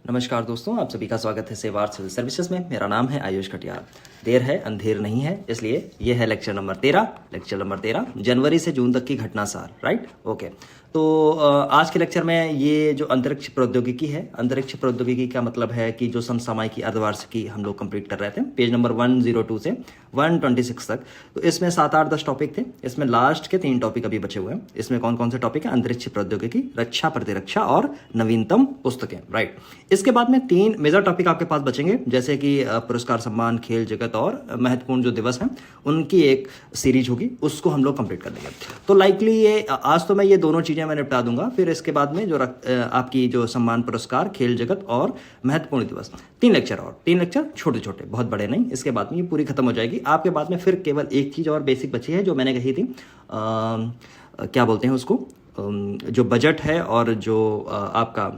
नमस्कार दोस्तों, आप सभी का स्वागत है सेवार्थ सिविल सर्विसेज में। मेरा नाम है आयुष खटियार। देर है अंधेर नहीं है, इसलिए ये है लेक्चर नंबर 13 जनवरी से जून तक की घटनासार। Right, okay. तो आज के लेक्चर में ये जो अंतरिक्ष प्रौद्योगिकी है, अंतरिक्ष प्रौद्योगिकी का मतलब है कि जो समसामयिकी अर्धवार्षिकी हम लोग कंप्लीट कर रहे थे, पेज नंबर 102 से 126 तक। तो इसमें 7-8-10 टॉपिक थे। इसमें लास्ट के 3 टॉपिक अभी बचे हुए हैं। इसमें कौन कौन से टॉपिक है? अंतरिक्ष प्रौद्योगिकी, रक्षा प्रतिरक्षा और नवीनतम पुस्तकें। राइट, इसके बाद में 3 मेजर टॉपिक आपके पास बचेंगे, जैसे कि पुरस्कार, सम्मान, खेल जगत और महत्वपूर्ण जो दिवस हैं उनकी एक सीरीज होगी, उसको हम लोग कंप्लीट कर लेंगे। तो लाइकली ये आज तो मैं ये दोनों चीजें मैं निपटा दूंगा, फिर इसके बाद में जो आपकी जो सम्मान, पुरस्कार, खेल जगत और महत्वपूर्ण दिवस, 3 लेक्चर छोटे छोटे, बहुत बड़े नहीं। इसके बाद में ये पूरी खत्म हो जाएगी। आपके बाद में फिर केवल एक चीज और बेसिक बची है, जो मैंने कही थी, क्या बोलते हैं उसको, जो बजट है और जो आपका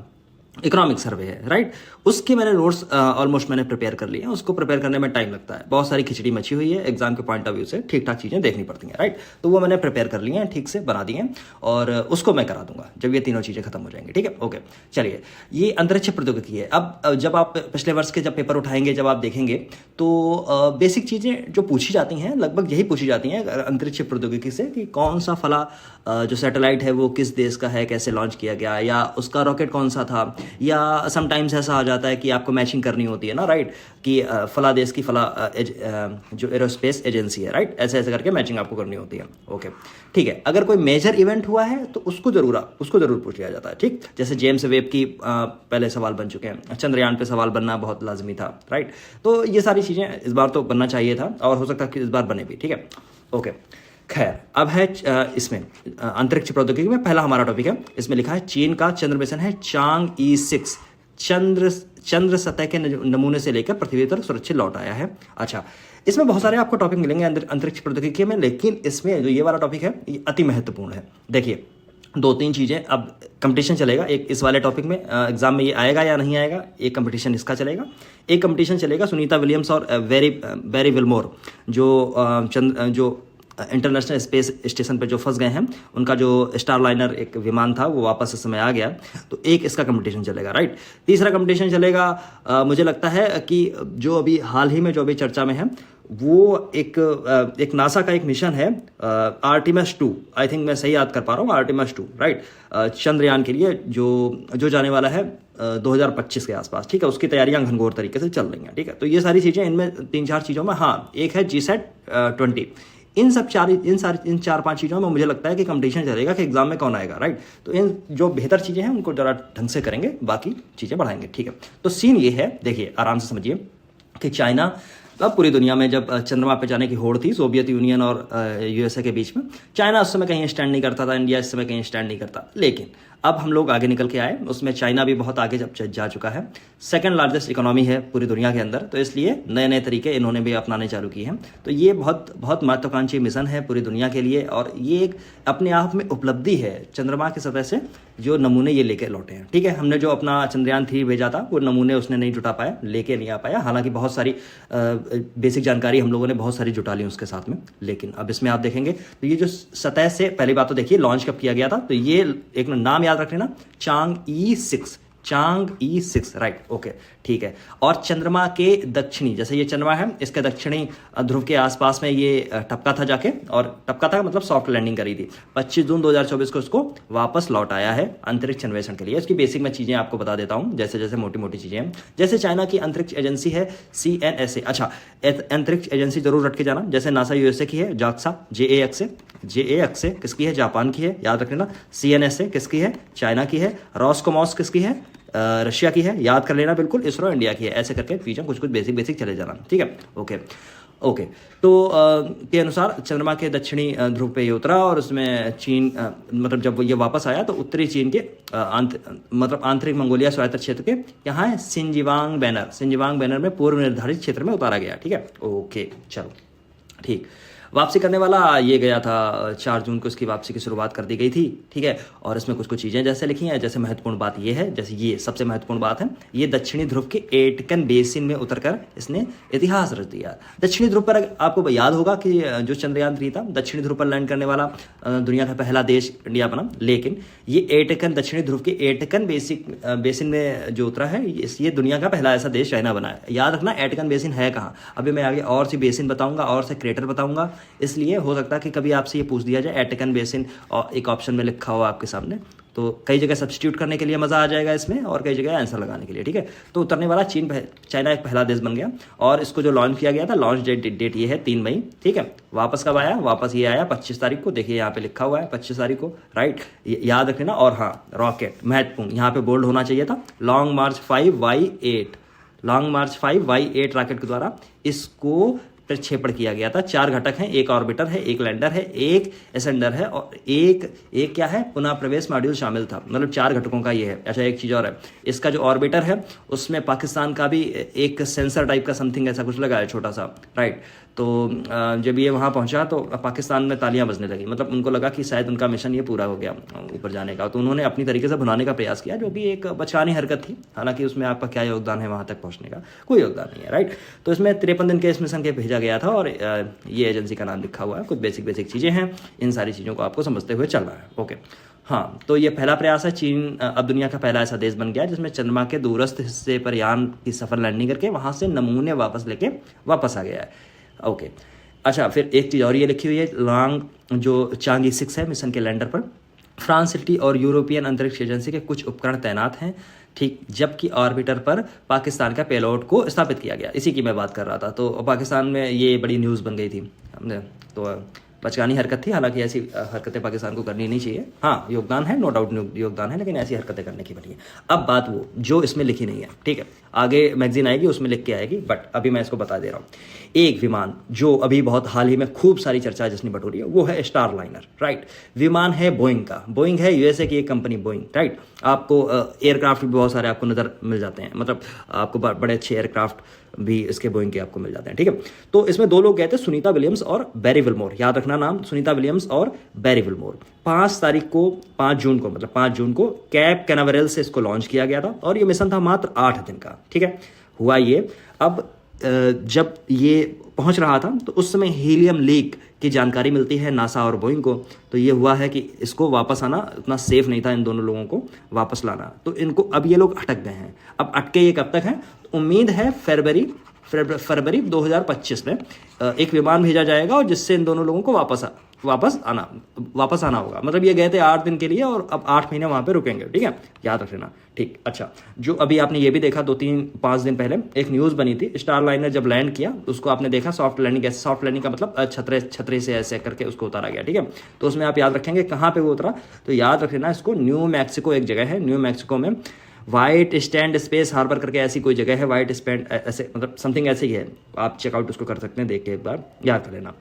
इकोनॉमिक सर्वे है। राइट, उसके मैंने नोट्स ऑलमोस्ट मैंने प्रिपेयर कर लिए हैं। उसको प्रिपेयर करने में टाइम लगता है, बहुत सारी खिचड़ी मची हुई है। एग्जाम के पॉइंट ऑफ व्यू से ठीक ठाक चीजें देखनी पड़ती हैं। राइट, तो वो मैंने प्रिपेयर कर लिए हैं, ठीक से बना दिए हैं, और उसको मैं करा दूंगा जब ये तीनों चीजें खत्म हो जाएंगी। ठीक है, ओके। चलिए, ये अंतरिक्ष प्रौद्योगिकी है। अब जब आप पिछले वर्ष के जब पेपर उठाएंगे, जब आप देखेंगे, तो बेसिक चीजें जो पूछी जाती हैं लगभग यही पूछी जाती हैं अंतरिक्ष प्रौद्योगिकी से, कि कौन सा फला जो सैटेलाइट है वो किस देश का है, कैसे लॉन्च किया गया, या उसका रॉकेट कौन सा था, या समटाइम्स ऐसा आ जाता है कि आपको मैचिंग करनी होती है ना। राइट, कि फला देश की फला जो एरोस्पेस एजेंसी है। राइट, ऐसे ऐसे करके मैचिंग आपको करनी होती है। ओके, ठीक है। अगर कोई मेजर इवेंट हुआ है तो उसको जरूर पूछ लिया जाता है। ठीक, जैसे जेम्स वेब की पहले सवाल बन चुके हैं, चंद्रयान पे सवाल बनना बहुत लाजमी था। राइट, तो ये सारी चीजें इस बार तो बनना चाहिए था, और हो सकता है कि इस बार बने भी। ठीक है, ओके। खैर, अब है इसमें अंतरिक्ष प्रौद्योगिकी में पहला हमारा टॉपिक है। इसमें लिखा है चीन का चंद्र मिशन है चांग-ई 6, चंद्र सतह के नमूने से लेकर पृथ्वी तक सुरक्षित लौट आया है। अच्छा, इसमें बहुत सारे आपको टॉपिक मिलेंगे अंतरिक्ष प्रौद्योगिकी में, लेकिन इसमें जो ये वाला टॉपिक है ये अति महत्वपूर्ण है। देखिए, 2-3 चीजें अब कंपटीशन चलेगा। एक इस वाले टॉपिक में एग्जाम में ये आएगा या नहीं आएगा, एक कंपटीशन इसका चलेगा। एक कंपटीशन चलेगा सुनीता विलियम्स और बैरी विल्मोर, जो इंटरनेशनल स्पेस स्टेशन पे जो फंस गए हैं, उनका जो स्टारलाइनर एक विमान था वो वापस इस समय आ गया, तो एक इसका कंपटीशन चलेगा। राइट, तीसरा कंपटीशन चलेगा, मुझे लगता है कि जो अभी हाल ही में जो अभी चर्चा में है, वो एक नासा का एक मिशन है, आर्टिमस 2। आई थिंक मैं सही याद कर पा रहा हूँ, आर्टिमस 2। राइट, चंद्रयान के लिए जो जाने वाला है 2025 के आसपास। ठीक है, उसकी तैयारियां घनघोर तरीके से चल रही हैं। ठीक है, तो ये सारी चीजें, इनमें 3-4 चीजों में, हाँ, एक है GSAT 20। इन 4-5 चीज़ों में मुझे लगता है कि कंपटीशन चलेगा कि एग्जाम में कौन आएगा। राइट, तो इन जो बेहतर चीज़ें हैं उनको जरा ढंग से करेंगे, बाकी चीज़ें बढ़ाएंगे। ठीक है, तो सीन ये है, देखिए आराम से समझिए, कि चाइना अब पूरी दुनिया में जब चंद्रमा पे जाने की होड़ थी सोवियत यूनियन और USA के बीच में, चाइना उस समय कहीं स्टैंड नहीं करता था, इंडिया इस समय कहीं स्टैंड नहीं करता। लेकिन अब हम लोग आगे निकल के आए, उसमें चाइना भी बहुत आगे जब जा चुका है, सेकंड लार्जेस्ट इकोनॉमी है पूरी दुनिया के अंदर, तो इसलिए नए नए तरीके इन्होंने भी अपनाने चालू किए हैं। तो ये बहुत बहुत महत्वाकांक्षी मिशन है पूरी दुनिया के लिए, और ये एक अपने आप में उपलब्धि है। चंद्रमा की सतह से जो नमूने ये लेके लौटे हैं। ठीक है, हमने जो अपना चंद्रयान 3 भेजा था, वो नमूने उसने नहीं जुटा पाया, लेके नहीं आ पाया। हालांकि बहुत सारी बेसिक जानकारी हम लोगों ने बहुत सारी जुटा ली उसके साथ में। लेकिन अब इसमें आप देखेंगे तो ये जो सतह से, पहली बात तो देखिए लॉन्च कब किया गया था, तो ये एक नाम याद रख लेना, चांग-ई 6। राइट, ओके, ठीक है। और चंद्रमा के दक्षिणी, जैसे ये चंद्रमा है, इसके दक्षिणी ध्रुव के आसपास में ये टपका था जाके, और टपका था मतलब सॉफ्ट लैंडिंग करी थी। 25 जून 2024 को इसको वापस लौट आया है अंतरिक्ष अन्वेषण के लिए। इसकी बेसिक मैं चीजें आपको बता देता हूं, जैसे जैसे मोटी मोटी चीजें हैं। जैसे चाइना की अंतरिक्ष एजेंसी है CNSA। अच्छा, अंतरिक्ष एजेंसी जरूर रट के जाना, जैसे नासा USA की है, JAXA JAXA किसकी है? जापान की है, याद रख लेना। CNSA किसकी है? चाइना की है। रॉसकोमॉस किसकी है? रशिया की है, याद कर लेना बिल्कुल। इसरो इंडिया की है। ऐसे करके चीजें कुछ बेसिक चले जाना। ठीक है, ओके। तो के अनुसार चंद्रमा के दक्षिणी ध्रुव पे ये उतरा, और उसमें चीन मतलब जब ये वापस आया तो उत्तरी चीन के मतलब आंतरिक मंगोलिया स्वायत्त क्षेत्र के यहाँ है सिंजिवांग बैनर में पूर्व निर्धारित क्षेत्र में उतारा गया। ठीक है, ओके, चलो ठीक। वापसी करने वाला ये गया था 4 जून को, इसकी वापसी की शुरुआत कर दी गई थी, ठीक है। और इसमें कुछ कुछ चीज़ें जैसे लिखी हैं, जैसे महत्वपूर्ण बात ये है, जैसे ये सबसे महत्वपूर्ण बात है, ये दक्षिणी ध्रुव के एटकन बेसिन में उतरकर इसने इतिहास रच दिया। दक्षिणी ध्रुव पर आपको याद होगा कि जो चंद्रयान 3 था, दक्षिणी ध्रुव पर लैंड करने वाला दुनिया का पहला देश इंडिया बना, लेकिन ये एटकन, दक्षिणी ध्रुव के एटकन बेसिन में जो उतरा है, ये दुनिया का पहला ऐसा देश चाइना बना है। याद रखना एटकन बेसिन है कहाँ। अभी मैं आगे और सी बेसिन बताऊंगा और से क्रेटर बताऊंगा, इसलिए हो सकता है कि कभी आपसे ये पूछ दिया जाए एटकन बेसिन और एक ऑप्शन में लिखा हुआ आपके सामने, तो कई जगह सब्स्टिट्यूट करने के लिए मज़ा आ जाएगा इसमें और कई जगह आंसर लगाने के लिए, ठीक है। तो उतरने वाला चाइना एक पहला देश बन गया और इसको जो लॉन्च किया गया था, लॉन्च डेट ये है 3 मई, ठीक है। वापस कब आया? वापस ये आया 25 तारीख को, देखिए यहाँ पे लिखा हुआ है 25 तारीख को, राइट, याद रखना। और हाँ, रॉकेट महत्वपूर्ण, यहाँ पे बोल्ड होना चाहिए था, लॉन्ग मार्च 5Y8, लॉन्ग मार्च 5Y8 रॉकेट के द्वारा इसको प्रक्षेपण किया गया था। 4 घटक हैं, एक ऑर्बिटर है, एक लैंडर है, एक एसेंडर है और एक क्या है, पुनः प्रवेश मॉड्यूल शामिल था। मतलब 4 घटकों का ये है। अच्छा, एक चीज़ और है, इसका जो ऑर्बिटर है उसमें पाकिस्तान का भी एक सेंसर टाइप का समथिंग ऐसा कुछ लगा है छोटा सा, राइट। तो जब ये वहाँ पहुँचा तो पाकिस्तान में तालियां बजने लगी, मतलब उनको लगा कि शायद उनका मिशन ये पूरा हो गया ऊपर जाने का, तो उन्होंने अपनी तरीके से भुनाने का प्रयास किया, जो कि एक बचकानी हरकत थी। हालांकि उसमें आपका क्या योगदान है वहाँ तक पहुँचने का? कोई योगदान नहीं है, राइट। तो इसमें 53 दिन के इस मिशन के भेजा गया था और ये एजेंसी का नाम लिखा हुआ है। कुछ बेसिक चीज़ें हैं, इन सारी चीज़ों को आपको समझते हुए चलना है, ओके। हाँ, तो ये पहला प्रयास है। चीन अब दुनिया का पहला ऐसा देश बन गया जिसमें चंद्रमा के दूरस्थ हिस्से पर यान की सफल लैंडिंग करके वहाँ से नमूने वापस आ गया है, ओके। अच्छा, फिर एक चीज़ और ये लिखी हुई है, लॉन्ग जो चांगी 6 है मिशन के लैंडर पर फ्रांस सिटी और यूरोपियन अंतरिक्ष एजेंसी के कुछ उपकरण तैनात हैं, ठीक, जबकि ऑर्बिटर पर पाकिस्तान का पेलोड को स्थापित किया गया। इसी की मैं बात कर रहा था। तो पाकिस्तान में ये बड़ी न्यूज़ बन गई थी, हमने तो बचकानी हरकत थी। हालांकि ऐसी हरकतें पाकिस्तान को करनी नहीं चाहिए। हाँ, योगदान है, नो डाउट योगदान है, लेकिन ऐसी हरकतें करने की बनी है। अब बात वो जो इसमें लिखी नहीं है, ठीक है, आगे मैगजीन आएगी उसमें लिख के आएगी, बट अभी मैं इसको बता दे रहा हूँ। एक विमान जो अभी बहुत हाल ही में खूब सारी चर्चा जिसने बटोरी है वो है स्टार लाइनर, राइट। विमान है बोइंग का, बोइंग है यूएसए की एक कंपनी बोइंग, राइट। आपको एयरक्राफ्ट भी बहुत सारे आपको नज़र मिल जाते हैं, मतलब आपको बड़े अच्छे एयरक्राफ्ट भी इसके बोइंग के आपको मिल जाते हैं, ठीक है। तो इसमें 2 लोग गए थे, सुनीता विलियम्स और बैरी विल्मोर, याद रखना नाम, सुनीता विलियम्स और बैरी विल्मोर। 5 जून को, मतलब 5 जून को कैप कैनावरेल से इसको लॉन्च किया गया था और ये मिशन था मात्र 8 दिन का, ठीक है। हुआ ये, अब जब ये पहुंच रहा था तो उस समय हीलियम लीक की जानकारी मिलती है नासा और बोइंग को। तो ये हुआ है कि इसको वापस आना उतना सेफ नहीं था, इन दोनों लोगों को वापस लाना। तो इनको अब ये लोग अटक गए हैं। अब अटके ये कब तक हैं? तो उम्मीद है फरवरी 2025 में एक विमान भेजा जाएगा और जिससे इन दोनों लोगों को वापस आना होगा। मतलब ये गए थे 8 दिन के लिए और अब 8 महीने वहाँ पे रुकेंगे, ठीक है, याद रख लेना, ठीक। अच्छा, जो अभी आपने ये भी देखा 2-3-5 दिन पहले एक न्यूज़ बनी थी, स्टार लाइनर जब लैंड किया उसको आपने देखा सॉफ्ट लैंडिंग का मतलब छतरे से ऐसे करके उसको उतारा गया, ठीक है। तो उसमें आप याद रखेंगे कहाँ पे वो उतरा, तो याद रख लेना इसको, न्यू मैक्सिको एक जगह है, न्यू मैक्सिको में वाइट स्टैंड स्पेस हार्बर करके ऐसी कोई जगह है, वाइट स्टैंड ऐसे मतलब समथिंग ऐसे ही है, आप चेकआउट उसको कर सकते हैं, देख के एक बार याद कर लेना।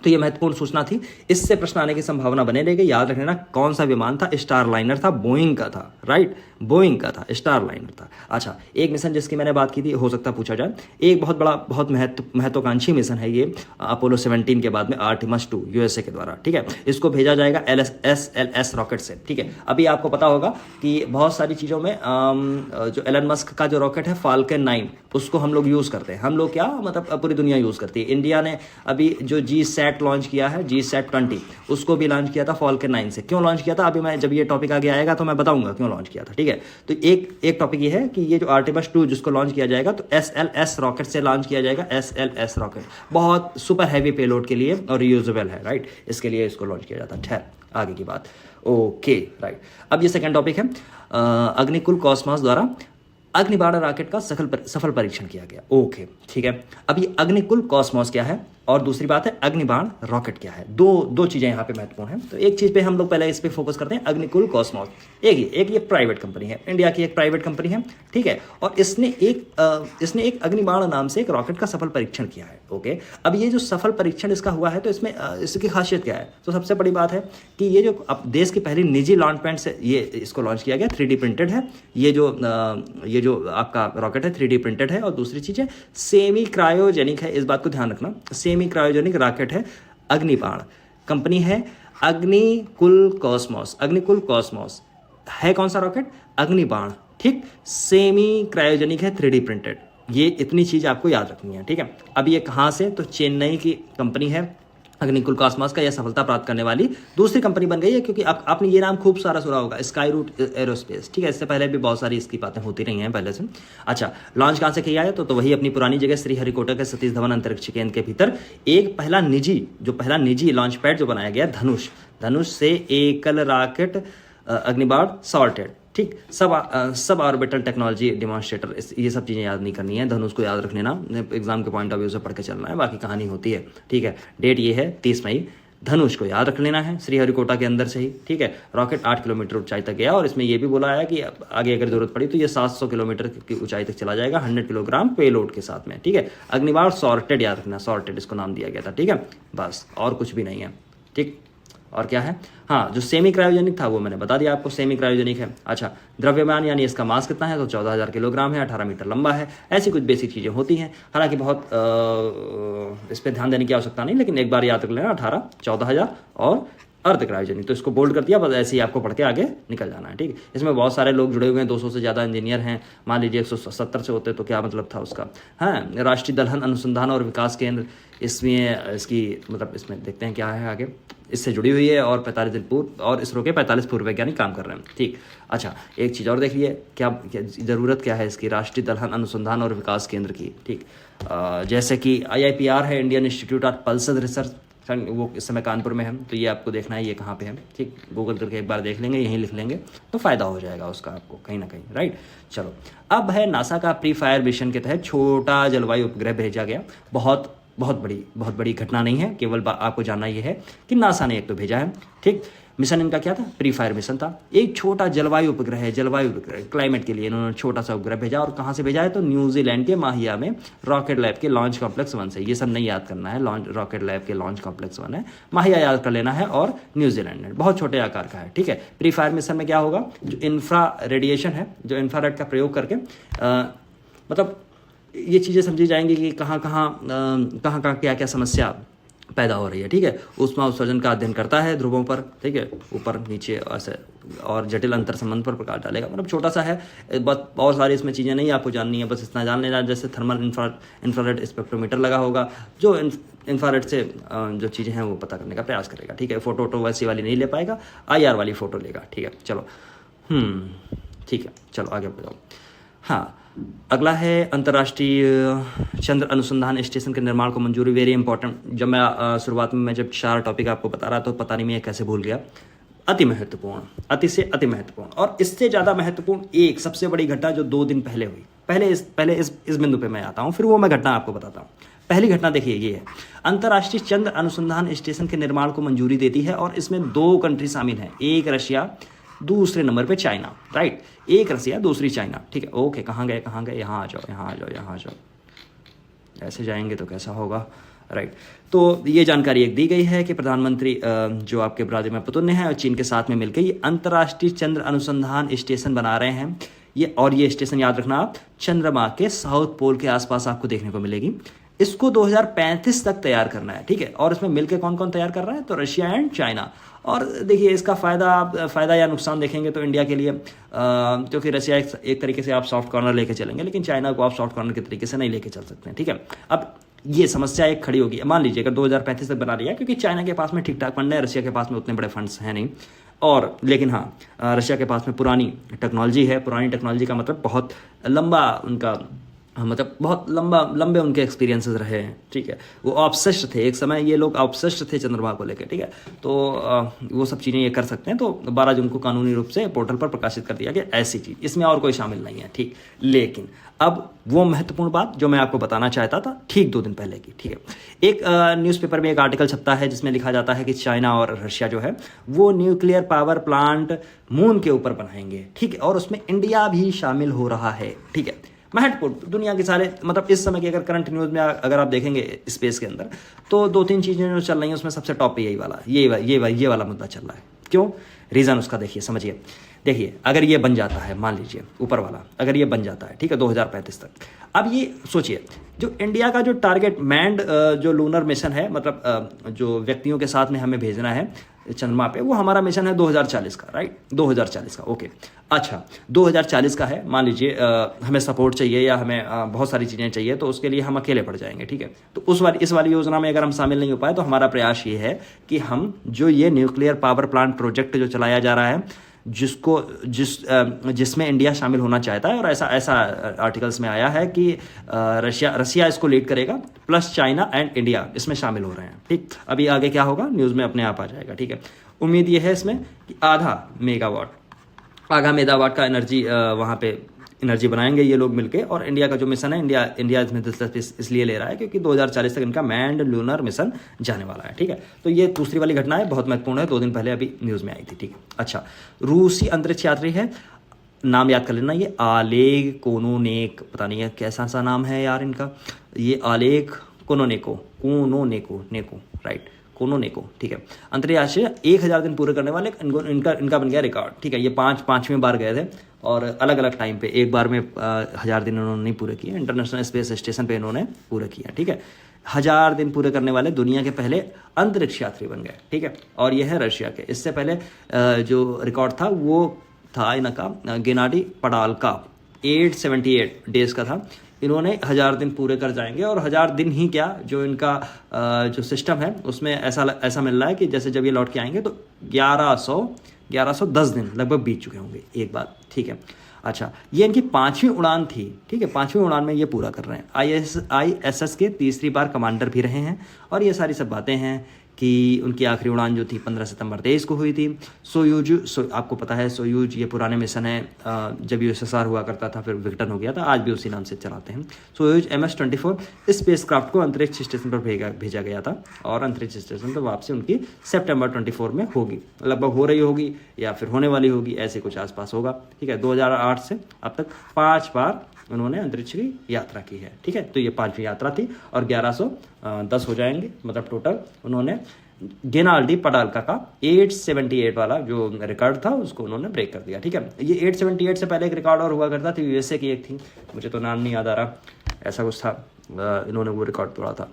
तो ये महत्वपूर्ण सूचना थी, इससे प्रश्न आने की संभावना बने रहेगी। याद रखना कौन सा विमान था, स्टार लाइनर था, बोइंग का था, राइट, बोइंग का था, स्टार लाइनर था। अच्छा, एक मिशन जिसकी मैंने बात की थी, हो सकता पूछा जाए, एक बहुत महत्वाकांक्षी मिशन है ये, अपोलो 17 के बाद में आर्टेमिस 2 यूएसए के द्वारा, ठीक है। इसको भेजा जाएगा SLS रॉकेट से, ठीक है। अभी आपको पता होगा कि बहुत सारी चीज़ों में जो एलन मस्क का जो रॉकेट है फाल्कन 9 उसको हम लोग यूज़ करते हैं। हम लोग क्या मतलब पूरी दुनिया यूज़ करती है। इंडिया ने अभी जो GSAT लॉन्च किया है, GSAT 20, उसको भी लॉन्च किया था फाल्कन 9 से। क्यों लॉन्च किया था, अभी मैं जब ये टॉपिक आगे आएगा तो मैं बताऊंगा क्यों लॉन्च किया था, ठीक है। तो एक टॉपिक ये है कि ये जो आर्टेमिस 2 जिसको लॉन्च किया जाएगा तो SLS रॉकेट से लॉन्च किया जाएगा। SLS रॉकेट बहुत सुपर हैवी पेलोड के लिए और रीयूजेबल है, राइट, इसके लिए इसको लॉन्च किया जाता है। ठहर, आगे की बात, ओके, राइट। अब ये सेकंड टॉपिक है, अग्निकुल कॉस्मॉस द्वारा अग्निबाण रॉकेट का सफल परीक्षण किया गया, ओके, ठीक है। अब ये अग्निकुल कॉस्मॉस क्या है और दूसरी बात है अग्निबाण रॉकेट क्या है। दो चीज़ें यहाँ पे महत्वपूर्ण हैं। तो एक चीज़ पे हम लोग पहले इस पे फोकस करते हैं, अग्निकुल कॉस्मॉस। एक ये प्राइवेट कंपनी है, इंडिया की एक प्राइवेट कंपनी है, ठीक है। और इसने एक अग्निबाण नाम से एक रॉकेट का सफल परीक्षण किया है, ओके। अब ये जो सफल परीक्षण इसका हुआ है तो इसमें इसकी खासियत क्या है? तो सबसे बड़ी बात है कि ये जो अब देश की पहली निजी लॉन्च पैड से ये इसको लॉन्च किया गया, 3D प्रिंटेड है। ये जो आपका रॉकेट है 3D प्रिंटेड है। और दूसरी चीज़ है सेमी क्रायोजेनिक है, इस बात को ध्यान रखना, सेमी क्रायोजेनिक रॉकेट है। अग्निबाण कंपनी है अग्निकुल कॉस्मोस। अग्निकुल कॉस्मोस है कौन सा रॉकेट? अग्निबाण, ठीक। सेमी क्रायोजेनिक है, 3D प्रिंटेड। ये इतनी चीज आपको याद रखनी है, ठीक है। अब ये कहाँ से? तो चेन्नई की कंपनी है अग्निकुल कॉस्मोस का। यह सफलता प्राप्त करने वाली दूसरी कंपनी बन गई है, क्योंकि आपने ये नाम खूब सारा सुना होगा, स्काई रूट एरोस्पेस, ठीक है। इससे पहले भी बहुत सारी इसकी बातें होती रही हैं पहले से। अच्छा, लॉन्च कहाँ से किया है? तो वही अपनी पुरानी जगह श्रीहरिकोटा के सतीश धवन अंतरिक्ष केंद्र के भीतर एक पहला निजी लॉन्च पैड जो बनाया गया, धनुष से एकल रॉकेट अग्निबाण सॉर्टेड, ठीक। सब ऑर्बिटल टेक्नोलॉजी डिमॉन्स्ट्रेटर, ये सब चीज़ें याद नहीं करनी है, धनुष को याद रख लेना, एग्जाम के पॉइंट ऑफ व्यू से पढ़ के चलना है, बाकी कहानी होती है, ठीक है। डेट ये है 30 मई। धनुष को याद रख लेना है, श्रीहरिकोटा के अंदर से ही, ठीक है। रॉकेट 8 किलोमीटर ऊंचाई तक गया, और इसमें यह भी बोला है कि आगे अगर जरूरत पड़ी तो ये 700 किलोमीटर की ऊंचाई तक चला जाएगा, 100 किलोग्राम पेलोड के साथ में, ठीक है। अग्निबाण सॉर्टेड याद रखना, सॉर्टेड इसको नाम दिया गया था, ठीक है। बस, और कुछ भी नहीं है, ठीक। और क्या है? हाँ, जो सेमी क्रायोजेनिक था वो मैंने बता दिया आपको, सेमी क्रायोजेनिक है। अच्छा, द्रव्यमान यानी इसका मास कितना है? तो 14,000 किलोग्राम है, 18 मीटर लंबा है। ऐसी कुछ बेसिक चीज़ें होती हैं, हालांकि बहुत इस पर ध्यान देने की आवश्यकता नहीं, लेकिन एक बार याद रख लेना, 18, 14,000 और अर्ध क्रायोजेनिक, तो इसको बोल्ड कर दिया, बस ऐसे ही आपको पढ़ के आगे निकल जाना है, ठीक है। इसमें बहुत सारे लोग जुड़े हुए हैं, 200 से ज़्यादा इंजीनियर हैं, मान लीजिए 170 से होते तो क्या मतलब था उसका। हाँ, राष्ट्रीय दलहन अनुसंधान और विकास केंद्र इसमें देखते हैं क्या है आगे, इससे जुड़ी हुई है, और 45 दिन पूर्व, और इसरो के 45 पूर्व वैज्ञानिक काम कर रहे हैं, ठीक। अच्छा, एक चीज़ और देखिए, क्या ज़रूरत क्या है इसकी, राष्ट्रीय दलहन अनुसंधान और विकास केंद्र की, ठीक। जैसे कि IIPR है, Indian institute of Pulsar research, वो इस समय कानपुर में है, तो ये आपको देखना है ये कहाँ पे है, ठीक। गूगल करके एक बार देख लेंगे, यहीं लिख लेंगे तो फायदा हो जाएगा उसका आपको कहीं ना कहीं, राइट। चलो, अब है नासा का प्री फायर मिशन के तहत छोटा जलवायु उपग्रह भेजा गया। बहुत बड़ी घटना नहीं है, केवल आपको जानना ये है कि नासा ने एक तो भेजा है, ठीक। मिशन इनका क्या था? प्री फायर मिशन था। एक छोटा जलवायु उपग्रह क्लाइमेट के लिए इन्होंने छोटा सा उपग्रह भेजा, और कहाँ से भेजा है? तो न्यूजीलैंड के माहिया में रॉकेट लैब के लॉन्च कॉम्प्लेक्स 1 से। ये सब नहीं याद करना है, रॉकेट लैब के लॉन्च कॉम्प्लेक्स 1 है, माहिया याद कर लेना है, और न्यूजीलैंड है, बहुत छोटे आकार का है, ठीक है। प्री फायर मिशन में क्या होगा? जो इंफ्रा रेडिएशन है, जो इंफ्रारेड का प्रयोग करके मतलब ये चीज़ें समझी जाएंगी कि कहाँ क्या क्या समस्या पैदा हो रही है, ठीक है। ऊष्मा उत्सर्जन का अध्ययन करता है ध्रुवों पर, ठीक है, ऊपर नीचे ऐसे, और जटिल अंतर संबंध पर प्रकाश डालेगा। मतलब छोटा सा है, बहुत सारी इसमें चीज़ें नहीं आपको जाननी है, बस इतना जान लेना, जैसे थर्मल इंफ्रारेड स्पेक्ट्रोमीटर लगा होगा, जो इंफ्रारेड से जो चीज़ें हैं वो पता करने का प्रयास करेगा, ठीक है। फोटो वैसी वाली नहीं ले पाएगा, IR वाली फ़ोटो लेगा, ठीक है। चलो, ठीक है, चलो आगे बढ़ाओ। हाँ, अगला है अंतर्राष्ट्रीय चंद्र अनुसंधान स्टेशन के निर्माण को मंजूरी। Very important. जब मैं शुरुआत में जब 4 टॉपिक आपको बता रहा था, तो पता नहीं मैं कैसे भूल गया। अति महत्वपूर्ण, अति से अति महत्वपूर्ण, और इससे ज़्यादा महत्वपूर्ण एक सबसे बड़ी घटना जो 2 दिन पहले हुई। पहले इस बिंदु पे मैं आता हूँ, फिर वो मैं घटना आपको बताता हूँ। पहली घटना देखिए, ये है अंतर्राष्ट्रीय चंद्र अनुसंधान स्टेशन के निर्माण को मंजूरी देती है, और इसमें 2 कंट्री शामिल हैं, एक रशिया, दूसरे नंबर पे चाइना, राइट। एक रसिया, दूसरी चाइना, ठीक है। ओके, कहाँ गए, यहाँ आ जाओ, ऐसे जाएंगे तो कैसा होगा, राइट। तो ये जानकारी एक दी गई है कि प्रधानमंत्री जो आपके व्लादिमीर पुतिन हैं और चीन के साथ में मिलकर ये अंतर्राष्ट्रीय चंद्र अनुसंधान स्टेशन बना रहे हैं। ये स्टेशन याद रखना आप, चंद्रमा के साउथ पोल के आसपास आपको देखने को मिलेगी। इसको 2035 तक तैयार करना है, ठीक है। और इसमें मिलकर कौन कौन तैयार कर रहा है? तो रशिया एंड चाइना। और देखिए, इसका फ़ायदा या नुकसान देखेंगे तो इंडिया के लिए, क्योंकि रशिया एक तरीके से आप सॉफ्ट कॉर्नर लेके चलेंगे, लेकिन चाइना को आप सॉफ्ट कॉर्नर के तरीके से नहीं लेके चल सकते हैं, ठीक है। अब ये समस्या एक खड़ी होगी, मान लीजिए अगर 2035 तक बना लिया, क्योंकि चाइना के पास में ठीक ठाक फंड है, रशिया के पास में उतने बड़े फंड्स हैं नहीं, और लेकिन हाँ, रशिया के पास में पुरानी टेक्नोलॉजी है। पुरानी टेक्नोलॉजी का मतलब बहुत लंबा उनका, मतलब बहुत लंबे उनके एक्सपीरियंसेस रहे हैं, ठीक है। वो ऑब्सेस्ड थे, एक समय ये लोग ऑब्सेस्ड थे चंद्रमा को लेकर, ठीक है। तो वो सब चीज़ें ये कर सकते हैं। तो 12 जून को कानूनी रूप से पोर्टल पर प्रकाशित कर दिया गया ऐसी चीज़, इसमें और कोई शामिल नहीं है, ठीक। लेकिन अब वो महत्वपूर्ण बात जो मैं आपको बताना चाहता था ठीक 2 दिन पहले की, ठीक है। एक न्यूज़पेपर में एक आर्टिकल छपता है जिसमें लिखा जाता है कि चाइना और रशिया जो है वो न्यूक्लियर पावर प्लांट मून के ऊपर बनाएंगे, ठीक है। और उसमें इंडिया भी शामिल हो रहा है, ठीक है। महत्वपूर्ण, दुनिया के सारे, मतलब इस समय की अगर करंट न्यूज़ में अगर आप देखेंगे स्पेस के अंदर, तो 2-3 चीज़ें जो चल रही हैं उसमें सबसे टॉप पे यही वाला मुद्दा चल रहा है। क्यों? रीज़न उसका देखिए, समझिए। देखिए अगर ये बन जाता है, मान लीजिए ऊपर वाला अगर ये बन जाता है, ठीक है, 2035 तक। अब ये सोचिए जो इंडिया का जो टारगेट मैंड जो लूनर मिशन है, मतलब जो व्यक्तियों के साथ में हमें भेजना है चंद्रमा पे, वो हमारा मिशन है 2040 का, राइट, 2040 का, ओके। अच्छा 2040 का है, मान लीजिए हमें सपोर्ट चाहिए या हमें बहुत सारी चीज़ें चाहिए, तो उसके लिए हम अकेले पड़ जाएंगे, ठीक है। तो इस वाली योजना में अगर हम शामिल नहीं हो पाए तो हमारा प्रयास ये है कि हम जो ये न्यूक्लियर पावर प्लांट प्रोजेक्ट जो चलाया जा रहा है, जिसमें इंडिया शामिल होना चाहता है, और ऐसा आर्टिकल्स में आया है कि रशिया इसको लीड करेगा, प्लस चाइना एंड इंडिया इसमें शामिल हो रहे हैं, ठीक। अभी आगे क्या होगा न्यूज़ में अपने आप आ जाएगा, ठीक है। उम्मीद ये है इसमें कि आधा मेगावाट का एनर्जी वहाँ पे एनर्जी बनाएंगे ये लोग मिलके, और इंडिया का जो मिशन है, इंडिया इसमें दिलचस्पी इसलिए ले रहा है क्योंकि 2040 तक इनका मैंड लूनर मिशन जाने वाला है, ठीक है। तो ये दूसरी वाली घटना है, बहुत महत्वपूर्ण है, 2 दिन पहले अभी न्यूज़ में आई थी, ठीक है। अच्छा, रूसी अंतरिक्ष यात्री है, नाम याद कर लेना, ये आलेग कोनोनेक, पता नहीं है कैसा सा नाम है यार इनका, ये आलेग कोनोनेको, राइट, कोनोनेको, ठीक है। अंतर्राष्ट्रीय 1000 दिन पूरे करने वाले इनका बन गया रिकॉर्ड, ठीक है। ये पांचवें बार गए थे और अलग अलग टाइम पे, एक बार में 1000 दिन इन्होंने नहीं पूरे किए, इंटरनेशनल स्पेस स्टेशन पे इन्होंने पूरे किया, ठीक है। 1000 दिन पूरे करने वाले दुनिया के पहले अंतरिक्ष यात्री बन गए, ठीक है। और ये है रशिया के। इससे पहले जो रिकॉर्ड था वो था इनका गेनाडी पडालका, 878 डेज का था। इन्होंने 1000 दिन पूरे कर जाएंगे, और 1000 दिन ही क्या, जो इनका जो सिस्टम है उसमें ऐसा मिल रहा है कि जैसे जब ये लौट के आएंगे तो 1110 दिन लगभग बीत चुके होंगे एक बार, ठीक है। अच्छा, ये इनकी 5वीं उड़ान थी, ठीक है, 5वीं उड़ान में ये पूरा कर रहे हैं। ISS के तीसरी बार कमांडर भी रहे हैं, और ये सारी सब बातें हैं कि उनकी आखिरी उड़ान जो थी 15 सितंबर 23 को हुई थी। सोयूज आपको पता है, सोयूज ये पुराने मिशन है, जब USSR हुआ करता था फिर विघटन हो गया था, आज भी उसी नाम से चलाते हैं। सोयूज MS-24 इस स्पेसक्राफ्ट को अंतरिक्ष स्टेशन पर भेजा गया था, और अंतरिक्ष स्टेशन पर वापसी उनकी सितंबर 24 में होगी, लगभग हो रही होगी या फिर होने वाली होगी, ऐसे कुछ आसपास होगा, ठीक है। 2008 से अब तक 5 बार उन्होंने अंतरिक्ष की यात्रा की है, ठीक है। तो ये 5वीं यात्रा थी, और 1110 हो जाएंगे, मतलब टोटल उन्होंने गेनाडी पडालका का 878 वाला जो रिकॉर्ड था उसको उन्होंने ब्रेक कर दिया, ठीक है। ये 878 से पहले एक रिकॉर्ड और हुआ करता था, USA की एक थी, मुझे तो नाम नहीं याद आ रहा, ऐसा कुछ था, इन्होंने वो रिकॉर्ड तोड़ा था।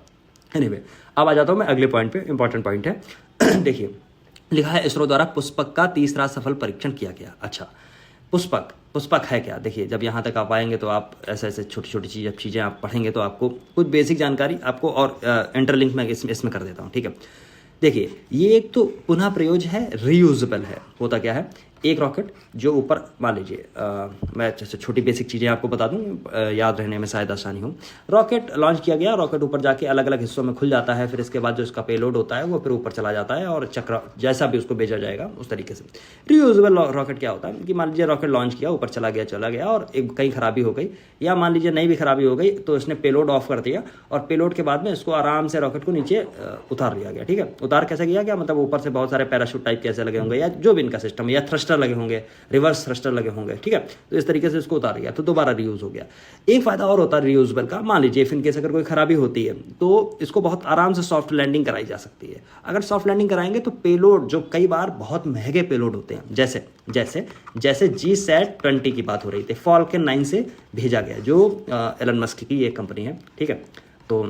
एनीवे, अब आ जाता हूँ मैं अगले पॉइंट पे, इंपॉर्टेंट पॉइंट है। देखिए लिखा है इसरो द्वारा पुष्पक का तीसरा सफल परीक्षण किया गया। अच्छा, पुष्पक है क्या? देखिए जब यहाँ तक आप आएंगे तो आप ऐसे छोटी छोटी चीज़ें आप पढ़ेंगे तो आपको कुछ बेसिक जानकारी आपको और इंटरलिंक में इसमें कर देता हूँ, ठीक है। देखिए ये एक तो पुनः प्रयोग है, रीयूजेबल है। होता क्या है, एक रॉकेट जो ऊपर, मान लीजिए मैं छोटी बेसिक चीज़ें आपको बता दूं, याद रहने में शायद आसानी हो। रॉकेट लॉन्च किया गया, रॉकेट ऊपर जाके अलग अलग हिस्सों में खुल जाता है, फिर इसके बाद जो इसका पेलोड होता है वो फिर ऊपर चला जाता है और चक्र जैसा भी उसको भेजा जाएगा उस तरीके से। रीयूजेबल रॉकेट क्या होता है कि मान लीजिए रॉकेट लॉन्च किया, ऊपर चला गया और कहीं खराबी हो गई, या मान लीजिए नहीं भी खराबी हो गई तो इसने पेलोड ऑफ कर दिया, और पेलोड के बाद में इसको आराम से रॉकेट को नीचे उतार लिया गया, ठीक है। उतार कैसे किया गया, मतलब ऊपर से बहुत सारे पैराशूट टाइप कैसे लगे होंगे, या जो भी इनका सिस्टम, या थ्रस्टर लगे होंगे, रिवर्स थ्रस्टर लगे होंगे, ठीक है। तो इस तरीके से इसको उतार गया तो दोबारा रीयूज हो गया। एक फायदा और होता है रीयूजेबल का, मान लीजिए इन केस अगर कोई खराबी होती है तो इसको बहुत आराम से सॉफ्ट लैंडिंग कराई जा सकती है। अगर सॉफ्ट लैंडिंग कराएंगे तो पेलोड जो कई बार बहुत महंगे पेलोड होते हैं, जैसे GSAT-20 की बात हो रही थी, फॉल्कन 9 से भेजा गया, जो एलन मस्क की एक कंपनी है, ठीक है। तो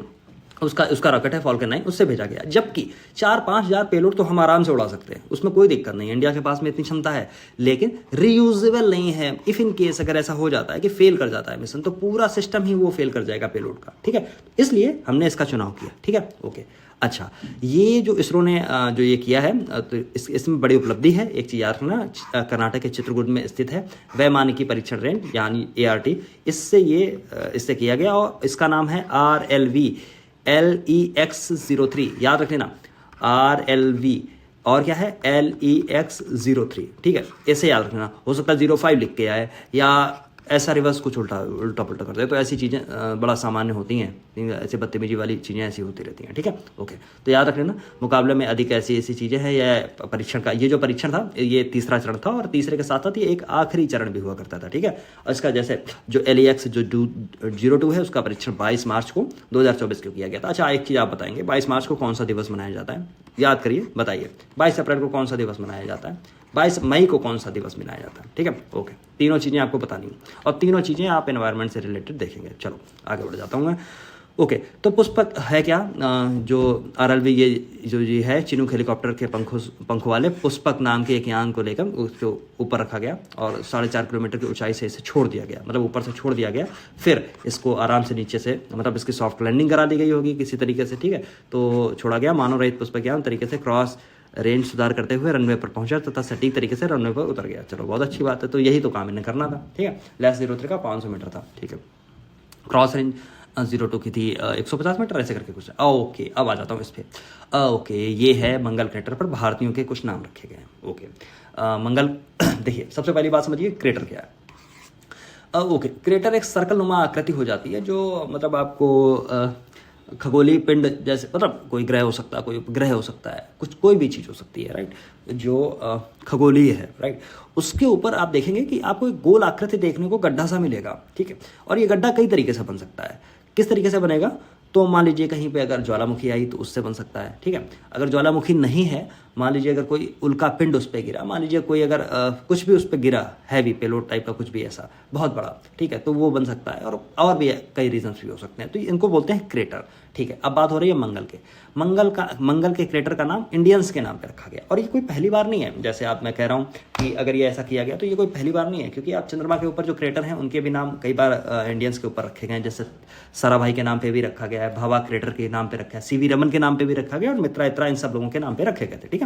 उसका रॉकेट है फॉल्कन 9, उससे भेजा गया। जबकि 4-5 हज़ार पेलोड तो हम आराम से उड़ा सकते हैं, उसमें कोई दिक्कत नहीं है, इंडिया के पास में इतनी क्षमता है, लेकिन रीयूजेबल नहीं है। इफ इन केस अगर ऐसा हो जाता है कि फेल कर जाता है मिशन, तो पूरा सिस्टम ही वो फेल कर जाएगा पेलोड का, ठीक है। इसलिए हमने इसका चुनाव किया, ठीक है, ओके। अच्छा, ये जो इसरो ने जो ये किया है तो इसमें बड़ी उपलब्धि है। एक चीज़ याद रखना, कर्नाटक के चित्रकूट में स्थित है वैमानिकी परीक्षण रेंज यानी ART, इससे किया गया, और इसका नाम है RLV LEX-03, याद रख लेना, RLV और क्या है LEX-03, ठीक है, ऐसे याद रखना। हो सकता है 05 लिख के आए, या ऐसा रिवर्स कुछ उल्टा पुल्टा कर दे, तो ऐसी चीज़ें बड़ा सामान्य होती हैं, ऐसे बदतमीजी वाली चीज़ें ऐसी होती रहती हैं, ठीक है, ओके। तो याद रख लेना, मुकाबले में अधिक ऐसी चीज़ें हैं। यह परीक्षण का, ये जो परीक्षण था ये तीसरा चरण था, और तीसरे के साथ साथ ये एक आखिरी चरण भी हुआ करता था, ठीक है। और इसका जैसे जो LEX-02 है उसका परीक्षण 22 मार्च को 2024 को किया गया था। अच्छा, एक चीज़ आप बताएंगे, 22 मार्च को कौन सा दिवस मनाया जाता है? याद करिए, बताइए, 22 अप्रैल को कौन सा दिवस मनाया जाता है? 22 मई को कौन सा दिवस मनाया जाता है, ठीक है। ओके, तीनों चीज़ें आपको बतानी है और तीनों चीज़ें आप एनवायरनमेंट से रिलेटेड देखेंगे। चलो आगे बढ़ जाता हूँ मैं। ओके, तो पुष्पक है क्या, जो RLV ये जो ये है चिनूक हेलीकॉप्टर के पंखों वाले पुष्पक नाम के एक यान को लेकर उसको ऊपर रखा गया और 4.5 किलोमीटर की ऊंचाई से इसे छोड़ दिया गया, मतलब ऊपर से छोड़ दिया गया, फिर इसको आराम से नीचे से मतलब इसकी सॉफ्ट लैंडिंग करा दी गई होगी किसी तरीके से, ठीक है। तो छोड़ा गया मानव रहित पुष्पक यान तरीके से क्रॉस रेंज सुधार करते हुए रनवे पर पहुंचा तथा सटीक तरीके से रनवे पर उतर गया। चलो बहुत अच्छी बात है, तो यही तो काम इन्हें करना था, ठीक है। लैस 03 का 500 मीटर था, ठीक है। क्रॉस रेंज 02 की थी 150 मीटर, ऐसे करके कुछ। ओके, अब आ जाता हूँ इस पर। ओके, ये है मंगल क्रेटर पर भारतीयों के कुछ नाम रखे गए हैं। ओके, मंगल देखिए सबसे पहली बात समझिए क्रेटर क्या है। ओके, क्रेटर एक सर्कल नुमा आकृति हो जाती है जो मतलब आपको खगोलीय पिंड जैसे, मतलब कोई ग्रह हो सकता है, कोई उपग्रह हो सकता है, कुछ कोई भी चीज़ हो सकती है, राइट, जो खगोलीय है, राइट। उसके ऊपर आप देखेंगे कि आपको एक गोल आकृति देखने को गड्ढा सा मिलेगा, ठीक है। और ये गड्ढा कई तरीके से बन सकता है। किस तरीके से बनेगा, तो मान लीजिए कहीं पे अगर ज्वालामुखी आई तो उससे बन सकता है, ठीक है। अगर ज्वालामुखी नहीं है, मान लीजिए अगर कोई उल्का पिंड उस पर गिरा, मान लीजिए कोई अगर कुछ भी उस पर गिरा, हैवी पेलोड टाइप का कुछ भी ऐसा बहुत बड़ा, ठीक है, तो वो बन सकता है। और भी कई रीजन्स भी हो सकते हैं, तो इनको बोलते हैं क्रेटर, ठीक है। अब बात हो रही है मंगल के। मंगल के क्रेटर का नाम इंडियंस के नाम पे रखा गया और ये कोई पहली बार नहीं है। जैसे आप मैं कह रहा हूँ कि अगर ये ऐसा किया गया तो ये कोई पहली बार नहीं है, क्योंकि आप चंद्रमा के ऊपर जो क्रेटर हैं उनके भी नाम कई बार इंडियंस के ऊपर रखे गए हैं। जैसे साराभाई के नाम पे भी रखा गया है, भाभा क्रेटर के नाम पे रखा है, CV रमन के नाम पे भी रखा गया और मित्रा इत्रा इन सब लोगों के नाम पे रखे गए थे, ठीक है।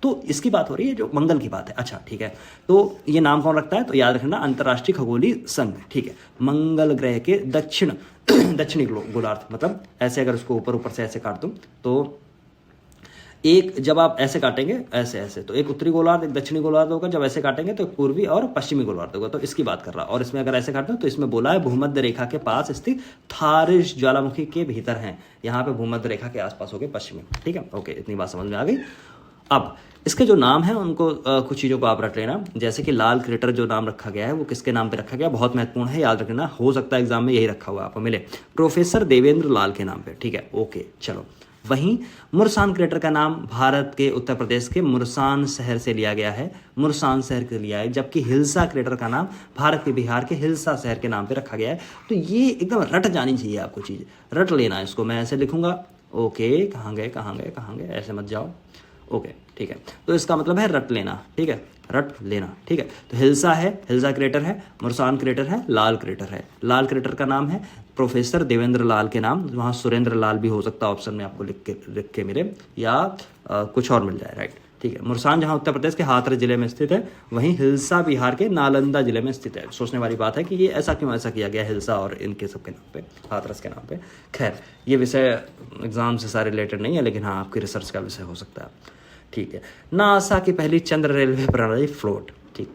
तो इसकी बात हो रही है जो मंगल की बात है। अच्छा, ठीक है, तो ये नाम कौन रखता है, तो याद रखना अंतर्राष्ट्रीय खगोलीय संघ, ठीक है। मंगल ग्रह के दक्षिणी गोलार्ध, मतलब ऐसे अगर उसको ऊपर से ऐसे काट दूं तो एक, जब आप ऐसे काटेंगे ऐसे तो एक उत्तरी गोलार्ध एक दक्षिणी गोलार्ध होगा, जब ऐसे काटेंगे तो पूर्वी और पश्चिमी गोलार्ध होगा, तो इसकी बात कर रहा। और इसमें अगर ऐसे काटते हैं तो इसमें बोला है भूमध्य रेखा के पास स्थित थारिश ज्वालामुखी के भीतर हैं, यहाँ पे भूमध्य रेखा के आसपास हो गए पश्चिमी, ठीक है। ओके, इतनी बात समझ में आ गई। अब इसके जो नाम है उनको कुछ चीज़ों को आप रख लेना, जैसे कि लाल क्रेटर जो नाम रखा गया है वो किसके नाम पे रखा गया, बहुत महत्वपूर्ण है, याद रखना, हो सकता है एग्जाम में यही रखा हुआ आपको मिले, प्रोफेसर देवेंद्र लाल के नाम पे, ठीक है। ओके, चलो। वहीं मुरसान क्रेटर का नाम भारत के उत्तर प्रदेश के मुरसान शहर से लिया गया है, मुरसान शहर के लिया है, जबकि हिल्सा क्रेटर का नाम भारत के बिहार के हिल्सा शहर के नाम पे रखा गया है। तो ये एकदम रट जानी चाहिए आपको, चीज़ रट लेना है इसको। मैं ऐसे लिखूंगा, ओके, कहाँ गए, ऐसे मत जाओ, ओके, ठीक है। तो इसका मतलब है रट लेना, ठीक है, रट लेना, ठीक है। तो हिल्सा है, हिल्सा क्रेटर है, मुरसान क्रेटर है, लाल क्रेटर है। लाल क्रेटर का नाम है प्रोफेसर देवेंद्र लाल के नाम, वहाँ सुरेंद्र लाल भी हो सकता है, ऑप्शन में आपको लिख के मिले, या कुछ और मिल जाए, राइट, ठीक है। मुरसान जहाँ उत्तर प्रदेश के हाथरस जिले में स्थित है, वहीं हिल्सा बिहार के नालंदा जिले में स्थित है। सोचने वाली बात है कि ये ऐसा क्यों ऐसा किया गया हिल्सा और इनके सब के नाम पे, हाथरस के नाम पे। खैर, ये विषय एग्जाम से सारे रिलेटेड नहीं है, लेकिन हाँ आपकी रिसर्च का विषय हो सकता है, ठीक है। नासा की पहली चंद्र रेलवे प्रणाली फ्लोट, ठीक,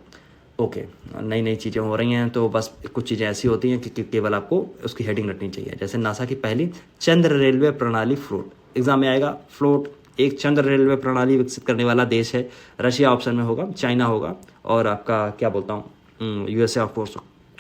ओके। नई चीज़ें हो रही हैं, तो बस कुछ चीज़ें ऐसी होती हैं कि केवल आपको उसकी हेडिंग रखनी चाहिए। जैसे नासा की पहली चंद्र रेलवे प्रणाली फ्लोट, एग्जाम में आएगा। फ्लोट एक चंद्र रेलवे प्रणाली विकसित करने वाला देश है, रशिया ऑप्शन में होगा, चाइना होगा, और आपका क्या बोलता हूँ USA ऑफ कोर्स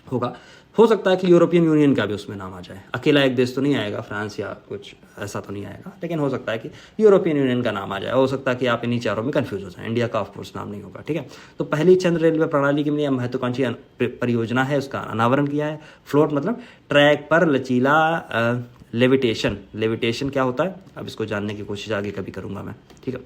होगा। हो सकता है कि यूरोपियन यूनियन का भी उसमें नाम आ जाए, अकेला एक देश तो नहीं आएगा, फ्रांस या कुछ ऐसा तो नहीं आएगा, लेकिन हो सकता है कि यूरोपियन यूनियन का नाम आ जाए। हो सकता है कि आप इन्हीं चारों में कंफ्यूज हो जाए, इंडिया का ऑफ कोर्स नाम नहीं होगा, ठीक है। तो पहली चंद्र रेलवे प्रणाली की महत्वाकांक्षी परियोजना है, उसका अनावरण किया है। फ्लोट मतलब ट्रैक पर लचीला लेविटेशन क्या होता है, अब इसको जानने की कोशिश आगे कभी करूंगा मैं, ठीक है।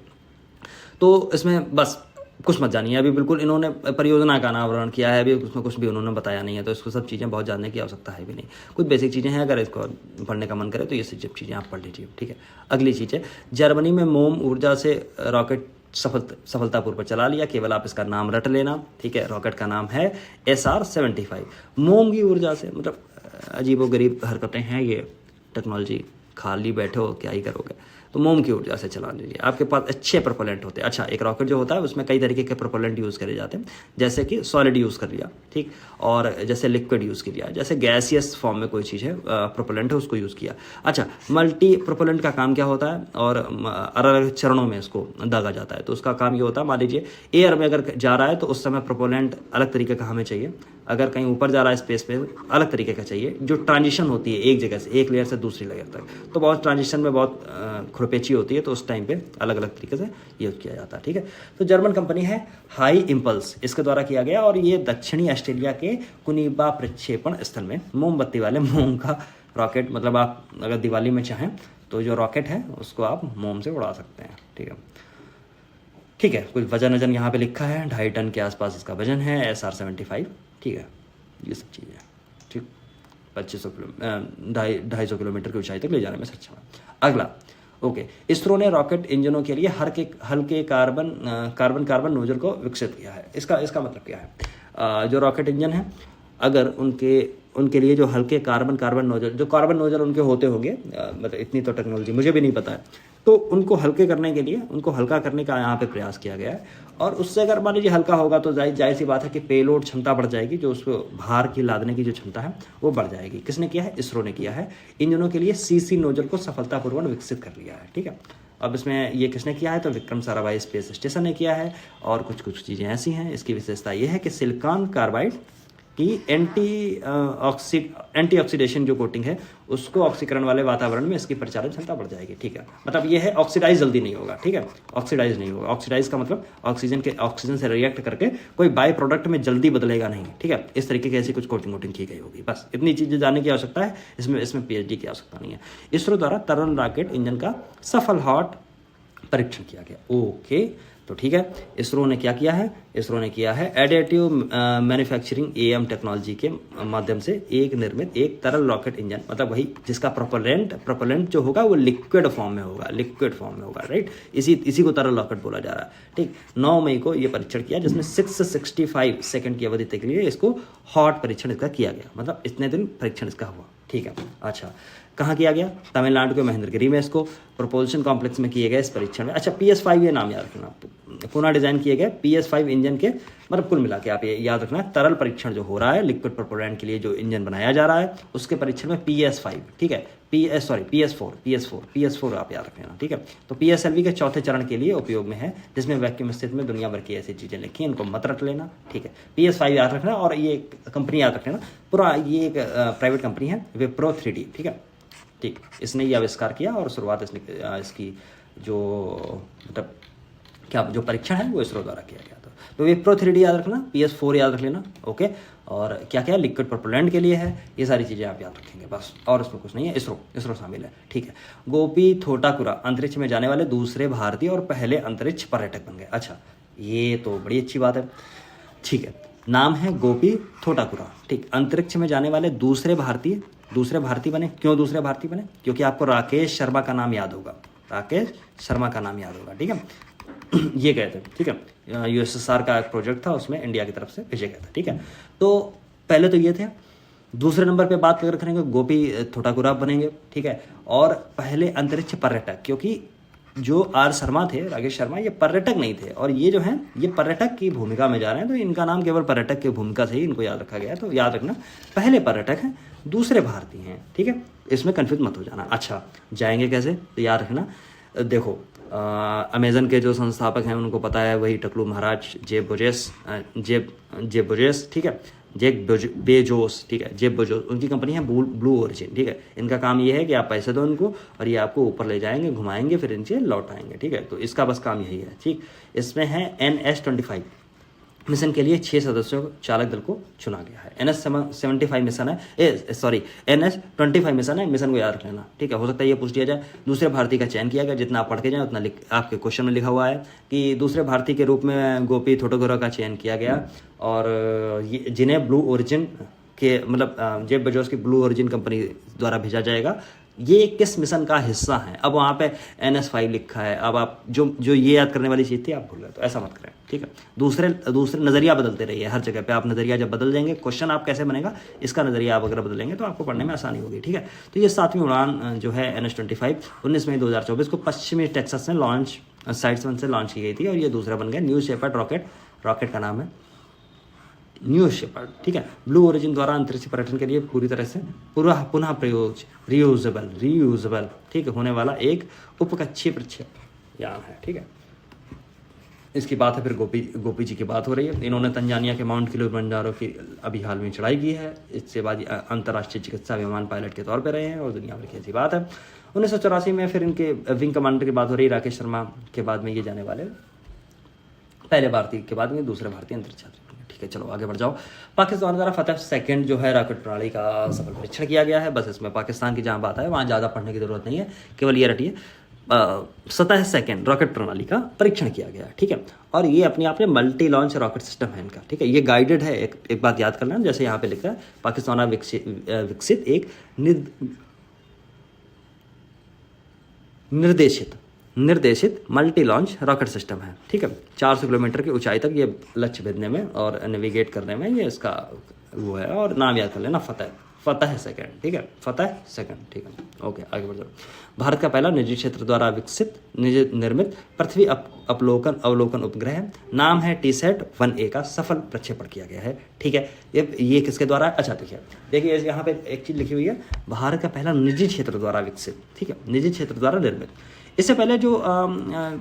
तो इसमें बस कुछ मत जानिए, अभी बिल्कुल इन्होंने परियोजना का अनावरण किया है, अभी उसमें कुछ भी उन्होंने बताया नहीं है, तो इसको सब चीज़ें बहुत जानने की आवश्यकता है भी नहीं। कुछ बेसिक चीज़ें हैं, अगर इसको पढ़ने का मन करे तो ये सब चीज़ें आप पढ़ लीजिए, ठीक है। अगली चीज़ है, जर्मनी में मोम ऊर्जा से रॉकेट सफलतापूर्वक चला लिया, केवल आप इसका नाम रट लेना, ठीक है। रॉकेट का नाम है SR-75। मोम की ऊर्जा से, मतलब अजीबोगरीब हरकतें हैं ये, टेक्नोलॉजी, खाली बैठे हो क्या ही करोगे, तो मोम की ऊर्जा से चला लीजिए। आपके पास अच्छे प्रोपेलेंट होते हैं। अच्छा, एक रॉकेट जो होता है उसमें कई तरीके के प्रोपेलेंट यूज़ करे जाते हैं, जैसे कि सॉलिड यूज़ कर लिया, ठीक, और जैसे लिक्विड यूज़ कर लिया, जैसे गैसियस फॉर्म में कोई चीज़ है प्रोपेलेंट है उसको यूज़ किया। अच्छा, मल्टी प्रोपेलेंट का काम क्या होता है, और अलग अलग चरणों में इसको दागा जाता है। तो उसका काम ये होता है, मान लीजिए एयर में अगर जा रहा है तो उस समय प्रोपेलेंट अलग तरीके का हमें चाहिए, अगर कहीं ऊपर जा रहा है स्पेस पे अलग तरीके का चाहिए, जो ट्रांजिशन होती है एक जगह से, एक लेयर से दूसरी लेयर तक। तो बहुत ट्रांजिशन में बहुत प्रोपेची होती है तो उस टाइम पे अलग अलग तरीके से यूज किया जाता है, ठीक है। तो जर्मन कंपनी है हाई इम्पल्स, इसके द्वारा किया गया और ये दक्षिणी ऑस्ट्रेलिया के कुनीबा प्रक्षेपण स्थल में मोमबत्ती वाले मोम का रॉकेट, मतलब आप अगर दिवाली में चाहें तो जो रॉकेट है उसको आप मोम से उड़ा सकते हैं, ठीक है। ठीक है, कुछ वजन यहाँ पे लिखा है, 2.5 टन के आसपास इसका वजन है, SR-75, ठीक है। ये सब चीज़ें, ठीक, 250 किलोमीटर की ऊंचाई तक ले जाने में सक्षम है। अगला, ओके, इसरो ने रॉकेट इंजनों के लिए हल्के कार्बन नोजल को विकसित किया है। इसका मतलब क्या है? जो रॉकेट इंजन है, अगर उनके लिए जो हल्के कार्बन नोजल उनके होते होंगे, मतलब इतनी तो टेक्नोलॉजी मुझे भी नहीं पता है, तो उनको हल्के करने के लिए, उनको हल्का करने का यहाँ पे प्रयास किया गया है। और उससे अगर मान लीजिए हल्का होगा तो जाहिर सी बात है कि पेलोड क्षमता बढ़ जाएगी, जो उसको भार की लादने की जो क्षमता है वो बढ़ जाएगी। किसने किया है? इसरो ने किया है। इंजनों के लिए CC नोजल को सफलतापूर्वक विकसित कर लिया है, ठीक है। अब इसमें ये किसने किया है? तो विक्रम साराभाई स्पेस स्टेशन ने किया है। और कुछ चीज़ें ऐसी हैं, इसकी विशेषता ये है कि सिलिकॉन कार्बाइड की एंटी ऑक्सीडेशन जो कोटिंग है उसको ऑक्सीकरण वाले वातावरण में इसकी परिचालन क्षमता बढ़ जाएगी, ठीक है। मतलब ये है ऑक्सीडाइज जल्दी नहीं होगा, ठीक है, ऑक्सीडाइज नहीं होगा। ऑक्सीडाइज का मतलब ऑक्सीजन से रिएक्ट करके कोई बाय प्रोडक्ट में जल्दी बदलेगा नहीं, ठीक है। इस तरीके की ऐसी कुछ कोटिंग की गई होगी, बस इतनी चीज़ें जानने की आवश्यकता है। इसमें PhD की आवश्यकता नहीं है। इसरो द्वारा तरल रॉकेट इंजन का सफल हॉट परीक्षण किया गया, ओके। तो ठीक है, इसरो ने क्या किया है? इसरो ने किया है एडिटिव मैन्युफैक्चरिंग AM टेक्नोलॉजी के माध्यम से निर्मित एक तरल रॉकेट इंजन, मतलब वही जिसका प्रोपेलेंट जो होगा वो लिक्विड फॉर्म में होगा, राइट। इसी को तरल रॉकेट बोला जा रहा है, ठीक। 9 मई को ये परीक्षण किया, जिसमें 665 सेकंड की अवधि के लिए इसको हॉट परीक्षण इसका किया गया, मतलब इतने दिन परीक्षण इसका हुआ, ठीक है। अच्छा, कहाँ किया गया? तमिलनाडु के महेंद्रगिरी में इसको प्रोपल्शन कॉम्प्लेक्स में किए गए इस परीक्षण में। अच्छा, PS5 ये नाम याद रखना, पुनः डिजाइन किए गए PS5 इंजन के, मतलब कुल मिला के आप ये याद रखना, तरल परीक्षण जो हो रहा है लिक्विड प्रोपेलेंट के लिए जो इंजन बनाया जा रहा है उसके परीक्षण में PS5, ठीक है, PS4 आप याद रखना, ठीक है। तो PSLV के चौथे चरण के लिए उपयोग में है, जिसमें वैक्यूम स्थिति में दुनिया भर की ऐसी चीजें लिखी हैं, इनको मत रख लेना, ठीक है। PS5 याद रखना। और ये कंपनी याद रखना पूरा, ये एक प्राइवेट कंपनी है, विप्रो 3D, ठीक है, ठीक। इसने ये आविष्कार किया और शुरुआत इसकी जो मतलब क्या जो परीक्षण है वो इसरो द्वारा किया गया था। तो विप्रो 3D याद रखना, PS4 याद रख लेना, ओके। और क्या लिक्विड प्रोपेलेंट के लिए है, ये सारी चीज़ें आप याद रखेंगे बस, और इसमें कुछ नहीं है। इसरो शामिल है, ठीक है। गोपी थोटाकुरा अंतरिक्ष में जाने वाले दूसरे भारतीय और पहले अंतरिक्ष पर्यटक बन गए। अच्छा, ये तो बड़ी अच्छी बात है, ठीक है। नाम है गोपी थोटाकुरा, ठीक। अंतरिक्ष में जाने वाले दूसरे भारतीय बने। क्यों दूसरे भारतीय बने? क्योंकि आपको राकेश शर्मा का नाम याद होगा, ठीक है। ये गए थे, ठीक है, USSR का एक प्रोजेक्ट था, उसमें इंडिया की तरफ से भेजे गए थे, ठीक है। तो पहले तो ये थे। दूसरे नंबर पे बात अगर करेंगे, गोपी थोटाकुरा बनेंगे, ठीक है। और पहले अंतरिक्ष पर्यटक, क्योंकि जो शर्मा थे, राकेश शर्मा, ये पर्यटक नहीं थे, और ये जो हैं ये पर्यटक की भूमिका में जा रहे हैं, तो इनका नाम केवल पर्यटक की भूमिका से ही इनको याद रखा गया है। तो याद रखना, पहले पर्यटक हैं, दूसरे भारतीय हैं, ठीक है, इसमें कन्फ्यूज मत हो जाना। अच्छा, जाएंगे कैसे? तो याद रखना, देखो, अमेजन के जो संस्थापक हैं उनको पता है, वही टकलू महाराज, जेब बोजेस, ठीक है, बेजोस, ठीक है, जेब बेजोस, उनकी कंपनी है ब्लू ओरिजिन, ठीक है। इनका काम ये है कि आप पैसे दो इनको और ये आपको ऊपर ले जाएंगे, घुमाएंगे, फिर इनसे लौट आएंगे, ठीक है। तो इसका बस काम यही है, ठीक। इसमें है NS-25 मिशन के लिए 6 सदस्यों चालक दल को चुना गया है। NS-75 मिशन है, NS-25 मिशन है, मिशन को याद रख लेना, ठीक है। हो सकता है ये पूछ दिया जाए, दूसरे भारतीय का चयन किया गया, जितना आप पढ़ के जाए उतना आपके क्वेश्चन में लिखा हुआ है कि दूसरे भारतीय के रूप में गोपी थोटाकुरा का चयन किया गया, और जिन्हें ब्लू ओरिजिन के, मतलब जेब बेजोस की ब्लू ओरिजिन कंपनी द्वारा भेजा जाएगा। ये किस मिशन का हिस्सा है? अब वहाँ पे NS-5 लिखा है, अब आप जो ये याद करने वाली चीज़ थी आप भूल गए, तो ऐसा मत करें, ठीक है। दूसरे नज़रिया बदलते रहिए, हर जगह पे आप नज़रिया जब बदल जाएंगे, क्वेश्चन आप कैसे बनेगा, इसका नज़रिया आप अगर बदलेंगे तो आपको पढ़ने में आसानी होगी, ठीक है। तो ये 7वीं उड़ान जो है NS-25 19 मई 2024 को पश्चिमी टेक्सास में साइट्स 1 से लॉन्च की गई थी, और ये दूसरा बन गया न्यू शेपर्ड रॉकेट का नाम है न्यू शेपर्ड, ठीक है। ब्लू ओरिजिन द्वारा अंतरिक्ष पर्यटन के लिए पूरी तरह से पुनः प्रयोग रियूजेबल, ठीक है, होने वाला एक उपकक्षीय प्रक्षेपण यान है, ठीक है। इसकी बात है, फिर गोपी जी की बात हो रही है। इन्होंने तंजानिया के माउंट किलिमंजारो की अभी हाल में चढ़ाई की है। इसके बाद अंतर्राष्ट्रीय चिकित्सा विमान पायलट के तौर पर रहे हैं और दुनिया भर की ऐसी बात है। 1984 में फिर इनके विंग कमांडर की बात हो रही है। राकेश शर्मा के बाद में ये जाने वाले पहले भारतीय के बाद में दूसरे भारतीय अंतरिक्ष यात्री। ठीक है, चलो आगे बढ़ जाओ। पाकिस्तान द्वारा फतेह सेकंड जो है रॉकेट प्रणाली का सफल परीक्षण किया गया है। बस इसमें पाकिस्तान की जहाँ बात है वहाँ ज़्यादा पढ़ने की जरूरत नहीं है, केवल ये रटिए सतह सेकंड रॉकेट प्रणाली का परीक्षण किया गया है। ठीक है, और ये अपने आप में मल्टी लॉन्च रॉकेट सिस्टम है इनका। ठीक है, ये गाइडेड है। एक बात याद कर लेना, जैसे यहाँ पे लिखा है पाकिस्तान विकसित एक निर्देशित मल्टी लॉन्च रॉकेट सिस्टम है। ठीक है, 400 किलोमीटर की ऊंचाई तक ये लक्ष्य भेजने में और नेविगेट करने में ये इसका वो है। और नाम याद कर लेना, फतेह सेकंड। ठीक है, फतेह सेकंड। ठीक है, ओके आगे बढ़ जाओ। भारत का पहला निजी क्षेत्र द्वारा विकसित निर्मित पृथ्वी अवलोकन उपग्रह नाम है TSAT-1A का सफल प्रक्षेपण किया गया है। ठीक है, ये किसके द्वारा? अच्छा देखिए यहाँ पे एक चीज लिखी हुई है, भारत का पहला निजी क्षेत्र द्वारा विकसित। ठीक है, निजी क्षेत्र द्वारा निर्मित। इससे पहले जो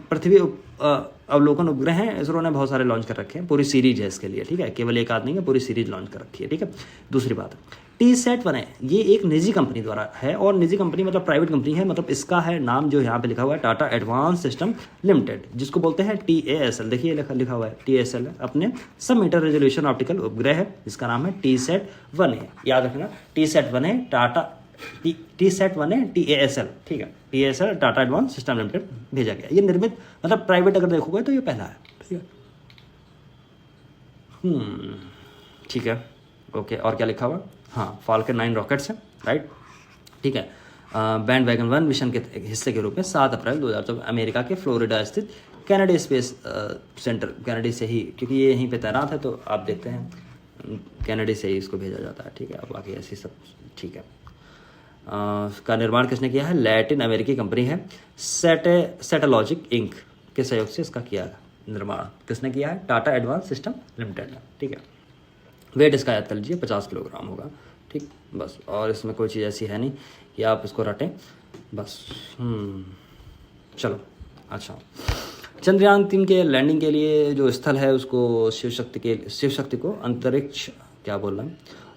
पृथ्वी अवलोकन उपग्रह हैं, इसरो ने बहुत सारे लॉन्च कर रखे हैं, पूरी सीरीज है इसके लिए। ठीक है, केवल एक आदमी है, पूरी सीरीज लॉन्च कर रखी है। ठीक है, दूसरी बात TSAT-1A ये एक निजी कंपनी द्वारा है, और निजी कंपनी मतलब प्राइवेट कंपनी है। मतलब इसका है नाम जो यहाँ पे लिखा हुआ है टाटा एडवांस सिस्टम लिमिटेड, जिसको बोलते हैं TASL। देखिए लिखा हुआ है TASL है। अपने सब मीटर रेजोल्यूशन ऑप्टिकल उपग्रह है, जिसका नाम है TSAT-1A। याद रखना, TSAT-1A टाटा TSAT-1A TASL। ठीक है, TASL Tata advance system limited भेजा गया। ये निर्मित मतलब प्राइवेट अगर देखोगे तो ये पहला है। ठीक है, ठीक है, ओके। और क्या लिखा हुआ? हाँ, फाल्कन 9 रॉकेट्स हैं, राइट। ठीक है, बैंड वैगन 1 मिशन के हिस्से के रूप में 7 अप्रैल 2014 अमेरिका के फ्लोरिडा स्थित कैनेडी स्पेस सेंटर, कैनेडी से ही, क्योंकि ये यहीं पे तैनात है तो आप देखते हैं कैनेडी से ही इसको भेजा जाता है। ठीक है, अब बाकी ऐसी सब ठीक है। का निर्माण किसने किया है? लैटिन अमेरिकी कंपनी है सेटेलॉजिक इंक के सहयोग से इसका किया निर्माण किसने किया है? टाटा एडवांस सिस्टम लिमिटेड ने। ठीक है, वेट इसका याद कर लीजिए 50 किलोग्राम होगा। ठीक, बस, और इसमें कोई चीज़ ऐसी है नहीं कि आप इसको रटें, बस। चलो, अच्छा, चंद्रयान 3 के लैंडिंग के लिए जो स्थल है उसको शिव शक्ति को अंतरिक्ष क्या बोल रहा है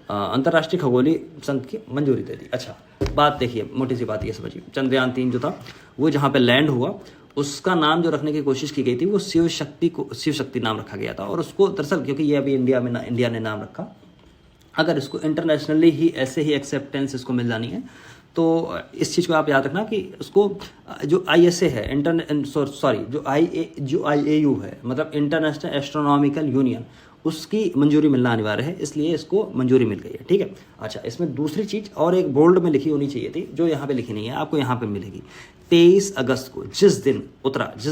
अंतर्राष्ट्रीय खगोलीय संघ की मंजूरी दे दी। अच्छा, बात देखिए, मोटी सी बात ये समझिए, चंद्रयान 3 जो था वो जहाँ पे लैंड हुआ उसका नाम जो रखने की कोशिश की गई थी वो शिव शक्ति नाम रखा गया था। और उसको दरअसल क्योंकि ये अभी इंडिया ने नाम रखा, अगर इसको इंटरनेशनली ही ऐसे ही एक्सेप्टेंस इसको मिल जानी है तो इस चीज़ को आप याद रखना कि उसको जो ISA है जो IAU है, मतलब इंटरनेशनल एस्ट्रोनॉमिकल यूनियन, उसकी मंजूरी मिलना अनिवार्य है, इसलिए इसको मंजूरी मिल गई है। ठीक है, अच्छा, इसमें दूसरी चीज़ और एक बोल्ड में लिखी होनी चाहिए थी, जो यहाँ पे लिखी नहीं है, आपको यहाँ पे मिलेगी। 23 अगस्त को जिस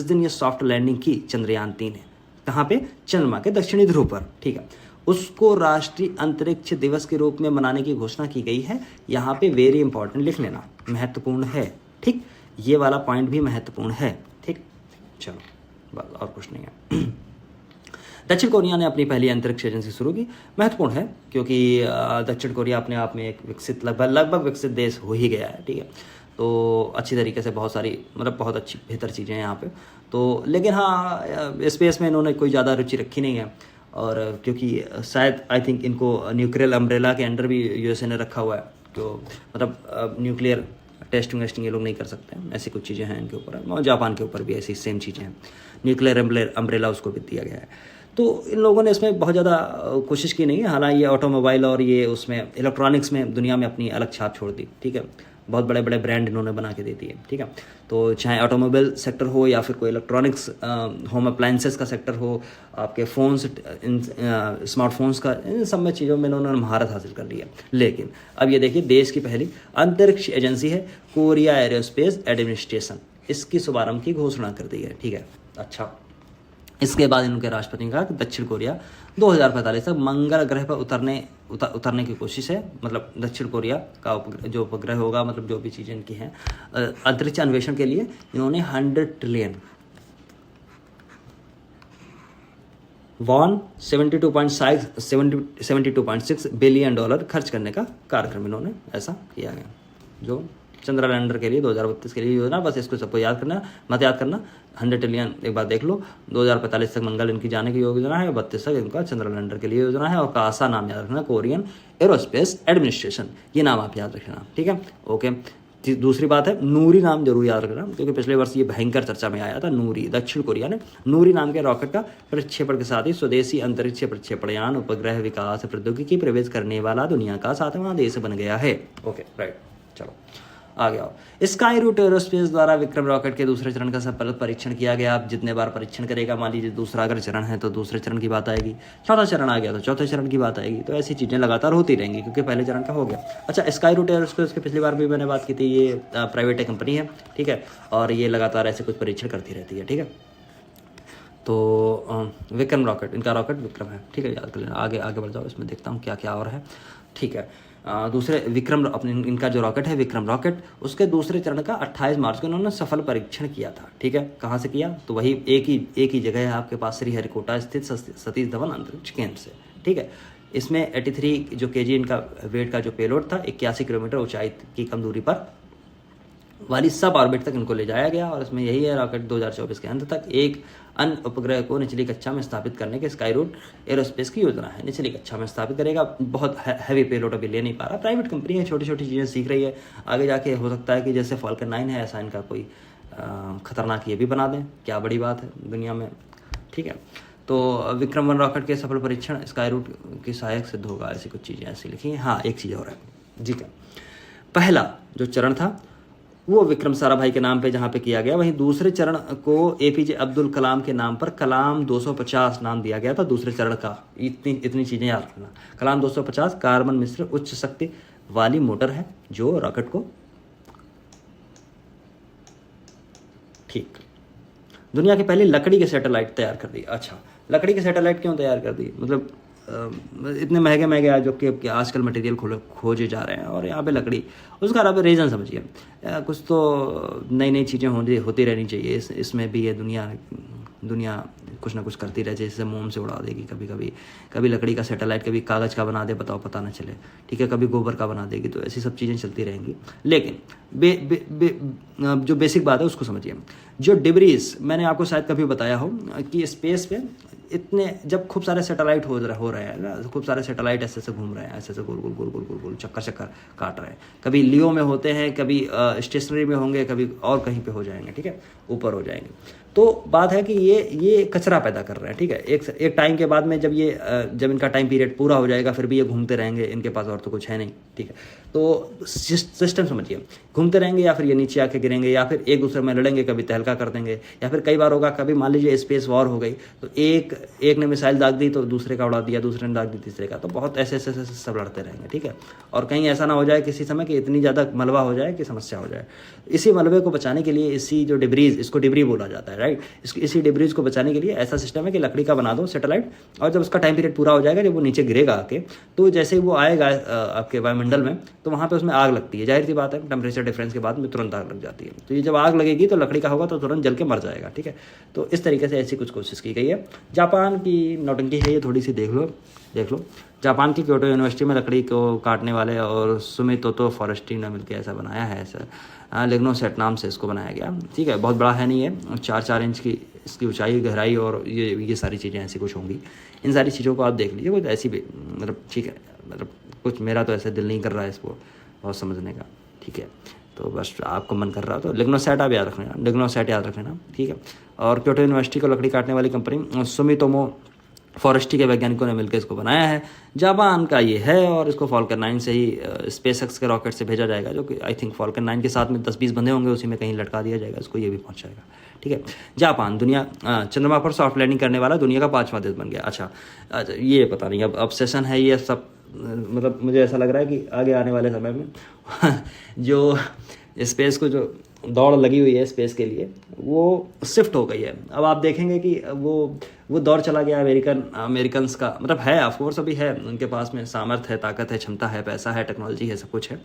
दिन ये सॉफ्ट लैंडिंग की चंद्रयान 3 है, कहाँ पे? चंद्रमा के दक्षिणी ध्रुव पर। ठीक है, उसको राष्ट्रीय अंतरिक्ष दिवस के रूप में मनाने की घोषणा की गई है। यहाँ पे वेरी इंपॉर्टेंट लिख लेना, महत्वपूर्ण है। ठीक, ये वाला पॉइंट भी महत्वपूर्ण है। ठीक, चलो, बस और कुछ नहीं है। दक्षिण कोरिया ने अपनी पहली अंतरिक्ष एजेंसी शुरू की। महत्वपूर्ण है क्योंकि दक्षिण कोरिया अपने आप में एक विकसित लगभग विकसित देश हो ही गया है। ठीक है, तो अच्छी तरीके से बहुत सारी मतलब बहुत अच्छी बेहतर चीज़ें हैं यहाँ पे तो। लेकिन हाँ, स्पेस में इन्होंने कोई ज़्यादा रुचि रखी नहीं है, और क्योंकि शायद आई थिंक इनको न्यूक्लियर अम्ब्रेला के अंडर भी USA ने रखा हुआ है, तो मतलब न्यूक्लियर टेस्टिंग ये लोग नहीं कर सकते हैं, ऐसी कुछ चीज़ें हैं इनके ऊपर। और जापान के ऊपर भी ऐसी सेम चीज़ें हैं, न्यूक्लियर अम्ब्रेला उसको भी दिया गया है। तो इन लोगों ने इसमें बहुत ज़्यादा कोशिश की नहीं है। हालांकि ये ऑटोमोबाइल और ये उसमें इलेक्ट्रॉनिक्स में दुनिया में अपनी अलग छाप छोड़ दी। ठीक है, बहुत बड़े बड़े ब्रांड इन्होंने बना के दे दिए। ठीक है, तो चाहे ऑटोमोबाइल सेक्टर हो या फिर कोई इलेक्ट्रॉनिक्स होम अप्लाइंसेस का सेक्टर हो, आपके फ़ोन्स स्मार्टफोन्स का, इन सब में चीज़ों में इन्होंने महारत हासिल कर ली है। लेकिन अब ये देखिए, देश की पहली अंतरिक्ष एजेंसी है कोरिया एरोस्पेस एडमिनिस्ट्रेशन, इसकी शुभारंभ की घोषणा कर दी है। ठीक है, अच्छा, इसके बाद इनके राष्ट्रपति ने कहा कि दक्षिण कोरिया 2045 तक मंगल ग्रह पर उतरने की कोशिश है। मतलब दक्षिण कोरिया का जो उपग्रह होगा, मतलब जो भी चीज़ें इनकी हैं अंतरिक्ष अन्वेषण के लिए, इन्होंने 100 ट्रिलियन $72.6 बिलियन खर्च करने का कार्यक्रम इन्होंने ऐसा किया गया, जो चंद्रा लैंडर के लिए 2032 के लिए योजना, बस इसको सबको याद करना, मत याद करना। 100 ट्रिलियन एक बार देख लो। 2045 तक मंगल इनकी जाने की योजना है, 32 तक इनका चंद्रा लैंडर के लिए योजना है। और कासा नाम याद रखना, कोरियन एरोस्पेस एडमिनिस्ट्रेशन, ये नाम आप याद रखना, ठीक है, ओके। दूसरी बात है नूरी नाम जरूर याद रखना, क्योंकि पिछले वर्ष ये भयंकर चर्चा में आया था। नूरी, दक्षिण कोरिया ने नूरी नाम के रॉकेट का प्रक्षेपण के साथ ही स्वदेशी अंतरिक्ष प्रक्षेपण यान उपग्रह विकास प्रौद्योगिकी प्रवेश करने वाला दुनिया का 7वां देश बन गया है। ओके राइट, चलो आगे आओ। स्काई रूट एरोस्पेस द्वारा विक्रम रॉकेट के दूसरे चरण का सफल परीक्षण किया गया। आप जितने बार परीक्षण करेगा, मान लीजिए दूसरा अगर चरण है तो दूसरे चरण की बात आएगी, चौथा चरण आ गया तो चौथे चरण की बात आएगी। तो ऐसी चीज़ें लगातार होती रहेंगी, क्योंकि पहले चरण का हो गया। अच्छा, स्काई रूट एरोस्पेस की पिछली बार भी मैंने बात की थी, ये प्राइवेट कंपनी है, ठीक है, और ये लगातार ऐसे कुछ परीक्षण करती रहती है, ठीक है। तो विक्रम रॉकेट, इनका रॉकेट विक्रम है, ठीक है, याद कर लेना। आगे आगे बढ़ जाओ, इसमें देखता हूँ क्या क्या और है, ठीक है। दूसरे विक्रम, अपने इनका जो रॉकेट है विक्रम रॉकेट, उसके दूसरे चरण का 28 मार्च को इन्होंने सफल परीक्षण किया था, ठीक है। कहाँ से किया? तो वही एक ही जगह है आपके पास, श्रीहरिकोटा स्थित सतीश धवन अंतरिक्ष केंद्र से, ठीक है। इसमें 83 जो केजी इनका वेट का जो पेलोड था, 81 किलोमीटर ऊंचाई की कम दूरी पर वाली सब ऑर्बिट तक इनको ले जाया गया। और इसमें यही है, रॉकेट 2024 के अंत तक एक अन्य उपग्रह को निचली कक्षा में स्थापित करने के स्काई रूट एरोस्पेस की योजना है। निचली कक्षा में स्थापित करेगा, बहुत हैवी पेलोड अभी ले नहीं पा रहा, प्राइवेट कंपनी है, छोटी छोटी चीज़ें सीख रही है। आगे जाके हो सकता है कि जैसे फॉल्कन 9 है, ऐसा इनका कोई खतरनाक ये भी बना दें, क्या बड़ी बात है दुनिया में, ठीक है। तो विक्रम 1 रॉकेट के सफल परीक्षण स्काई रूट की सहायक सिद्ध होगा, ऐसी कुछ चीज़ें ऐसी लिखी हैं। हाँ, एक चीज़ और है, जी का पहला जो चरण था वो विक्रम साराभाई के नाम पे जहाँ पे किया गया, वहीं दूसरे चरण को एपीजे अब्दुल कलाम के नाम पर कलाम 250 नाम दिया गया था दूसरे चरण का। इतनी चीज़ें याद रखना। कलाम 250 कार्बन मिश्र उच्च शक्ति वाली मोटर है जो रॉकेट को, ठीक, दुनिया की पहली लकड़ी के सैटेलाइट तैयार कर दी। अच्छा, लकड़ी के सैटेलाइट क्यों तैयार कर दी? मतलब इतने महंगे महंगे जो कि आजकल मटेरियल खोजे जा रहे हैं, और यहाँ पे लकड़ी, उसका आप रीज़न समझिए। कुछ तो नई नई चीज़ें होती रहनी चाहिए। इसमें भी ये दुनिया कुछ ना कुछ करती रहे, जैसे मोम से उड़ा देगी, कभी लकड़ी का सैटेलाइट, कभी कागज़ का बना दे, बताओ पता ना चले, ठीक है, कभी गोबर का बना देगी। तो ऐसी सब चीज़ें चलती रहेंगी। लेकिन जो बेसिक बात है उसको समझिए। जो डिब्रीज, मैंने आपको शायद कभी बताया हो कि स्पेस पे इतने, जब खूब सारे सैटेलाइट हो रहे हैं ना, खूब सारे सैटेलाइट ऐसे ऐसे घूम रहे हैं, ऐसे ऐसे गोल गोल गोल गोल गोल गोल चक्कर काट रहे हैं। कभी लियो में होते हैं, कभी स्टेशनरी में होंगे, कभी और कहीं पे हो जाएंगे, ठीक है, ऊपर हो जाएंगे। तो बात है कि ये कचरा पैदा कर रहे हैं, ठीक है। एक टाइम के बाद में जब इनका टाइम पीरियड पूरा हो जाएगा, फिर भी ये घूमते रहेंगे, इनके पास और तो कुछ है नहीं, ठीक है। तो सिस्टम समझिए, घूमते रहेंगे या फिर ये नीचे आके गिरेंगे, या फिर एक दूसरे में लड़ेंगे, कभी तहलका कर देंगे, या फिर कई बार होगा, कभी मान लीजिए स्पेस वॉर हो गई, तो एक ने मिसाइल दाग दी तो दूसरे का उड़ा दिया, दूसरे ने दाग दी तीसरे का, तो बहुत ऐसे सब लड़ते रहेंगे, ठीक है। और कहीं ऐसा ना हो जाए किसी समय कि इतनी ज़्यादा मलबा हो जाए कि समस्या हो जाए। इसी मलबे को बचाने के लिए, इसी जो डिब्रीज, इसको डिब्री बोला जाता है, राइट, इसी डिब्रीज को बचाने के लिए ऐसा सिस्टम है कि लकड़ी का बना दो सैटेलाइट, और जब उसका टाइम पीरियड पूरा हो जाएगा, जब वो नीचे गिरेगा आके, तो जैसे ही वो आएगा आपके वायुमंडल में, तो वहाँ पे उसमें आग लगती है। जाहिर सी बात है, टेम्परेचर डिफरेंस के बाद में तुरंत आग लग जाती है। तो ये जब आग लगेगी तो लकड़ी का होगा तो तुरंत जल के मर जाएगा, ठीक है। तो इस तरीके से ऐसी कुछ कोशिश की गई है। जापान की नौटंकी है ये, थोड़ी सी देख लो। जापान की क्योटो यूनिवर्सिटी में लकड़ी को काटने वाले और सुमितोतो फॉरेस्ट्री ने मिलकर ऐसा बनाया है, ऐसा लिग्नोसेट नाम से इसको बनाया गया, ठीक है। बहुत बड़ा है नहीं है, 4 इंच की इसकी ऊंचाई, गहराई, और ये सारी चीज़ें ऐसी कुछ होंगी। इन सारी चीज़ों को आप देख लीजिए, कुछ ऐसी भी, मतलब ठीक है, मतलब कुछ मेरा तो ऐसे दिल नहीं कर रहा है इसको बहुत समझने का, ठीक है। तो बस आपको मन कर रहा हो तो लिग्नोसेट आप याद रख लेना, ठीक है। और क्योटो यूनिवर्सिटी को लकड़ी काटने वाली कंपनी सुमितोमो फॉरेस्ट्री के वैज्ञानिकों ने मिलकर इसको बनाया है। जापान का ये है, और इसको फॉल्कन 9 से ही स्पेसएक्स के रॉकेट से भेजा जाएगा, जो कि आई थिंक फॉल्कन 9 के साथ में 10-20 बंदे होंगे, उसी में कहीं लटका दिया जाएगा इसको, ये भी पहुंच जाएगा, ठीक है। जापान चंद्रमा पर सॉफ्ट लैंडिंग करने वाला दुनिया का 5वां देश बन गया। अच्छा, ये पता नहीं अब सेशन है ये सब, मतलब मुझे ऐसा लग रहा है कि आगे आने वाले समय में जो स्पेस को जो दौड़ लगी हुई है स्पेस के लिए, वो शिफ्ट हो गई है। अब आप देखेंगे कि वो दौर चला गया अमेरिकन्स का, मतलब है ऑफकोर्स, अभी है उनके पास में सामर्थ्य है, ताकत है, क्षमता है, पैसा है, टेक्नोलॉजी है, सब कुछ है,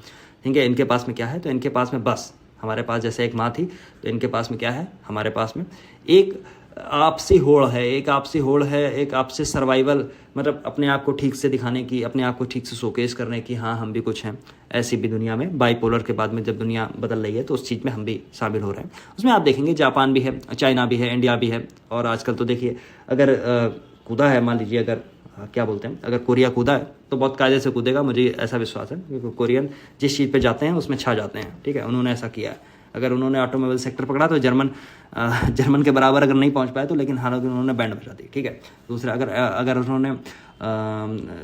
ठीक है। इनके पास में क्या है? तो इनके पास में बस, हमारे पास जैसे एक माँ थी, तो इनके पास में क्या है? हमारे पास में एक आपसी होड़ है, एक आपसी होड़ है, एक आपसे सर्वाइवल, मतलब अपने आप को ठीक से दिखाने की, अपने आप को ठीक से शोकेस करने की, हाँ हम भी कुछ हैं। ऐसी भी दुनिया में बाईपोलर के बाद में जब दुनिया बदल रही है तो उस चीज़ में हम भी शामिल हो रहे हैं। उसमें आप देखेंगे जापान भी है, चाइना भी है, इंडिया भी है, और आजकल तो देखिए अगर कूदा है, मान लीजिए अगर क्या बोलते हैं, अगर कोरिया कूदा है तो बहुत कायदे से कूदेगा, मुझे ऐसा विश्वास है, क्योंकि कोरियन जिस चीज़ पे जाते हैं उसमें छा जाते हैं, ठीक है, उन्होंने ऐसा किया है। अगर उन्होंने ऑटोमोबाइल सेक्टर पकड़ा तो जर्मन के बराबर अगर नहीं पहुंच पाए तो, लेकिन हालांकि उन्होंने बैंड बजा दी, ठीक है। दूसरा, अगर उन्होंने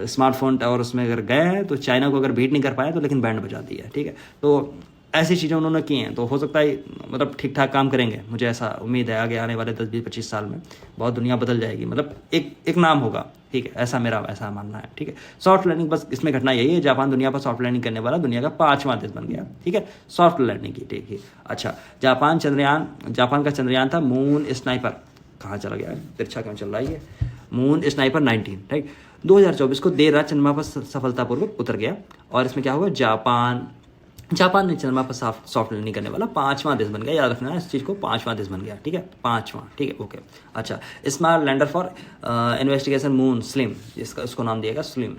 स्मार्टफोन और उसमें अगर गए हैं तो चाइना को अगर बीट नहीं कर पाए तो, लेकिन बैंड बजा दी है, ठीक है। तो ऐसी चीज़ें उन्होंने की हैं, तो हो सकता है मतलब ठीक ठाक काम करेंगे, मुझे ऐसा उम्मीद है। आगे आने वाले 10-20-25 साल में बहुत दुनिया बदल जाएगी, मतलब एक नाम होगा, ठीक है, ऐसा मेरा ऐसा मानना है, ठीक है। सॉफ्ट लैंडिंग, बस इसमें घटना यही है, जापान दुनिया पर सॉफ्ट लैंडिंग करने वाला दुनिया का 5वां देश बन गया, ठीक है, सॉफ्ट लैंडिंग की, ठीक है। अच्छा, जापान का चंद्रयान था मून स्नाइपर, कहाँ चला गया है, तिरछा क्यों चल रहा है ये, मून स्नाइपर 19, राइट, 2024 को देर रात चंद्रमा पर सफलतापूर्वक उतर गया। और इसमें क्या हुआ, जापान ने चंद्रमा पर सॉफ्ट लैंडिंग करने वाला 5वां देश बन गया। याद रखना है इस चीज़ को, 5वां देश बन गया, ठीक है, 5वां, ठीक है, ओके। अच्छा, small lander for investigation moon, slim, इसको नाम दिएगा स्लिम,